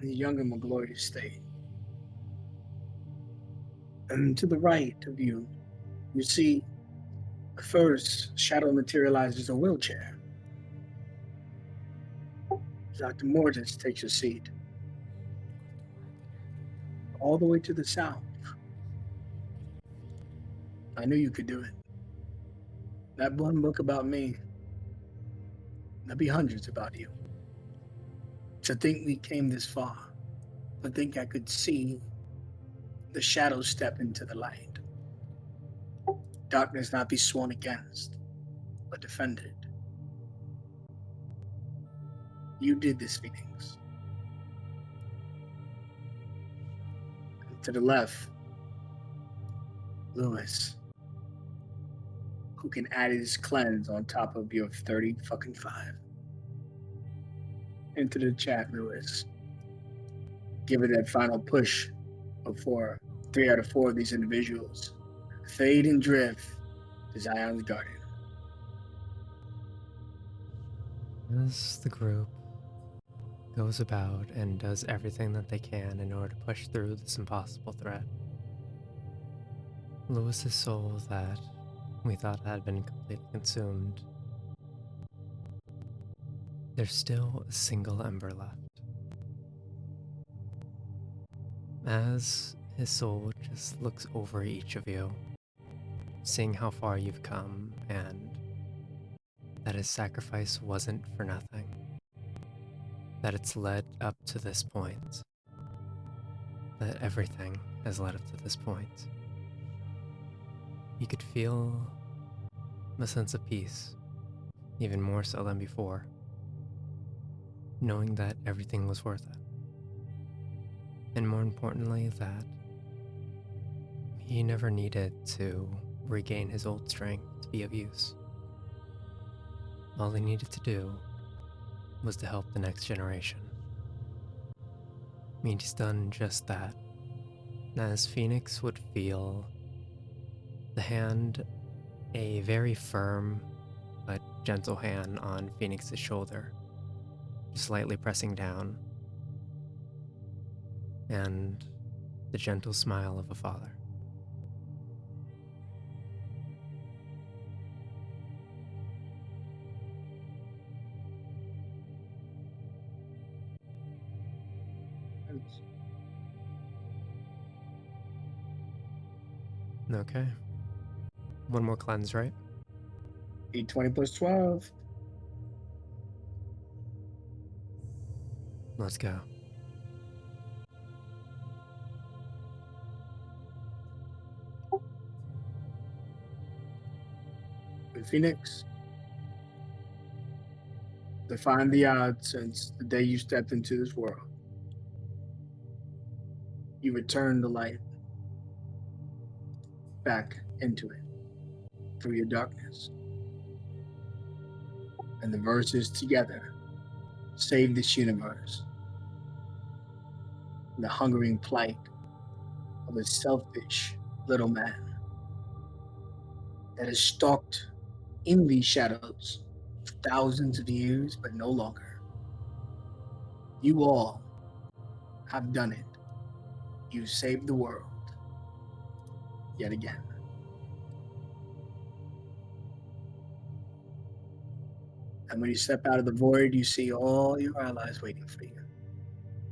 in the younger, more glorious state. And to the right of you, you see the first shadow materializes a wheelchair. Dr. Mortis takes your seat. All the way to the south. I knew you could do it. That one book about me, there'll be hundreds about you. To think we came this far, to think I could see the shadows step into the light. Darkness not be sworn against, but defended. You did this, Phoenix. And to the left, Lewis, who can add his cleanse on top of your 30 fucking 5. Into the chat, Lewis. Give it that final push before 3 out of 4 of these individuals fade and drift to Zion's garden. As the group goes about and does everything that they can in order to push through this impossible threat, Lewis's soul that we thought had been completely consumed, there's still a single ember left. As his soul just looks over each of you, seeing how far you've come and that his sacrifice wasn't for nothing, that it's led up to this point, that everything has led up to this point. You could feel a sense of peace, even more so than before, knowing that everything was worth it. And more importantly, that he never needed to regain his old strength to be of use. All he needed to do was to help the next generation. I mean, he's done just that. As Phoenix would feel the hand, a very firm but gentle hand on Phoenix's shoulder, just lightly pressing down, and the gentle smile of a father. Okay. One more cleanse, right? 820 plus 12. Let's go. And Phoenix, define the odds since the day you stepped into this world. You returned the light back into it through your darkness. And the verses together save this universe from the hungering plight of a selfish little man that has stalked in these shadows for thousands of years, but no longer. You all have done it. You saved the world yet again. And when you step out of the void, you see all your allies waiting for you,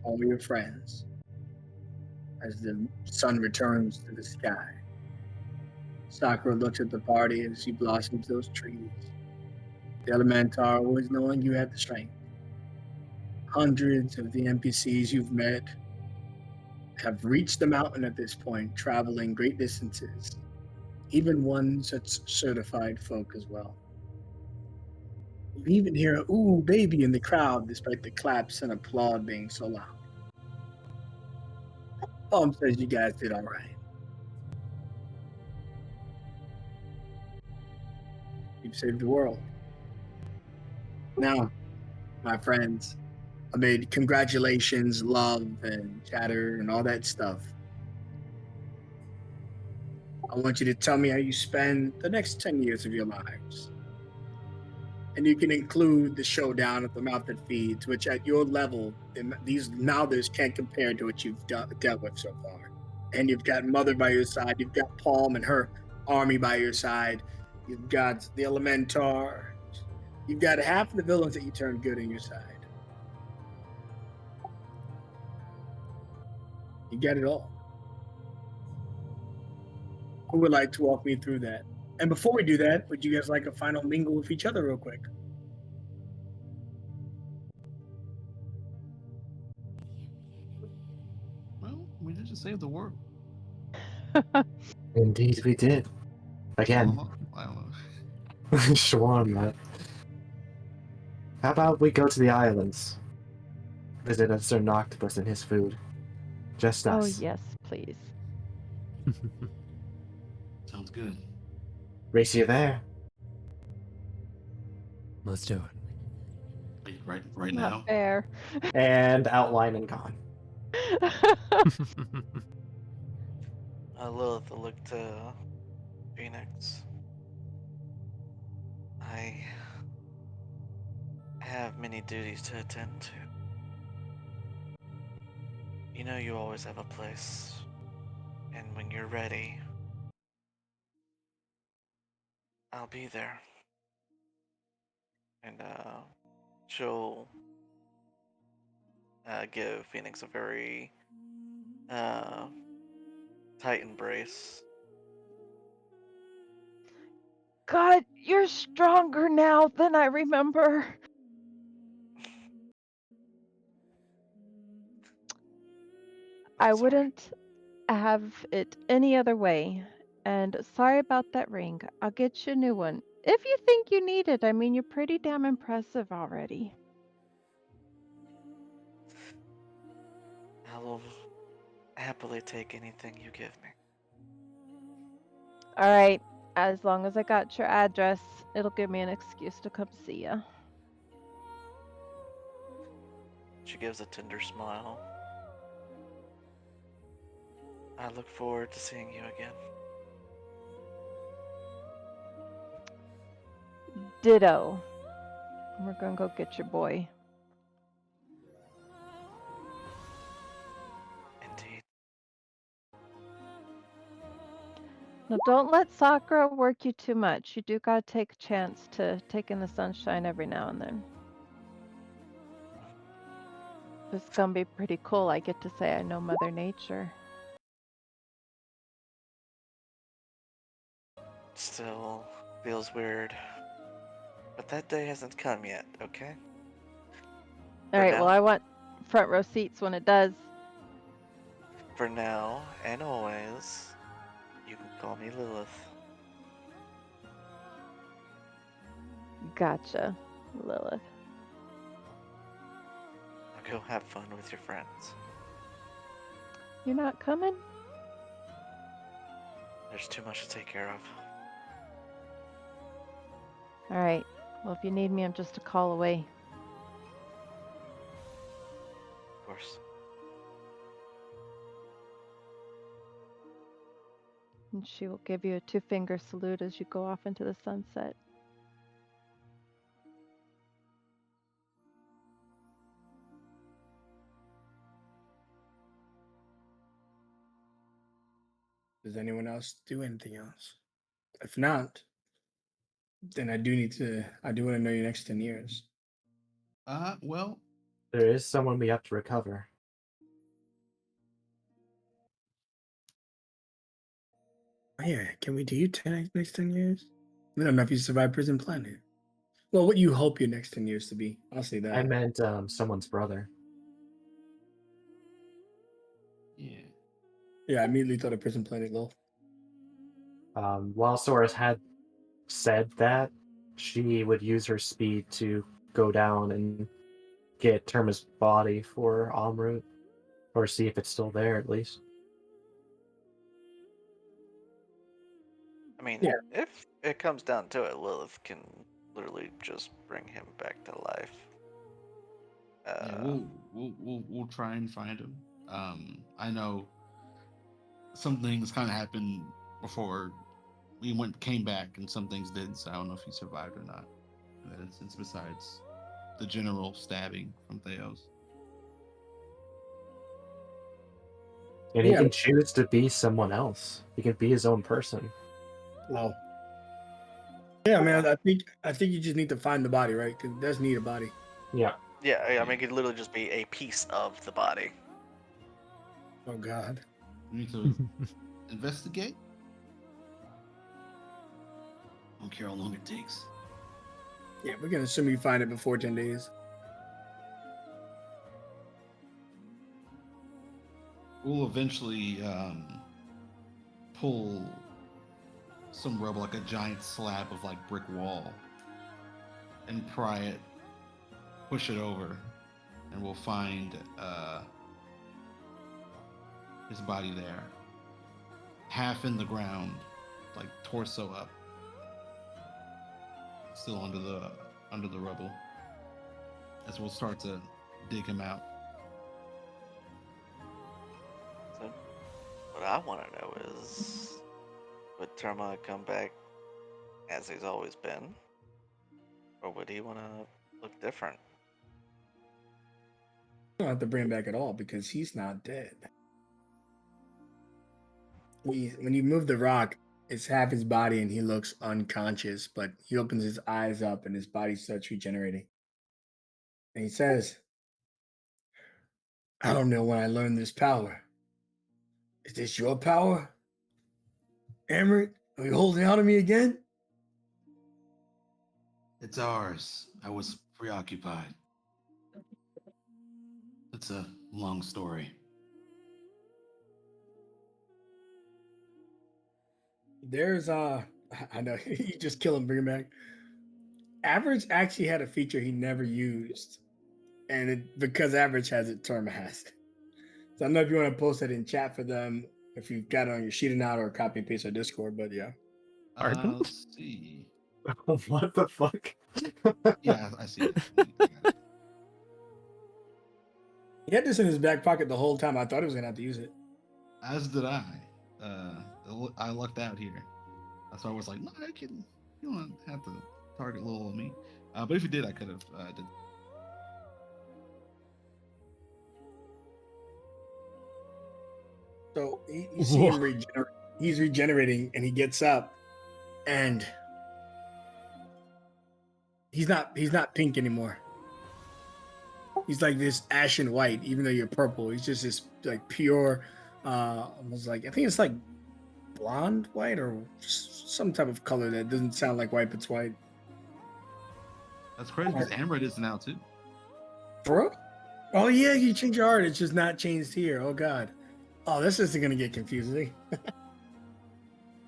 all your friends, as the sun returns to the sky. Sakura looks at the party as she blossoms those trees. The Elementar, always knowing you had the strength. Hundreds of the NPCs you've met have reached the mountain at this point, traveling great distances. Even one such certified folk as well. You even hear a "ooh, baby" in the crowd, despite the claps and applaud being so loud. Palm says you guys did all right. You've saved the world. Now, my friends, amid congratulations, love, and chatter, and all that stuff, I want you to tell me how you spend the next 10 years of your lives. And you can include the showdown at the mouth that feeds, which at your level, these Nalders can't compare to what you've dealt with so far. And you've got Mother by your side, you've got Palm and her army by your side, you've got the Elementar, you've got half of the villains that you turned good on your side. You get it all. Who would like to walk me through that? And before we do that, would you guys like a final mingle with each other real quick? Well, we did just save the world. Indeed, we did. Again, I don't know. sure on that. How about we go to the islands? Visit a certain octopus and his food. Just Oh, us. yes, please. Sounds good. Race you there. Let's do Wait, right Not now. fair. And outline and gone. it. Lilith will look to Phoenix. I have many duties to attend to. You know you always have a place, and when you're ready, I'll be there. And she'll give Phoenix a very tight embrace. God, you're stronger now than I remember. I That's all right. wouldn't have it any other way. And sorry about that ring. I'll get you a new one. If you think you need it, I mean, you're pretty damn impressive already. I will happily take anything you give me. All right. As long as I got your address, it'll give me an excuse to come see you. She gives a tender smile. I look forward to seeing you again. Ditto. We're gonna go get your boy. Indeed. Now, don't let Sakura work you too much. You do gotta take a chance to take in the sunshine every now and then. It's gonna be pretty cool. I get to say I know Mother Nature. still feels weird. But that day hasn't come yet, okay? All right, well, now? I want front row seats when it does. For now and always, you can call me Lilith. Gotcha, Lilith. Now go have fun with your friends. You're not coming? There's too much to take care of. All right. Well, if you need me, I'm just a call away. Of course. And she will give you a 2-finger salute as you go off into the sunset. Does anyone else do anything else? If not, then I do want to know your next 10 years. Well, There is someone we have to recover. Oh, yeah, can we do you 10 next 10 years? We don't know if you survive Prison Planet. Well, what you hope your next 10 years to be. I'll say that. I meant someone's brother. yeah. Yeah, I immediately thought of Prison Planet, lol. While Soros had said that, she would use her speed to go down and get Terma's body for en route, or see if it's still there at least. I mean, Yeah. if it comes down to it, Lilith can literally just bring him back to life. Yeah, we'll try and find him. I know some things kind of happened before we came back, and some things did. So I don't know if he survived or not in that instance. Besides the general stabbing from Theos. And Yeah. he can choose to be someone else. He can be his own person. Lol. Yeah, man, I think you just need to find the body, right? Because it does need a body. Yeah. Yeah, I mean, it could literally just be a piece of the body. Oh god. We need to investigate. I don't care how long it takes. Yeah, we're gonna assume you find it before 10 days. We'll eventually pull some rubble, like a giant slab of like brick wall, and pry it, push it over, and we'll find his body there, half in the ground, like torso up, still under the rubble, as we'll start to dig him out. So, what I want to know is, would Terma come back as he's always been? Or would he want to look different? You don't have to bring him back at all because he's not dead. When you move the rock, it's half his body and he looks unconscious, but he opens his eyes up and his body starts regenerating. And he says, I don't know when I learned this power. Is this your power? Emmerich, are you holding out on me again? It's ours. I was preoccupied. It's a long story. There's I know you just kill him, bring him back. Average actually had a feature he never used, and because Average has it, Torma has it. So I don't know if you want to post it in chat for them, if you've got it on your sheet or not, or copy and paste on Discord. But yeah, Pardon? Let's see. What the fuck? Yeah, I see it. I got it. he had this in his back pocket the whole time. I thought he was gonna have to use it. As did I. I lucked out here. So I was like, no, you don't have to target little old me. But if you did, I could have did. So you see him regenerate. He's regenerating, and he gets up, and he's not pink anymore. He's like this ashen white, even though you're purple. He's just this like pure, almost like I think it's like blonde white or some type of color that doesn't sound like white, but it's white. That's crazy because Amber is now too. Bro? Oh yeah, you changed your art. It's just not changed here. Oh god. Oh, this isn't gonna get confusing.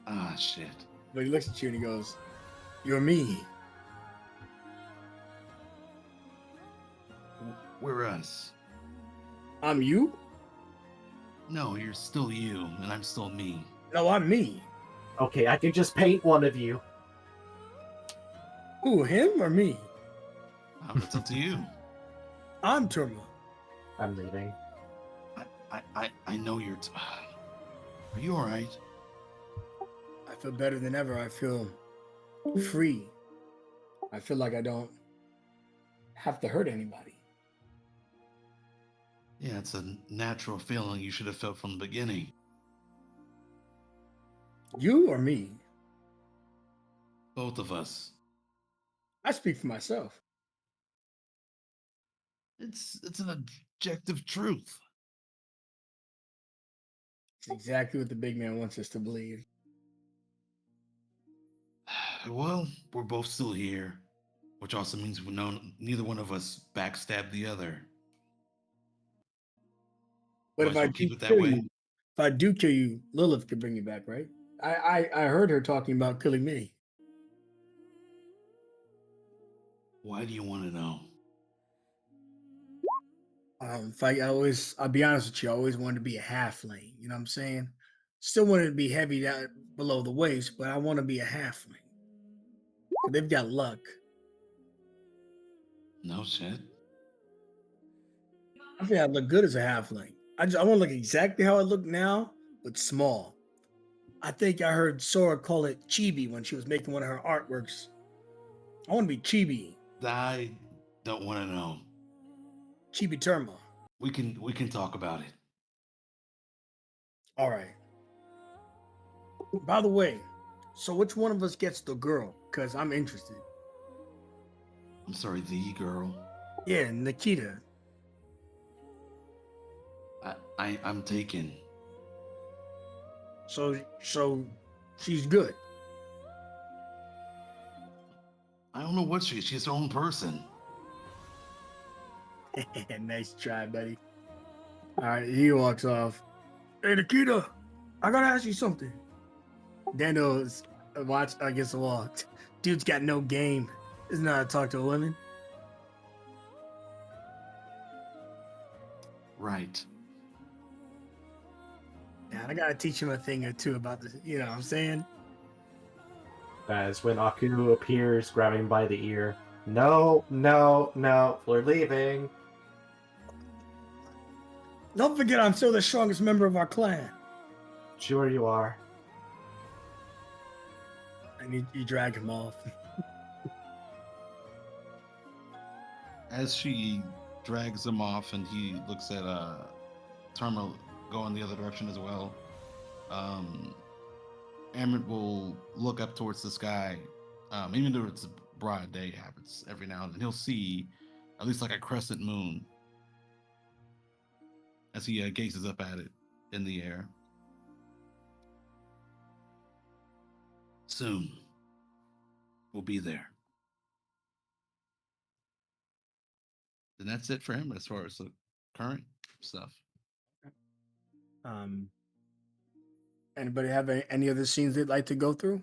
Ah, shit. But he looks at you and he goes, "You're me." We're us. I'm you? No, you're still you, and I'm still me. No, I'm me. Okay, I can just paint one of you. Who, him or me? It's up to you. I'm Turma. I'm leaving. I know you're. Are you all right? I feel better than ever. I feel free. I feel like I don't have to hurt anybody. Yeah, it's a natural feeling you should have felt from the beginning. You or me? Both of us. I speak for myself. It's an objective truth. It's exactly what the big man wants us to believe. Well, we're both still here, which also means neither one of us backstabbed the other. But Might if as I well do keep it that kill way. you, if I do kill you, Lilith could bring you back, right? I heard her talking about killing me. Why do you want to know? I'll be honest with you, I always wanted to be a halfling. You know what I'm saying? Still wanted to be heavy down below the waist, but I want to be a halfling. They've got luck. No shit. I think I look good as a halfling. I want to look exactly how I look now, but small. I think I heard Sora call it chibi when she was making one of her artworks. I want to be chibi, I don't want to know. chibi Terma. We can talk about it. All right. By the way, so which one of us gets the girl? Because I'm interested. I'm sorry, the girl. Yeah, Nikita. I'm taken. So she's good. I don't know what she's her own person. Nice try, buddy. All right, he walks off. Hey, Nikita, I gotta ask you something. Daniel's watch against the wall. Dude's got no game. Doesn't know how to talk to a woman. Right. Yeah, I gotta teach him a thing or two about this. You know what I'm saying? As when Aku appears, grabbing him by the ear. No, no, no, we're leaving. Don't forget, I'm still the strongest member of our clan. Sure you are. And you drag him off. As she drags him off and he looks at Terma going the other direction as well, Emmett will look up towards the sky, even though it's a broad day, happens every now and then. He'll see at least like a crescent moon as he gazes up at it in the air. Soon, we'll be there. And that's it for him as far as the current stuff. Anybody have any other scenes they'd like to go through?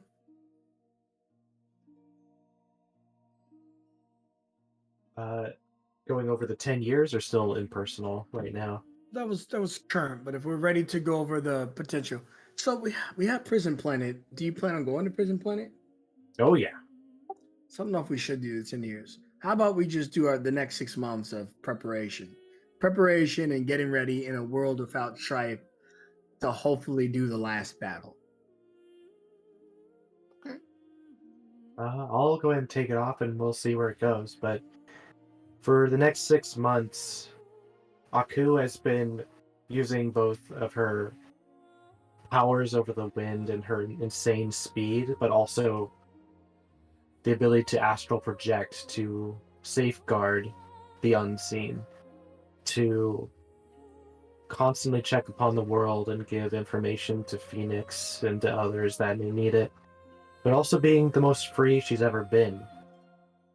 Going over the 10 years or still impersonal right now? That was current, but if we're ready to go over the potential, so we have Prison Planet. Do you plan on going to Prison Planet? Oh, yeah. So I don't know if we should do the 10 years. How about we just do the next 6 months of preparation and getting ready in a world without strife to hopefully do the last battle. Okay. I'll go ahead and take it off and we'll see where it goes. But for the next 6 months, Aku has been using both of her powers over the wind and her insane speed, but also the ability to astral project to safeguard the unseen, to constantly check upon the world and give information to Phoenix and to others that may need it, but also being the most free she's ever been,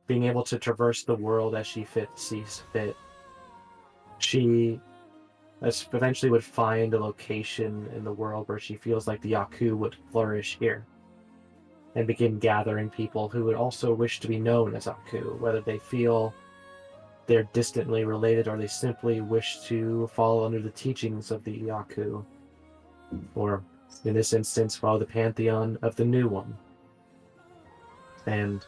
being able to traverse the world as she sees fit. She eventually would find a location in the world where she feels like the Yaku would flourish here, and begin gathering people who would also wish to be known as Aku, whether they feel they're distantly related or they simply wish to follow under the teachings of the Yaku, or in this instance, follow the pantheon of the new one. And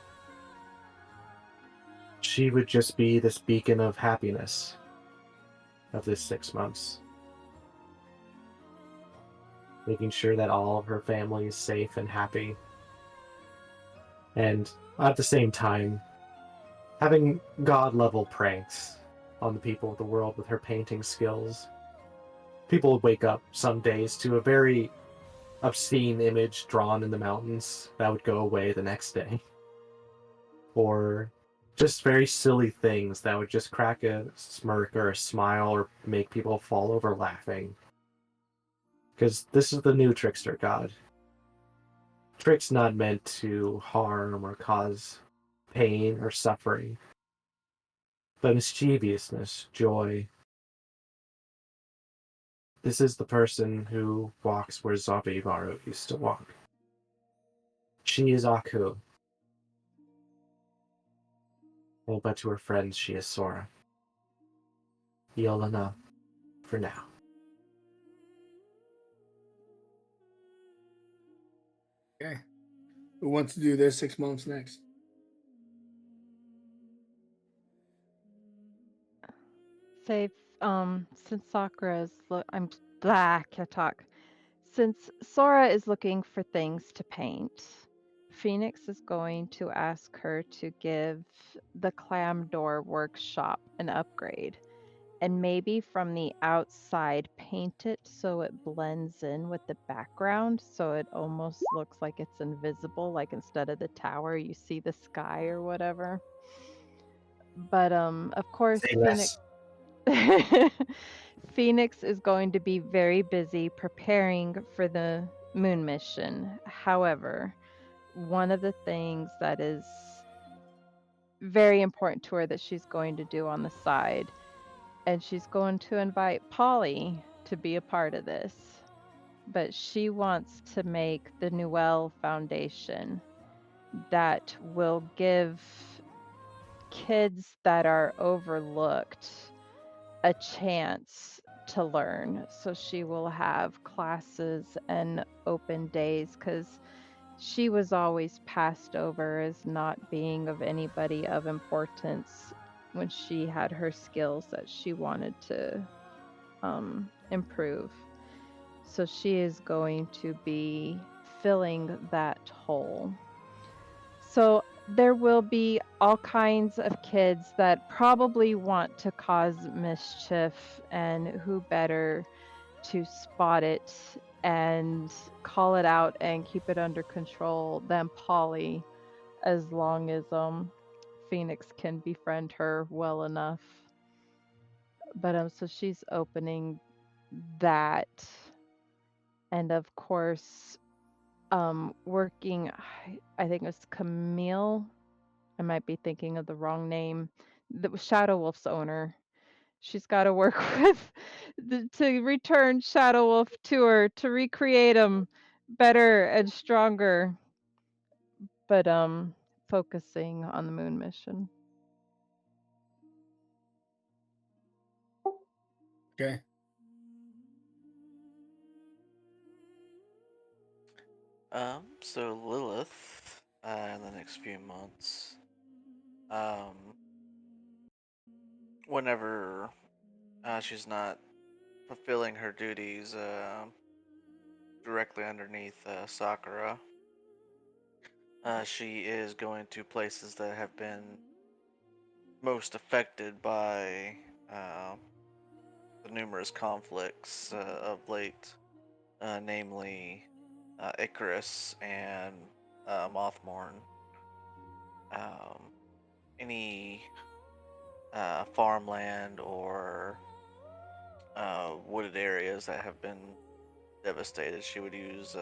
she would just be this beacon of happiness of this 6 months, making sure that all of her family is safe and happy. And at the same time, having god-level pranks on the people of the world with her painting skills. People would wake up some days to a very obscene image drawn in the mountains that would go away the next day. Or just very silly things that would just crack a smirk or a smile or make people fall over laughing. Because this is the new trickster god. Trick's not meant to harm or cause pain or suffering, but mischievousness, joy. This is the person who walks where Zabimaru used to walk. She is Aku. Oh, but to her friends she is Sora. Yelena, for now. Okay. Who wants to do their 6 months next? Say, since Sakura is I'm blah, can't talk. Since Sora is looking for things to paint, Phoenix is going to ask her to give the clam door workshop an upgrade. And maybe from the outside paint it so it blends in with the background, so it almost looks like it's invisible, like instead of the tower you see the sky or whatever. But of course Say Phoenix less. Phoenix is going to be very busy preparing for the moon mission. However, one of the things that is very important to her that she's going to do on the side, and she's going to invite Polly to be a part of this. But she wants to make the Newell Foundation that will give kids that are overlooked a chance to learn. So she will have classes and open days because she was always passed over as not being of anybody of importance when she had her skills that she wanted to improve. So she is going to be filling that hole. So there will be all kinds of kids that probably want to cause mischief, and who better to spot it and call it out and keep it under control than Polly, as long as Phoenix can befriend her well enough. But so she's opening that, and of course working, I think it was Camille, I might be thinking of the wrong name, the Shadow Wolf's owner. She's got to work with to return Shadow Wolf to her to recreate him better and stronger. But focusing on the moon mission. Okay. So Lilith, in the next few months, um, whenever she's not fulfilling her duties directly underneath Sakura, she is going to places that have been most affected by the numerous conflicts of late, namely Icarus and Mothmorn. Um, any farmland or wooded areas that have been devastated. She would use,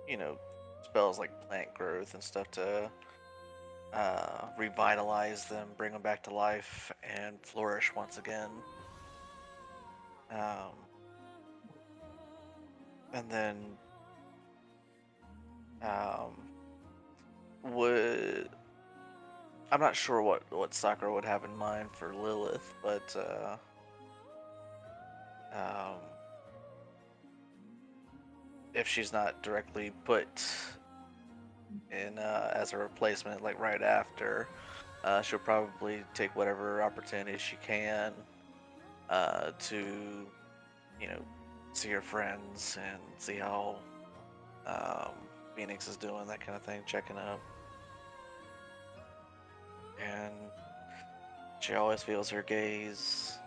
you know, spells like plant growth and stuff to revitalize them, bring them back to life, and flourish once again. Um, and then would I'm not sure what Sakura would have in mind for Lilith, but um, if she's not directly put in as a replacement, like right after, she'll probably take whatever opportunity she can to, you know, see her friends and see how um, Phoenix is doing, that kind of thing, checking up. And she always feels her gaze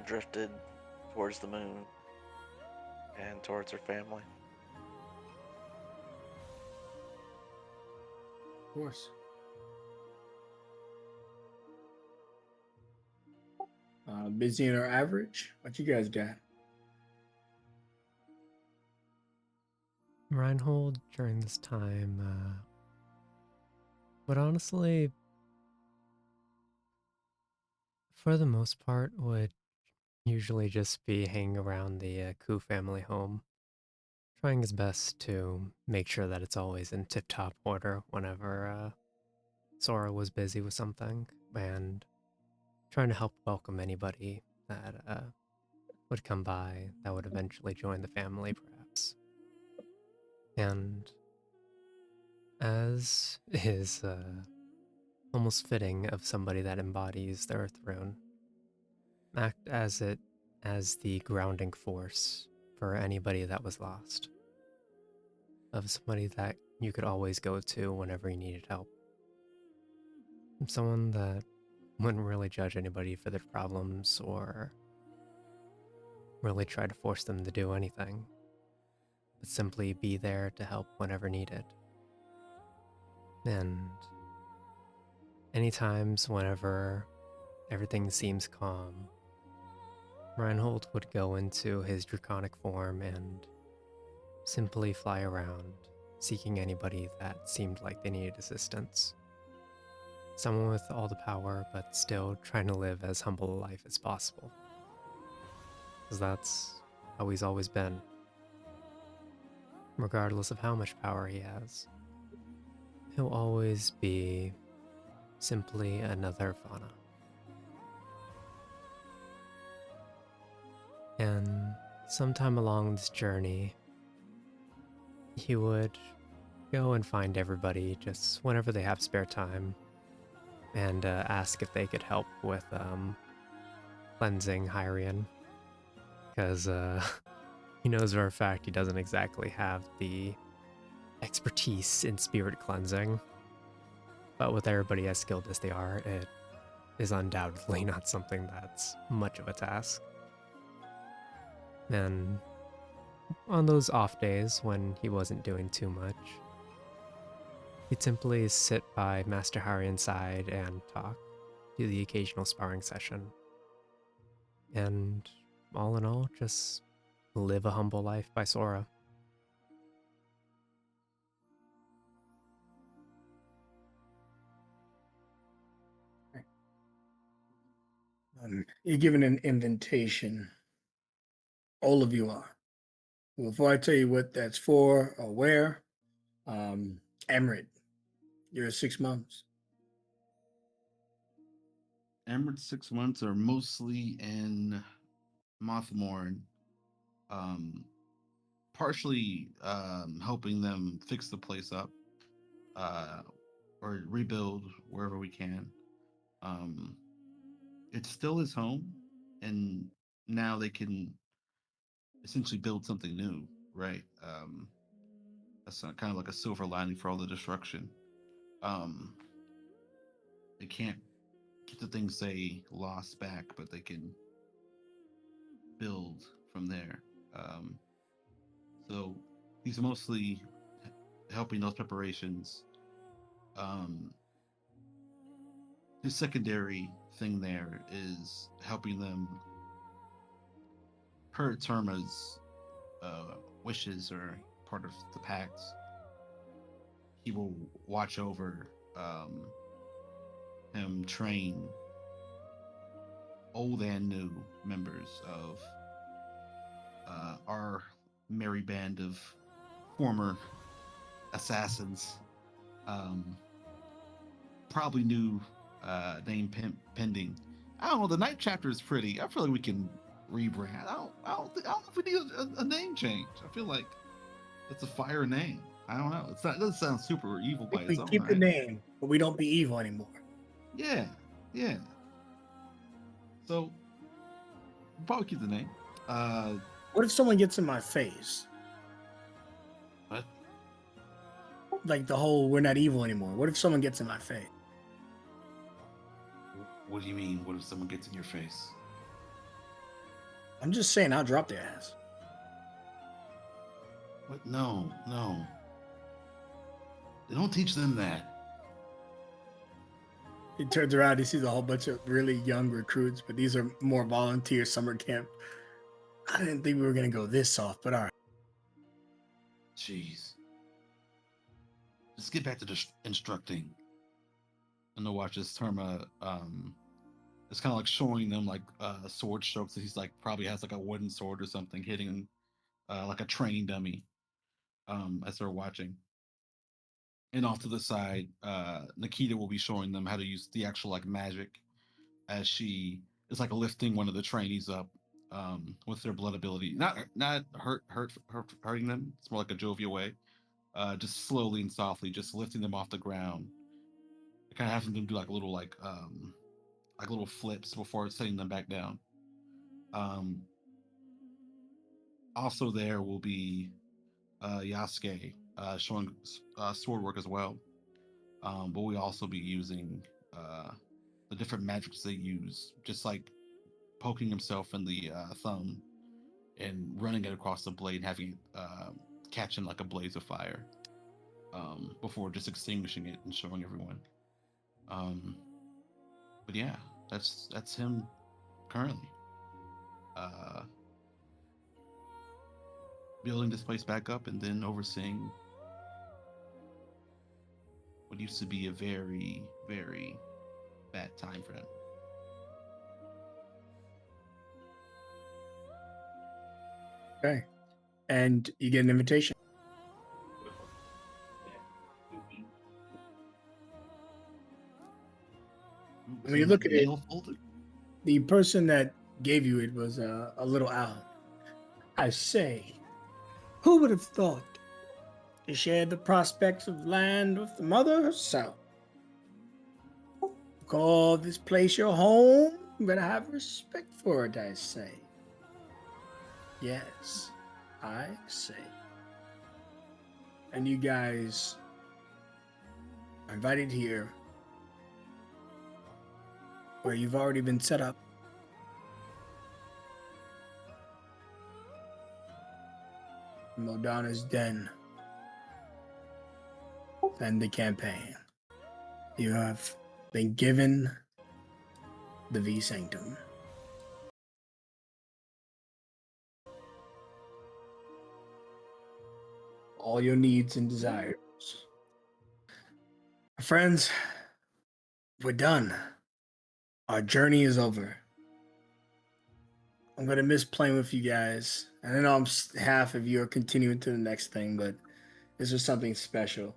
drifted towards the moon and towards her family. Of course. Busy or average? What you guys got? Reinhold during this time would honestly, for the most part, would usually just be hanging around the Ku family home, trying his best to make sure that it's always in tip-top order whenever Sora was busy with something, and trying to help welcome anybody that would come by that would eventually join the family, perhaps. And as is almost fitting of somebody that embodies the Earth Rune, act as the grounding force for anybody that was lost, of somebody that you could always go to whenever you needed help. Someone that wouldn't really judge anybody for their problems or really try to force them to do anything, but simply be there to help whenever needed. And any times whenever everything seems calm, Reinhold would go into his draconic form and simply fly around, seeking anybody that seemed like they needed assistance. Someone with all the power, but still trying to live as humble a life as possible. Because that's how he's always been, regardless of how much power he has. He'll always be simply another fauna. And sometime along this journey, he would go and find everybody just whenever they have spare time and ask if they could help with cleansing Hyrian. Because he knows for a fact he doesn't exactly have the expertise in spirit cleansing. But with everybody as skilled as they are, it is undoubtedly not something that's much of a task. And on those off days when he wasn't doing too much, he'd simply sit by Master Hyrian's side and talk, do the occasional sparring session, and all in all, just live a humble life by Sora. You're given an invitation. All of you are. Before I tell you what that's for or where, Emrit, you're 6 months. Emerald's 6 months are mostly in Mothmorn, partially helping them fix the place up, or rebuild wherever we can. It's still his home, and now they can essentially build something new, right? That's kind of like a silver lining for all the destruction. Um, they can't get the things they lost back, but they can build from there. Um, so he's mostly helping those preparations. Um, his secondary thing there is helping them per Terma's wishes or part of the pact, he will watch over him train old and new members of our merry band of former assassins. Probably new name pending. I don't know. The night chapter is pretty. I feel like we can rebrand. I don't know if we need a name change. I feel like it's a fire name. I don't know. It's not. It doesn't sound super evil by its We own, keep the right? name, but we don't be evil anymore. Yeah, yeah. So we'll probably keep the name. What if someone gets in my face? What? Like the whole "we're not evil anymore." What if someone gets in my face? What do you mean? What if someone gets in your face? I'm just saying, I'll drop their ass. What? No, no. They don't teach them that. He turns around, he sees a whole bunch of really young recruits, but these are more volunteer summer camp. I didn't think we were gonna go this soft, but all right. Jeez. Let's get back to the instructing. And the watch this Terma, it's kind of like showing them like sword strokes that he's like probably has like a wooden sword or something hitting like a training dummy as they're watching. And off to the side, Nikita will be showing them how to use the actual like magic as she is like lifting one of the trainees up with their blood ability. Not hurting them. It's more like a jovial way. Just slowly and softly, just lifting them off the ground. Kind of having them do like little flips before setting them back down. Also, there will be Yasuke showing sword work as well. But we also be using the different magics they use, just like poking himself in the thumb and running it across the blade, and having it catch in like a blaze of fire before just extinguishing it and showing everyone. But yeah, that's him currently. Building this place back up and then overseeing what used to be a very, very bad time for him. Okay. And you get an invitation. When you look at it, Folder? the person that gave you it was a little out. I say, who would have thought to share the prospects of land with the mother herself? Call this place your home. You better have respect for it, I say. Yes, I say. And you guys are invited here where you've already been set up. Modana's den and the campaign. You have been given the V Sanctum. All your needs and desires. Friends, we're done. Our journey is over. I'm gonna miss playing with you guys. And I know half of you are continuing to the next thing, but this was something special.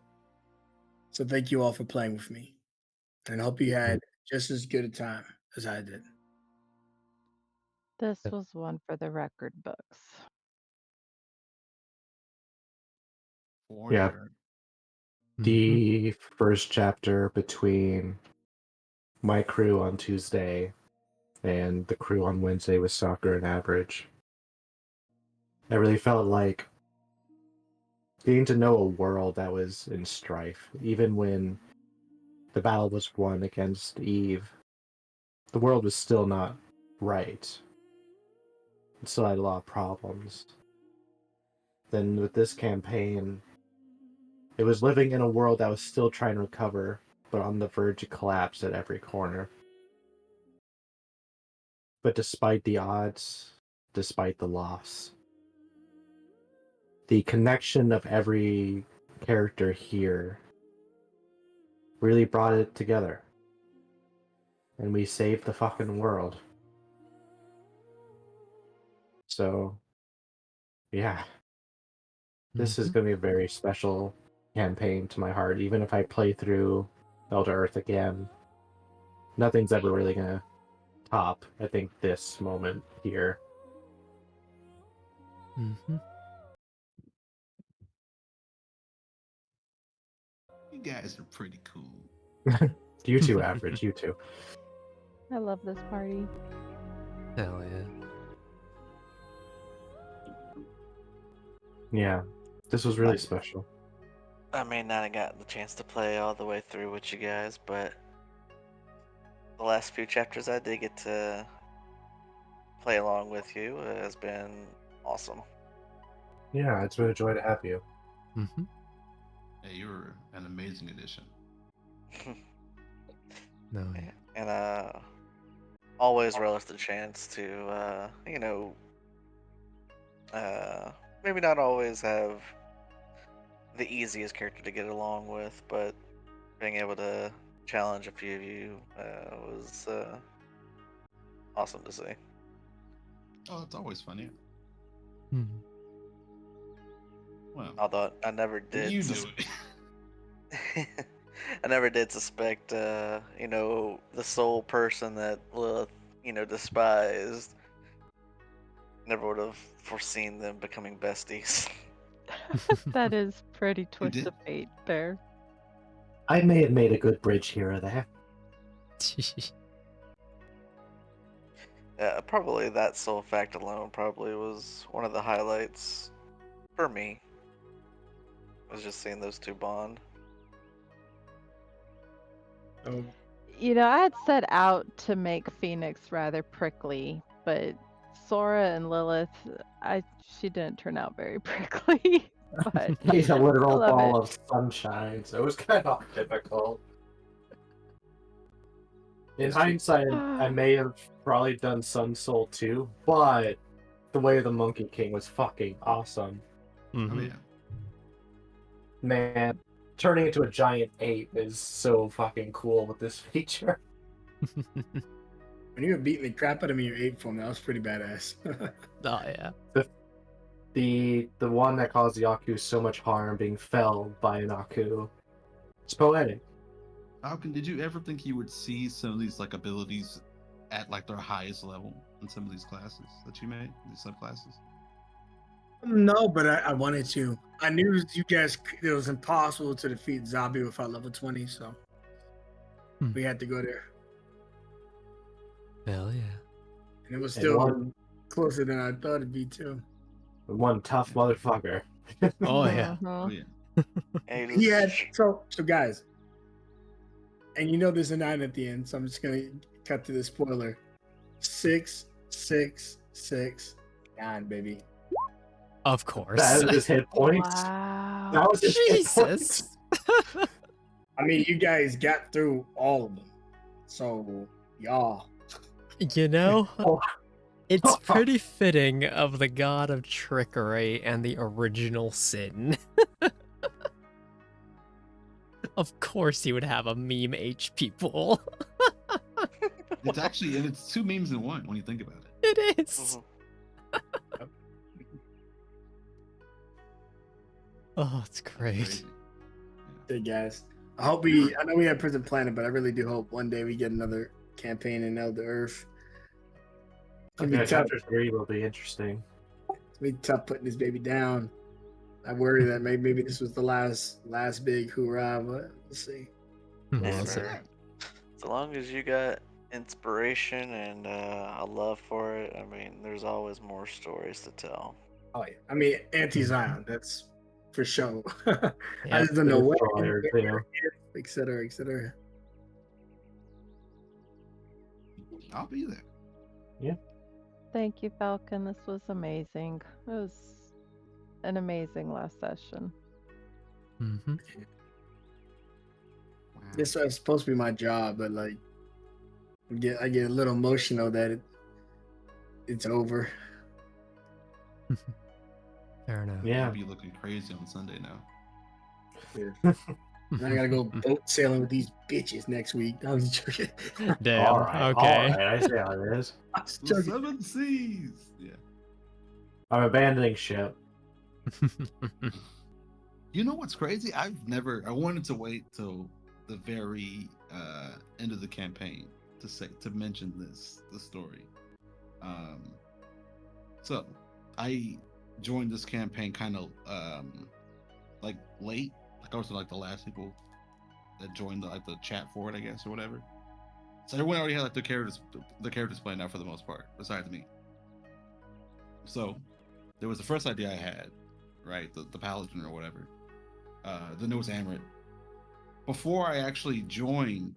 So thank you all for playing with me. And I hope you had just as good a time as I did. This was one for the record books. For Yeah. sure. The first chapter between my crew on Tuesday and the crew on Wednesday was soccer and average. I really felt like getting to know a world that was in strife. Even when the battle was won against Eve, the world was still not right. It still had a lot of problems. Then with this campaign, it was living in a world that was still trying to recover, but on the verge of collapse at every corner. But despite the odds, despite the loss. The connection of every character here really brought it together. And we saved the fucking world. So, yeah. This is going to be a very special campaign to my heart. Even if I play through Eldar Aerth again, nothing's ever really going to top, I think, this moment here. Mm-hmm. You guys are pretty cool. You too, Average. You too. I love this party. Hell yeah. Yeah. This was really special. I may not have gotten the chance to play all the way through with you guys, but the last few chapters I did get to play along with you has been awesome. Yeah, it's been a joy to have you. Mm-hmm. Hey, you're an amazing addition. No, yeah. And always relish the chance to maybe not always have the easiest character to get along with, but being able to challenge a few of you was awesome to see. Oh, it's always fun, yeah. Mm-hmm. Well, Although I never did. you do it. I never did suspect, the sole person that Lilith, despised. Never would have foreseen them becoming besties. That is pretty twist did? of fate there. I may have made a good bridge here or there. Probably that sole fact alone probably was one of the highlights for me. Was just seeing those two bond. Oh, I had set out to make Phoenix rather prickly, but Sora and Lilith, she didn't turn out very prickly. But He's a literal I love ball it. of sunshine, so it was kind of difficult. In hindsight, I may have probably done Sun Soul too, but the Way of the Monkey King was fucking awesome. Mm-hmm. Oh, yeah. Man, turning into a giant ape is so fucking cool with this feature. when you were beating the crap out of me in your ape form, that was pretty badass. Oh yeah. The one that caused the Aku so much harm being felled by an Aku. It's poetic. Falcon, did you ever think you would see some of these like abilities at like their highest level in some of these classes that you made, these subclasses? No, but I wanted to. I knew you guys. It was impossible to defeat Zabi without level 20, so we had to go there, Hell yeah. and it was And still closer than I thought it'd be too. one tough motherfucker. Oh yeah. Oh Mhm. yeah. And He had so guys, and there's a 9 at the end, so I'm just gonna cut to the spoiler. 6, 6, 6, 9, baby. Of course. That is his hit points. Wow. That was his hit points. Jesus. I mean, you guys got through all of them, so y'all. Oh. It's pretty fitting of the god of trickery and the original sin. Of course he would have a meme HP pool. It's actually, and it's two memes in one when you think about it. It is. Oh, it's great. Crazy. Hey guys, I know we have Prison Planet, but I really do hope one day we get another campaign in Eldar Aerth. It's gonna be tough. Chapter 3 will be interesting. It's gonna be tough putting this baby down. I worry that maybe this was the last big hoorah, but we'll see. Well said. As long as you got inspiration and a love for it, I mean, there's always more stories to tell. Oh yeah, I mean anti-Zion, that's for sure. I Yep. just don't know what, Destroyer, too. etc., etc. I'll be there. Thank you, Falcon. This was amazing. It was an amazing last session. Mm-hmm. Wow. This was supposed to be my job, but like, I get a little emotional that it's over. Fair enough. Yeah. I'll be looking crazy on Sunday now. Now I gotta go boat sailing with these bitches next week. I was joking. Damn. All right. Okay. I see how it is. I was The joking. 7 seas. Yeah. I'm abandoning ship. You know what's crazy? I wanted to wait till the very end of the campaign to mention the story. So I joined this campaign kind of like late. Like I was like the last people that joined the chat for it, I guess, or whatever. So everyone already had like the characters playing out for the most part, besides me. So there was the first idea I had, right? The paladin or whatever. Then there was Amrit. Before I actually joined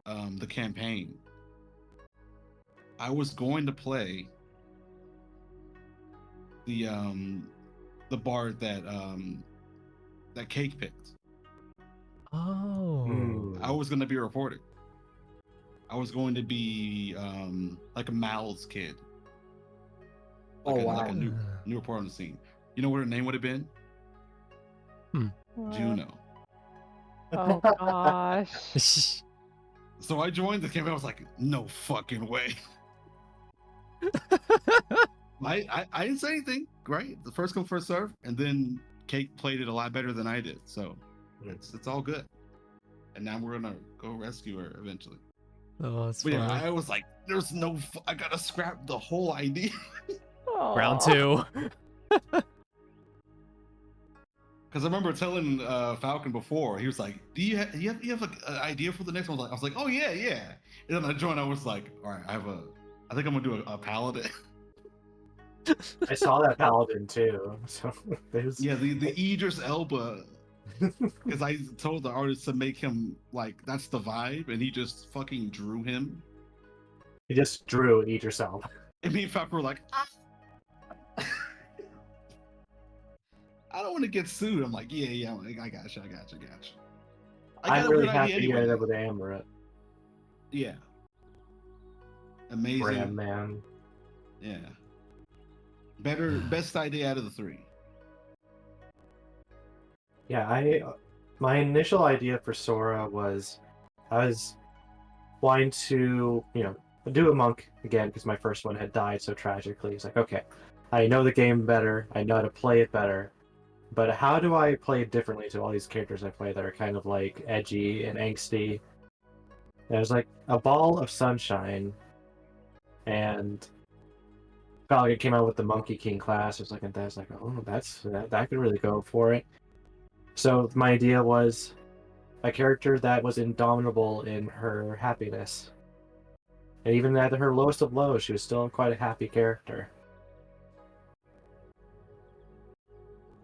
the campaign, I was going to play the bard that Cake picked. Oh. I was going to be a reporter. I was going to be like a Mal's kid. Like a new report on the scene. You know what her name would have been? Juno. Oh gosh. So I joined the campaign. I was like, no fucking way. I didn't say anything, right? The first come, first serve, and then Kate played it a lot better than I did. So it's all good. And now we're gonna go rescue her eventually. Oh, that's But funny. yeah, I was like, there's no, I gotta scrap the whole idea. Round Aw. 2. Because I remember telling Falcon before, he was like, "Do you have an idea for the next one?" I was like, "Oh yeah." And then I joined. I was like, "All right, I think I'm gonna do a paladin." I saw that paladin too. So there's Yeah, the Idris Elba. Because I told the artist to make him like that's the vibe, and he just fucking drew him. he just drew Eat Yourself. And me and Falcon were like, ah. I don't want to get sued. I'm like, yeah, I got you. I'm really happy you ended up with Amrit. Yeah. Amazing. Ram man. Yeah. Best idea out of the 3. Yeah, my initial idea for Sora was I was wanting to, do a monk again because my first one had died so tragically. It's like, okay, I know the game better, I know how to play it better, but how do I play it differently to all these characters I play that are kind of like edgy and angsty? And it was like a ball of sunshine, and Falcon came out with the Monkey King class. I was like, and that's like, oh, that could really go for it. So my idea was a character that was indomitable in her happiness. And even at her lowest of lows, she was still quite a happy character.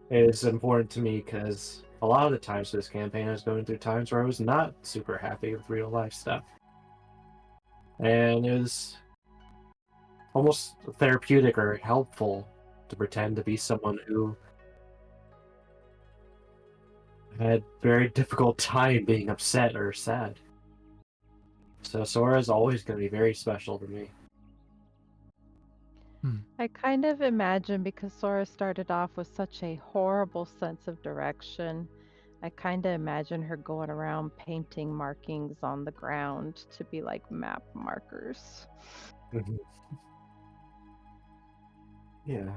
It's important to me because a lot of the times this campaign I was going through times where I was not super happy with real life stuff. And it was almost therapeutic or helpful to pretend to be someone who had very difficult time being upset or sad. So Sora is always going to be very special to me. I kind of imagine because Sora started off with such a horrible sense of direction, I kind of imagine her going around painting markings on the ground to be like map markers. Yeah.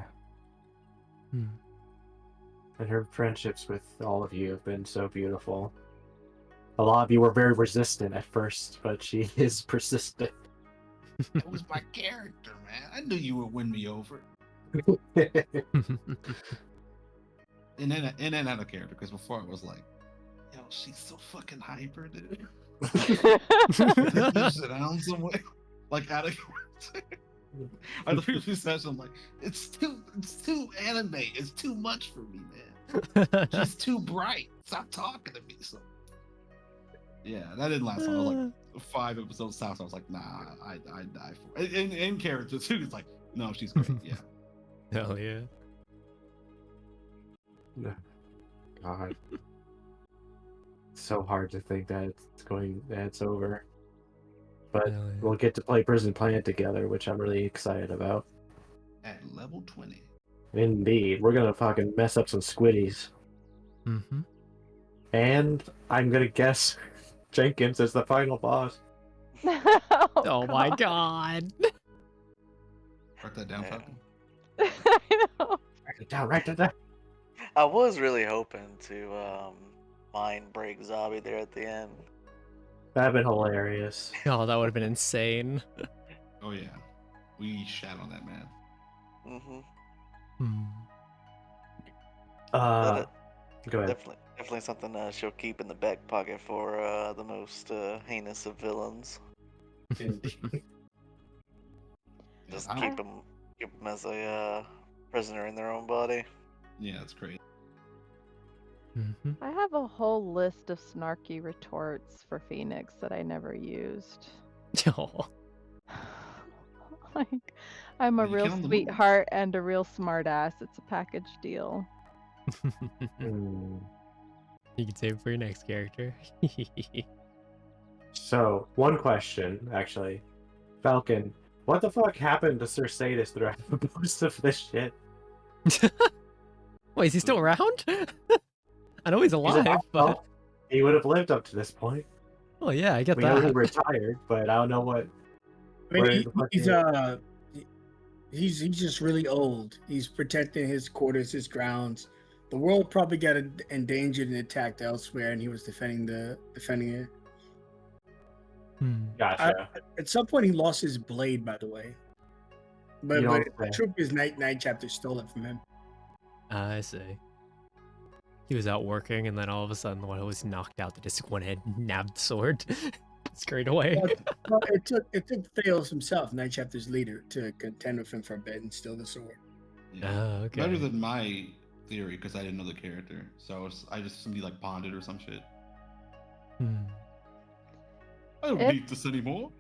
Hmm. And her friendships with all of you have been so beautiful. A lot of you were very resistant at first, but she is persistent. It was my character, man. I knew you would win me over. And then out of character, because before I was like, yo, she's so fucking hyper, dude. Take this shit down somewhere. Like out of character. I the previous session, I'm like, it's too anime. It's too much for me, man. She's too bright. Stop talking to me. So yeah, that didn't last long. I was like 5 episodes south. So I was like, nah, I'd die for it. In character too. It's like, no, she's great. Yeah. Hell yeah. God. It's so hard to think that it's over. But Hell yeah. we'll get to play Prison Planet together, which I'm really excited about. At level 20. Indeed, we're gonna fucking mess up some squiddies. Mm-hmm. And I'm gonna guess Jenkins is the final boss. Oh my god. Write that down, Yeah. Falcon. I know. Write it down, write it down. I was really hoping to mind break Zombie there at the end. That'd been hilarious. Oh, that would have been insane. Oh yeah, we shat on that man. Mm-hmm. Hmm. Go ahead. Definitely something she'll keep in the back pocket for the most heinous of villains. Indeed. Just I- keep them as a prisoner in their own body. Yeah, that's great. Mm-hmm. I have a whole list of snarky retorts for Phoenix that I never used. Oh. Like, I'm a Did you real kill him the movie? sweetheart and a real smartass. It's a package deal. Hmm. You can save it for your next character. So, one question, actually. Falcon, what the fuck happened to Sir Sadis throughout most of this shit? Wait, is he still around? I know he's He's alive, but well, he would have lived up to this point. oh yeah, I get We know he that. retired, but I don't know what. I mean, Where the fuck he's just really old. He's protecting his quarters, his grounds. The world probably got endangered and attacked elsewhere, and he was defending it. Hmm. Gotcha. At some point, he lost his blade, by the way. But You don't the say. Troopers Night chapter stole it from him. I see. He was out working, and then all of a sudden, when he was knocked out, they just went ahead and nabbed the sword, scurried away. Well, it took Theos himself, Night Chapter's leader, to contend with him for a bit and steal the sword. Yeah. Oh, okay. Better than my theory because I didn't know the character, so I just assumed he like bonded or some shit. Hmm. I don't If- need this anymore.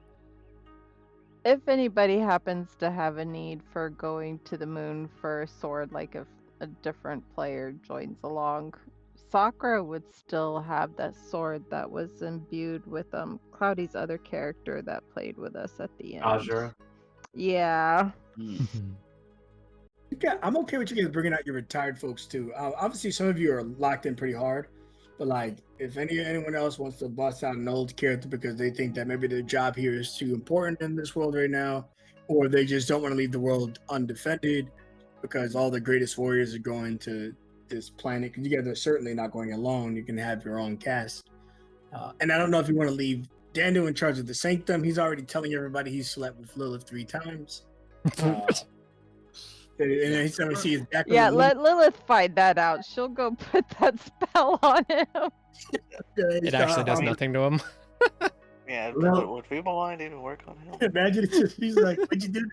If anybody happens to have a need for going to the moon for a sword, like if a different player joins along, Sakura would still have that sword that was imbued with Cloudy's other character that played with us at the end. Azura. Yeah. Mhm. I'm okay with you guys bringing out your retired folks too. Obviously, some of you are locked in pretty hard, but like, if anyone else wants to bust out an old character because they think that maybe their job here is too important in this world right now, or they just don't want to leave the world undefended because all the greatest warriors are going to this planet. Because you guys are certainly not going alone. You can have your own cast. And I don't know if you want to leave Daniel in charge of the Sanctum. He's already telling everybody he slept with Lilith 3 times. And he's going to see his back. Yeah, let Lilith find that out. She'll go put that spell on him. It actually does nothing to him. Yeah, Well- would people mind even work on him? Imagine it's just, he's like, what'd you do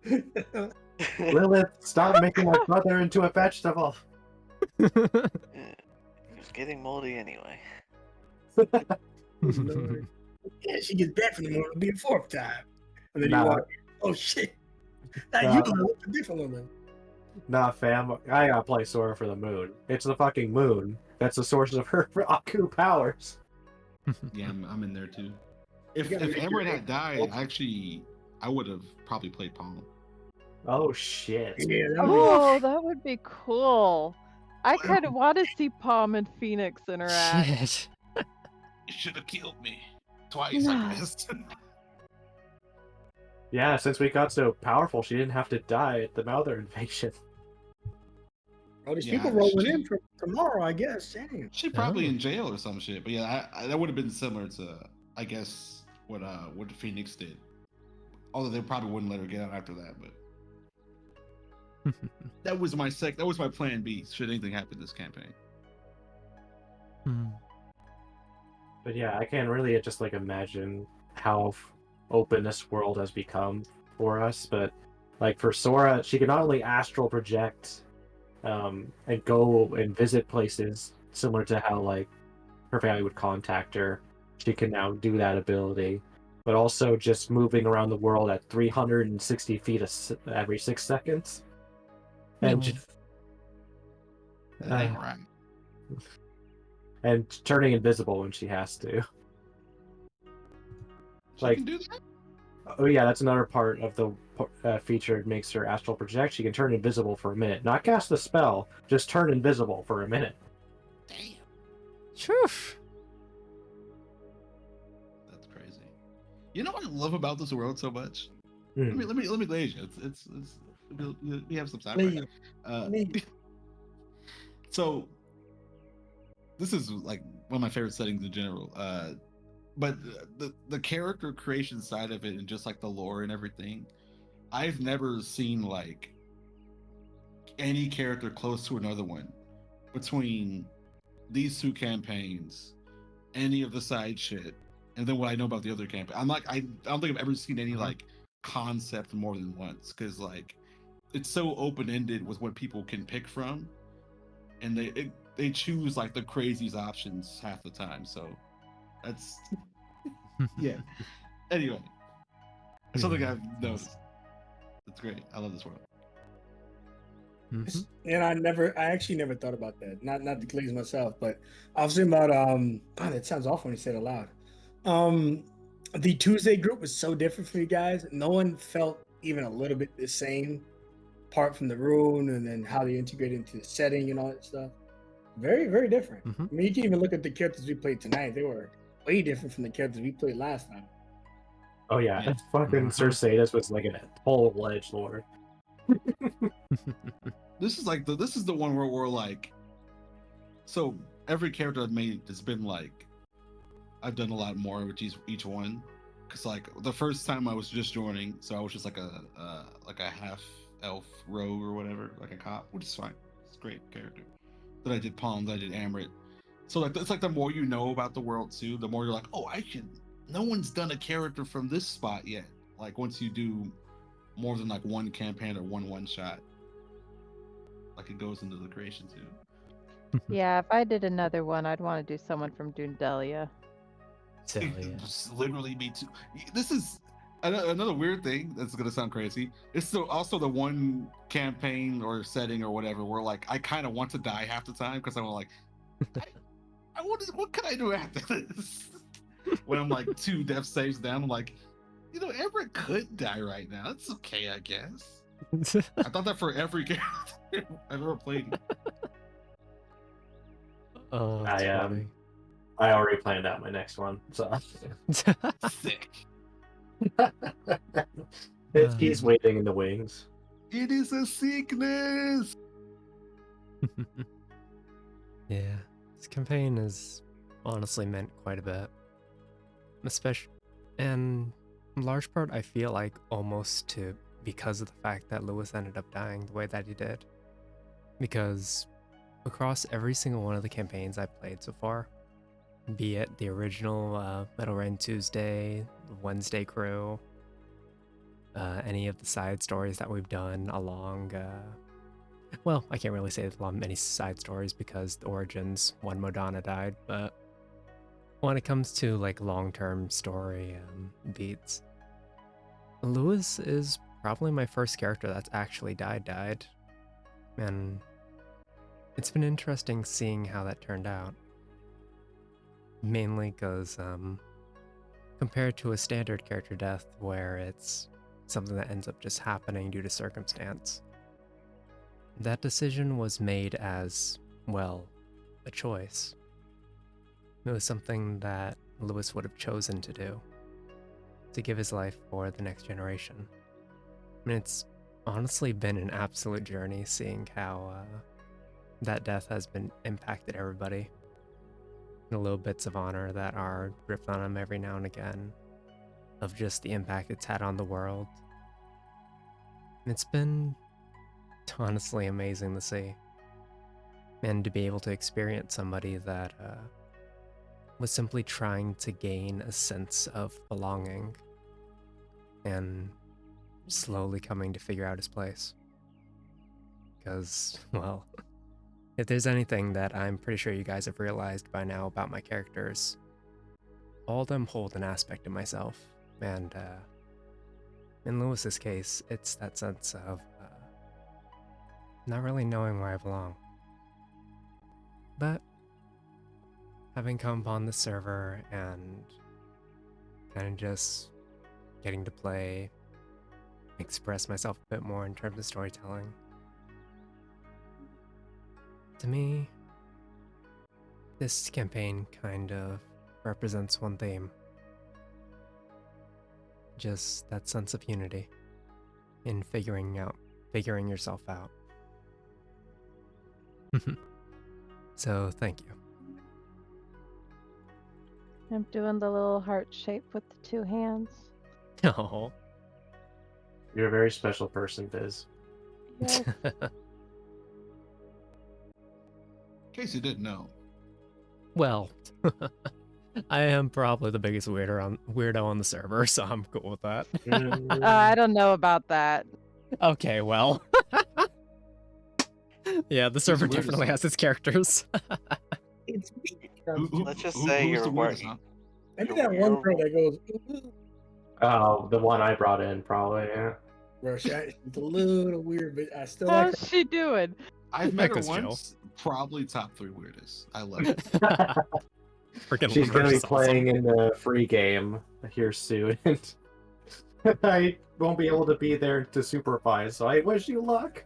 to me? Lilith, stop making my brother into a vegetable. Yeah, he was getting moldy anyway. Lord. Yeah, she gets back from the morning, it'll be the fourth time. And then Nah. you walk in, oh shit. Not Nah. you, Lilith, a different woman. Nah, fam. I gotta play Sora for the moon. It's the fucking moon. That's the source of her Aku powers. Yeah, I'm in there too. If You gotta make Amber your- had died, I would have probably played Palm. Oh shit. Yeah, that would Oh, that would be cool. I kind of want to see Palm and Phoenix interact. Shit. You should have killed me twice, I guess. Yeah, since we got so powerful, she didn't have to die at the Mother invasion. all these Yeah, people rolling she- in for tomorrow, I guess. Dang. She probably Oh. in jail or some shit. But yeah, that would have been similar to, I guess, what Phoenix did. Although they probably wouldn't let her get out after that. But that was my plan B. Should anything happen this campaign? Hmm. But yeah, I can't really just like imagine how open this world has become for us. But like for Sora, she can not only astral project and go and visit places similar to how like her family would contact her. She can now do that ability, but also just moving around the world at 360 feet every 6 seconds. And Yeah. That ain't right. and turning invisible when she has to. She Like- can do that. Oh yeah, that's another part of the feature. It makes her astral project. She can turn invisible for a minute. Not cast a spell, just turn invisible for a minute. Damn, Shoof. that's crazy. You know what I love about this world so much? Hmm. Let me glaze you. It's we have some time right Please, now. please. So this is like one of my favorite settings in general. But the character creation side of it and just like the lore and everything, I've never seen like any character close to another one between these two campaigns, any of the side shit, and then what I know about the other campaign. I don't think I've ever seen any like concept more than once, because like it's so open ended with what people can pick from, and they choose like the craziest options half the time. So that's yeah. Anyway, it's something Yeah, I've noticed. It's great. I love this world. Mhm. And I actually never thought about that. Not to glaze myself, but I was thinking about God, it sounds awful when you say it aloud. Um, the Tuesday group was so different for you guys. No one felt even a little bit the same, apart from the rune and then how they integrate into the setting and all that stuff. Very, very different. Mhm. I mean, you can even look at the characters we played tonight. They were way different from the characters we played last time. Oh yeah, Yeah. fucking Sir Sadus was like a whole edge lord. This is the one where we're like, so every character I've made has been like, I've done a lot more with each one, because like the first time I was just joining, so I was just like a half elf rogue or whatever, like a cop, which is fine. It's a great character. Then I did Palms, I did Amrit. So like it's like the more you know about the world too, the more you're like, oh, I can. No one's done a character from this spot yet. Like once you do more than like one campaign or one shot, like it goes into the creation too. Yeah, if I did another one, I'd want to do someone from Dundelia. So yeah. Just literally me too. This is another weird thing that's gonna sound crazy. It's also the one campaign or setting or whatever where like I kind of want to die half the time, because I'm like, I what can I do after this? When I'm like 2 death saves down, I'm like, Everett could die right now. It's okay, I guess. I thought that for every character I've ever played. Oh, that's I funny. I already planned out my next one, so Sick. he's waiting in the wings. It is a sickness. Yeah, this campaign has honestly meant quite a bit. Especially, and in large part, I feel like almost to because of the fact that Lewis ended up dying the way that he did. Because across every single one of the campaigns I've played so far, be it the original Metal Rain Tuesday, the Wednesday crew, any of the side stories that we've done along, well, I can't really say many side stories because the Origins, one Modana died, but when it comes to like long-term story beats, Lewis is probably my first character that's actually died. And it's been interesting seeing how that turned out. Mainly because, compared to a standard character death where it's something that ends up just happening due to circumstance, that decision was made as, well, a choice. It was something that Lewis would have chosen to do, to give his life for the next generation. And it's honestly been an absolute journey seeing how that death has been impacted everybody. The little bits of honor that are ripped on him every now and again, of just the impact it's had on the world. It's been honestly amazing to see. And to be able to experience somebody that was simply trying to gain a sense of belonging and slowly coming to figure out his place. Because, well, if there's anything that I'm pretty sure you guys have realized by now about my characters, all of them hold an aspect of myself. And in Lewis's case, it's that sense of not really knowing where I belong. But having come upon the server and kind of just getting to play, express myself a bit more in terms of storytelling. To me, this campaign kind of represents one theme. Just that sense of unity in figuring yourself out. So thank you. I'm doing the little heart shape with the 2 hands. Oh. You're a very special person, Biz. Yes. In case you didn't know. Well, I am probably the biggest weirdo on the server, so I'm cool with that. I don't know about that. Okay, well. Yeah, the server weirdest definitely one? has its characters. It's me. Let's just say who's you're the weirdest, huh? Maybe you're- that one you're- girl that goes, "Ooh, ooh." Oh, the one I brought in, probably. Yeah. Bro, she's a little weird, but I still like her. How's she doing? I've met her Echo's chill. once. Probably top 3 weirdest. I love it. Freaking She's love her, gonna be she's playing awesome. in the free game here soon, and I won't be able to be there to supervise. So I wish you luck.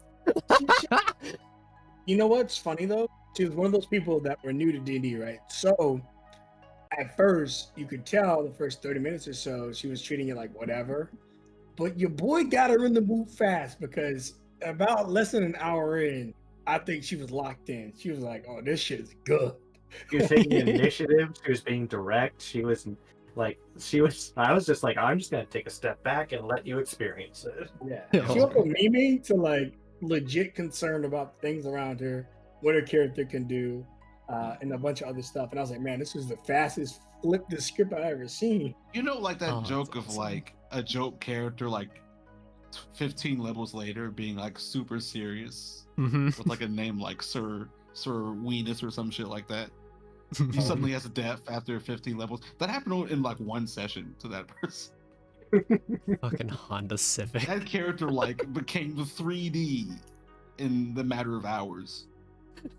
You know what's funny though? She was one of those people that were new to D&D, right? So at first, you could tell the first 30 minutes or so, she was treating it like whatever. But your boy got her in the mood fast because about less than an hour in, I think she was locked in. She was like, "Oh, this shit is good." She was taking initiative. She was being direct. She was like, I was just like, I'm just gonna take a step back and let you experience it. Yeah. Yeah. She went from memeing to like legit concerned about things around her, what her character can do, and a bunch of other stuff. And I was like, man, this is the fastest flip the script I've ever seen. You know, like that Oh, that's joke of awesome. like a joke character like 15 levels later being like super serious with like a name like Sir Weenus or some shit like that. He suddenly has a depth after 15 levels. That happened in like one session to that person. Fucking Honda Civic. That character like became the 3D in the matter of hours.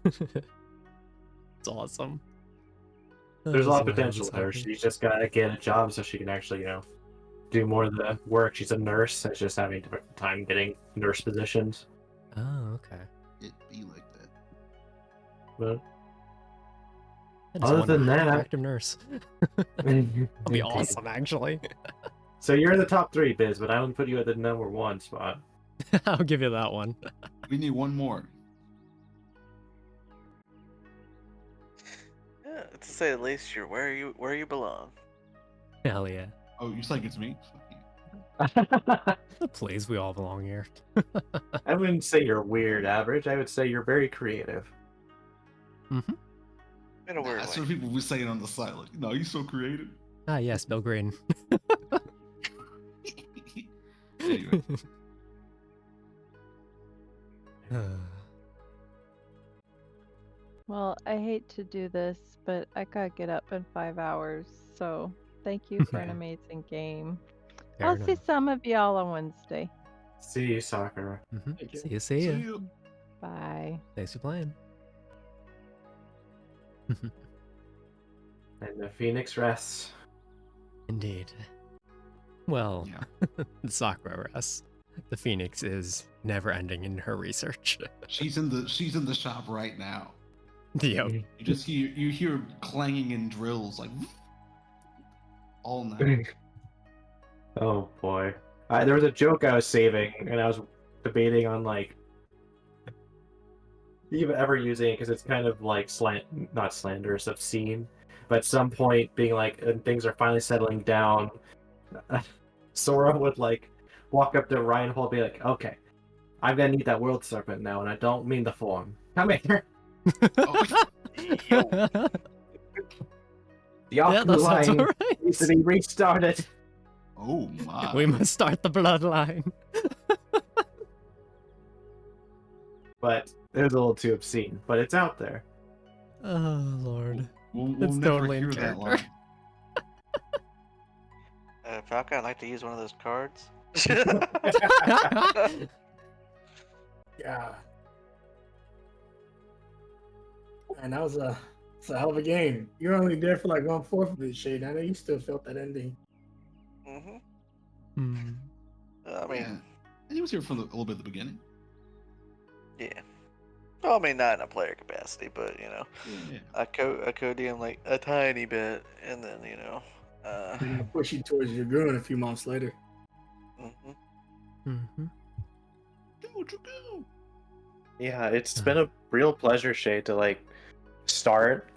It's awesome. There's a lot of So I potential was there. hoping- She's just gotta get a job so she can actually, do more of the work. She's a nurse. It's just having time getting nurse positions. Oh, okay. It be like that. But That is Other one than that- attractive nurse. That'd be Indeed. awesome, actually. So you're in the top 3, Biz, but I would put you at the number 1 spot. I'll give you that one. We need one more. Yeah, to say the least, you're where you belong. Hell yeah. Oh, you think it's me? Fuck you. Please, we all belong here. I wouldn't say you're weird, average. I would say you're very creative. Mm-hmm. In a weird That's way. what people were saying on the side. Like, no, you're so creative. Ah, yes, Bill Green. Anyway, Well, I hate to do this, but I gotta get up in 5 hours. So thank you for an amazing game. Fair I'll see enough. some of y'all on Wednesday. See you, Sakura. Mhm. Thank you. See see ya. you. Bye. Thanks for playing. And the Phoenix rests. Indeed. Well, Yeah. the Sakura rests. The Phoenix is never ending in her research. She's in the shop right now. Yep. You just hear clanging and drills like all night. Oh boy. There was a joke I was saving, and I was debating on like even ever using it because it's kind of like not slanderous, obscene. But at some point, being like, and things are finally settling down, Sora would like walk up to Reinhold, and be like, "Okay, I'm gonna need that world serpent now, and I don't mean the form. Come here." Oh, The Yeah, Aku that sounds line needs to alright. be restarted. oh my. We must start the bloodline. But it was a little too obscene. But it's out there. Oh, Lord. We'll That's never totally in hear that character. line. Falcon, I'd like to use one of those cards. Yeah. And that was it's a hell of a game. You're only there for like 1/4 of this shit. I know you still felt that ending. hmm Mm. I mean, Yeah. And he was here for a little bit at the beginning. yeah. Well, I mean, not in a player capacity, but Yeah. I co-DM like a tiny bit, and then They're gonna push you towards your Dragoon a few months later. mhm. Mm-hmm. Go. Yeah, it's been a real pleasure, Shay, to like start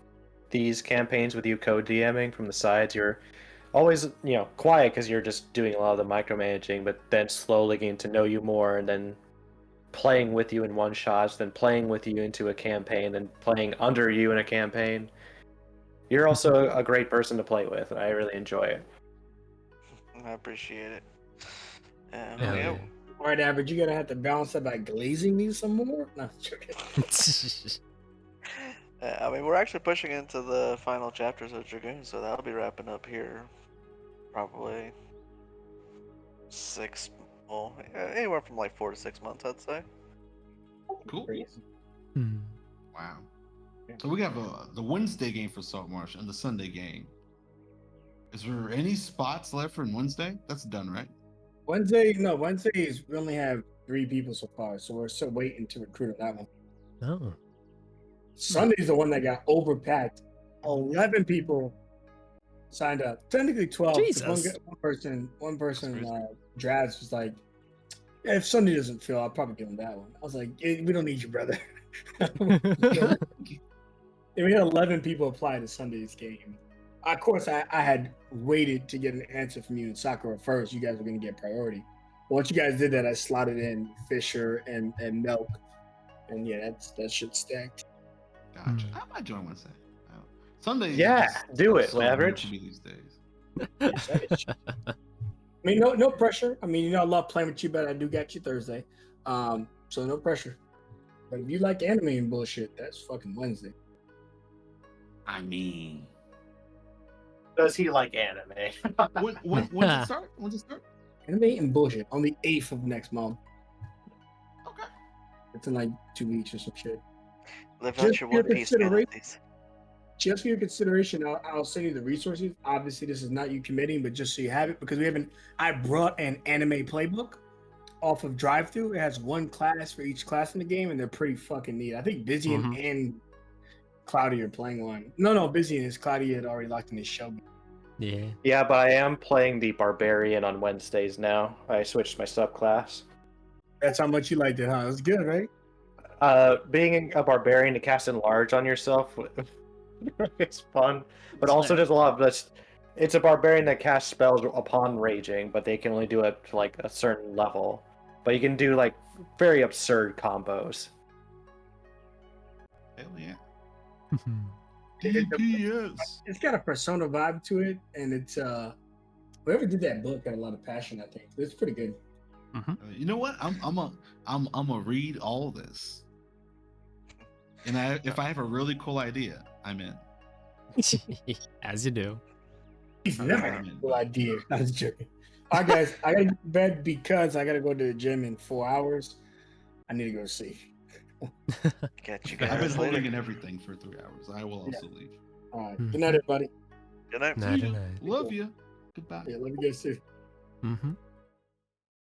these campaigns with you co-DMing from the sides. You're always, quiet because you're just doing a lot of the micromanaging, but then slowly getting to know you more, and then playing with you in one shots, then playing with you into a campaign, then playing under you in a campaign. You're also a great person to play with, and I really enjoy it. I appreciate it. Hell Yeah. yeah. All right, average. You're gonna have to balance that by glazing me some more. No, joking. I mean, we're actually pushing into the final chapters of Dragoon, so that'll be wrapping up here probably anywhere from like 4 to 6 months, I'd say. Cool. Crazy. Mm. Wow. So we have the Wednesday game for Saltmarsh and the Sunday game. Is there any spots left for Wednesday? That's done, right? Wednesdays we only have 3 people so far, so we're still waiting to recruit on that one. Oh. Sunday's the one that got overpacked. 11 people signed up. Technically 12. 'Cause Jesus. One person, crazy. Draz was like, yeah, if Sunday doesn't fill, I'll probably give him that one. I was like, we don't need you, brother. And we had 11 people apply to Sunday's game. Of course, I had waited to get an answer from you in Sakura first. You guys were going to get priority. Once you guys did that, I slotted in Fisher and Milk. And yeah, that shit stacked. Gotcha. I might join Wednesday. Sunday. Yeah, do it, so weird Average. to me these days. I mean, no pressure. I mean, I love playing with you, but I do got you Thursday. So no pressure. But if you like anime and bullshit, that's fucking Wednesday. I mean, Does he like anime? when's it start? When's it start? Anime and bullshit on the 8th of next month. Okay. It's in like 2 weeks or some shit. Live out your your One Piece consideration- fantasies. Just for your consideration, I'll send you the resources. Obviously, this is not you committing, but just so you have it, because I brought an anime playbook off of Drive-Thru. It has 1 class for each class in the game, and they're pretty fucking neat. I think Busy and Cloudy are playing one. No, Busy and his Cloudy had already locked in his show. Yeah. Yeah, but I am playing the Barbarian on Wednesdays now. I switched my subclass. That's how much you liked it, huh? It was good, right? Being a Barbarian to cast Enlarge on yourself it's fun, but also there's a lot of this. It's a Barbarian that casts spells upon raging, but they can only do it to like a certain level. But you can do like very absurd combos. Hell yeah. It- DPS. It's got a Persona vibe to it, and it's whoever did that book had a lot of passion. I think it's pretty good. You know what? I'm a read all this, and if I have a really cool idea, I'm in. As you do. He's I'm never in, had a man. cool idea. I was joking. All right, guys, I gotta get to bed because I gotta go to the gym in 4 hours. I need to go to sleep. Catch you I've been guys later. holding in everything for 3 hours. I will also leave. All right, good night, everybody. Good night. Night See and ya. night. Love you. Goodbye. Yeah, let me get to. Mm-hmm.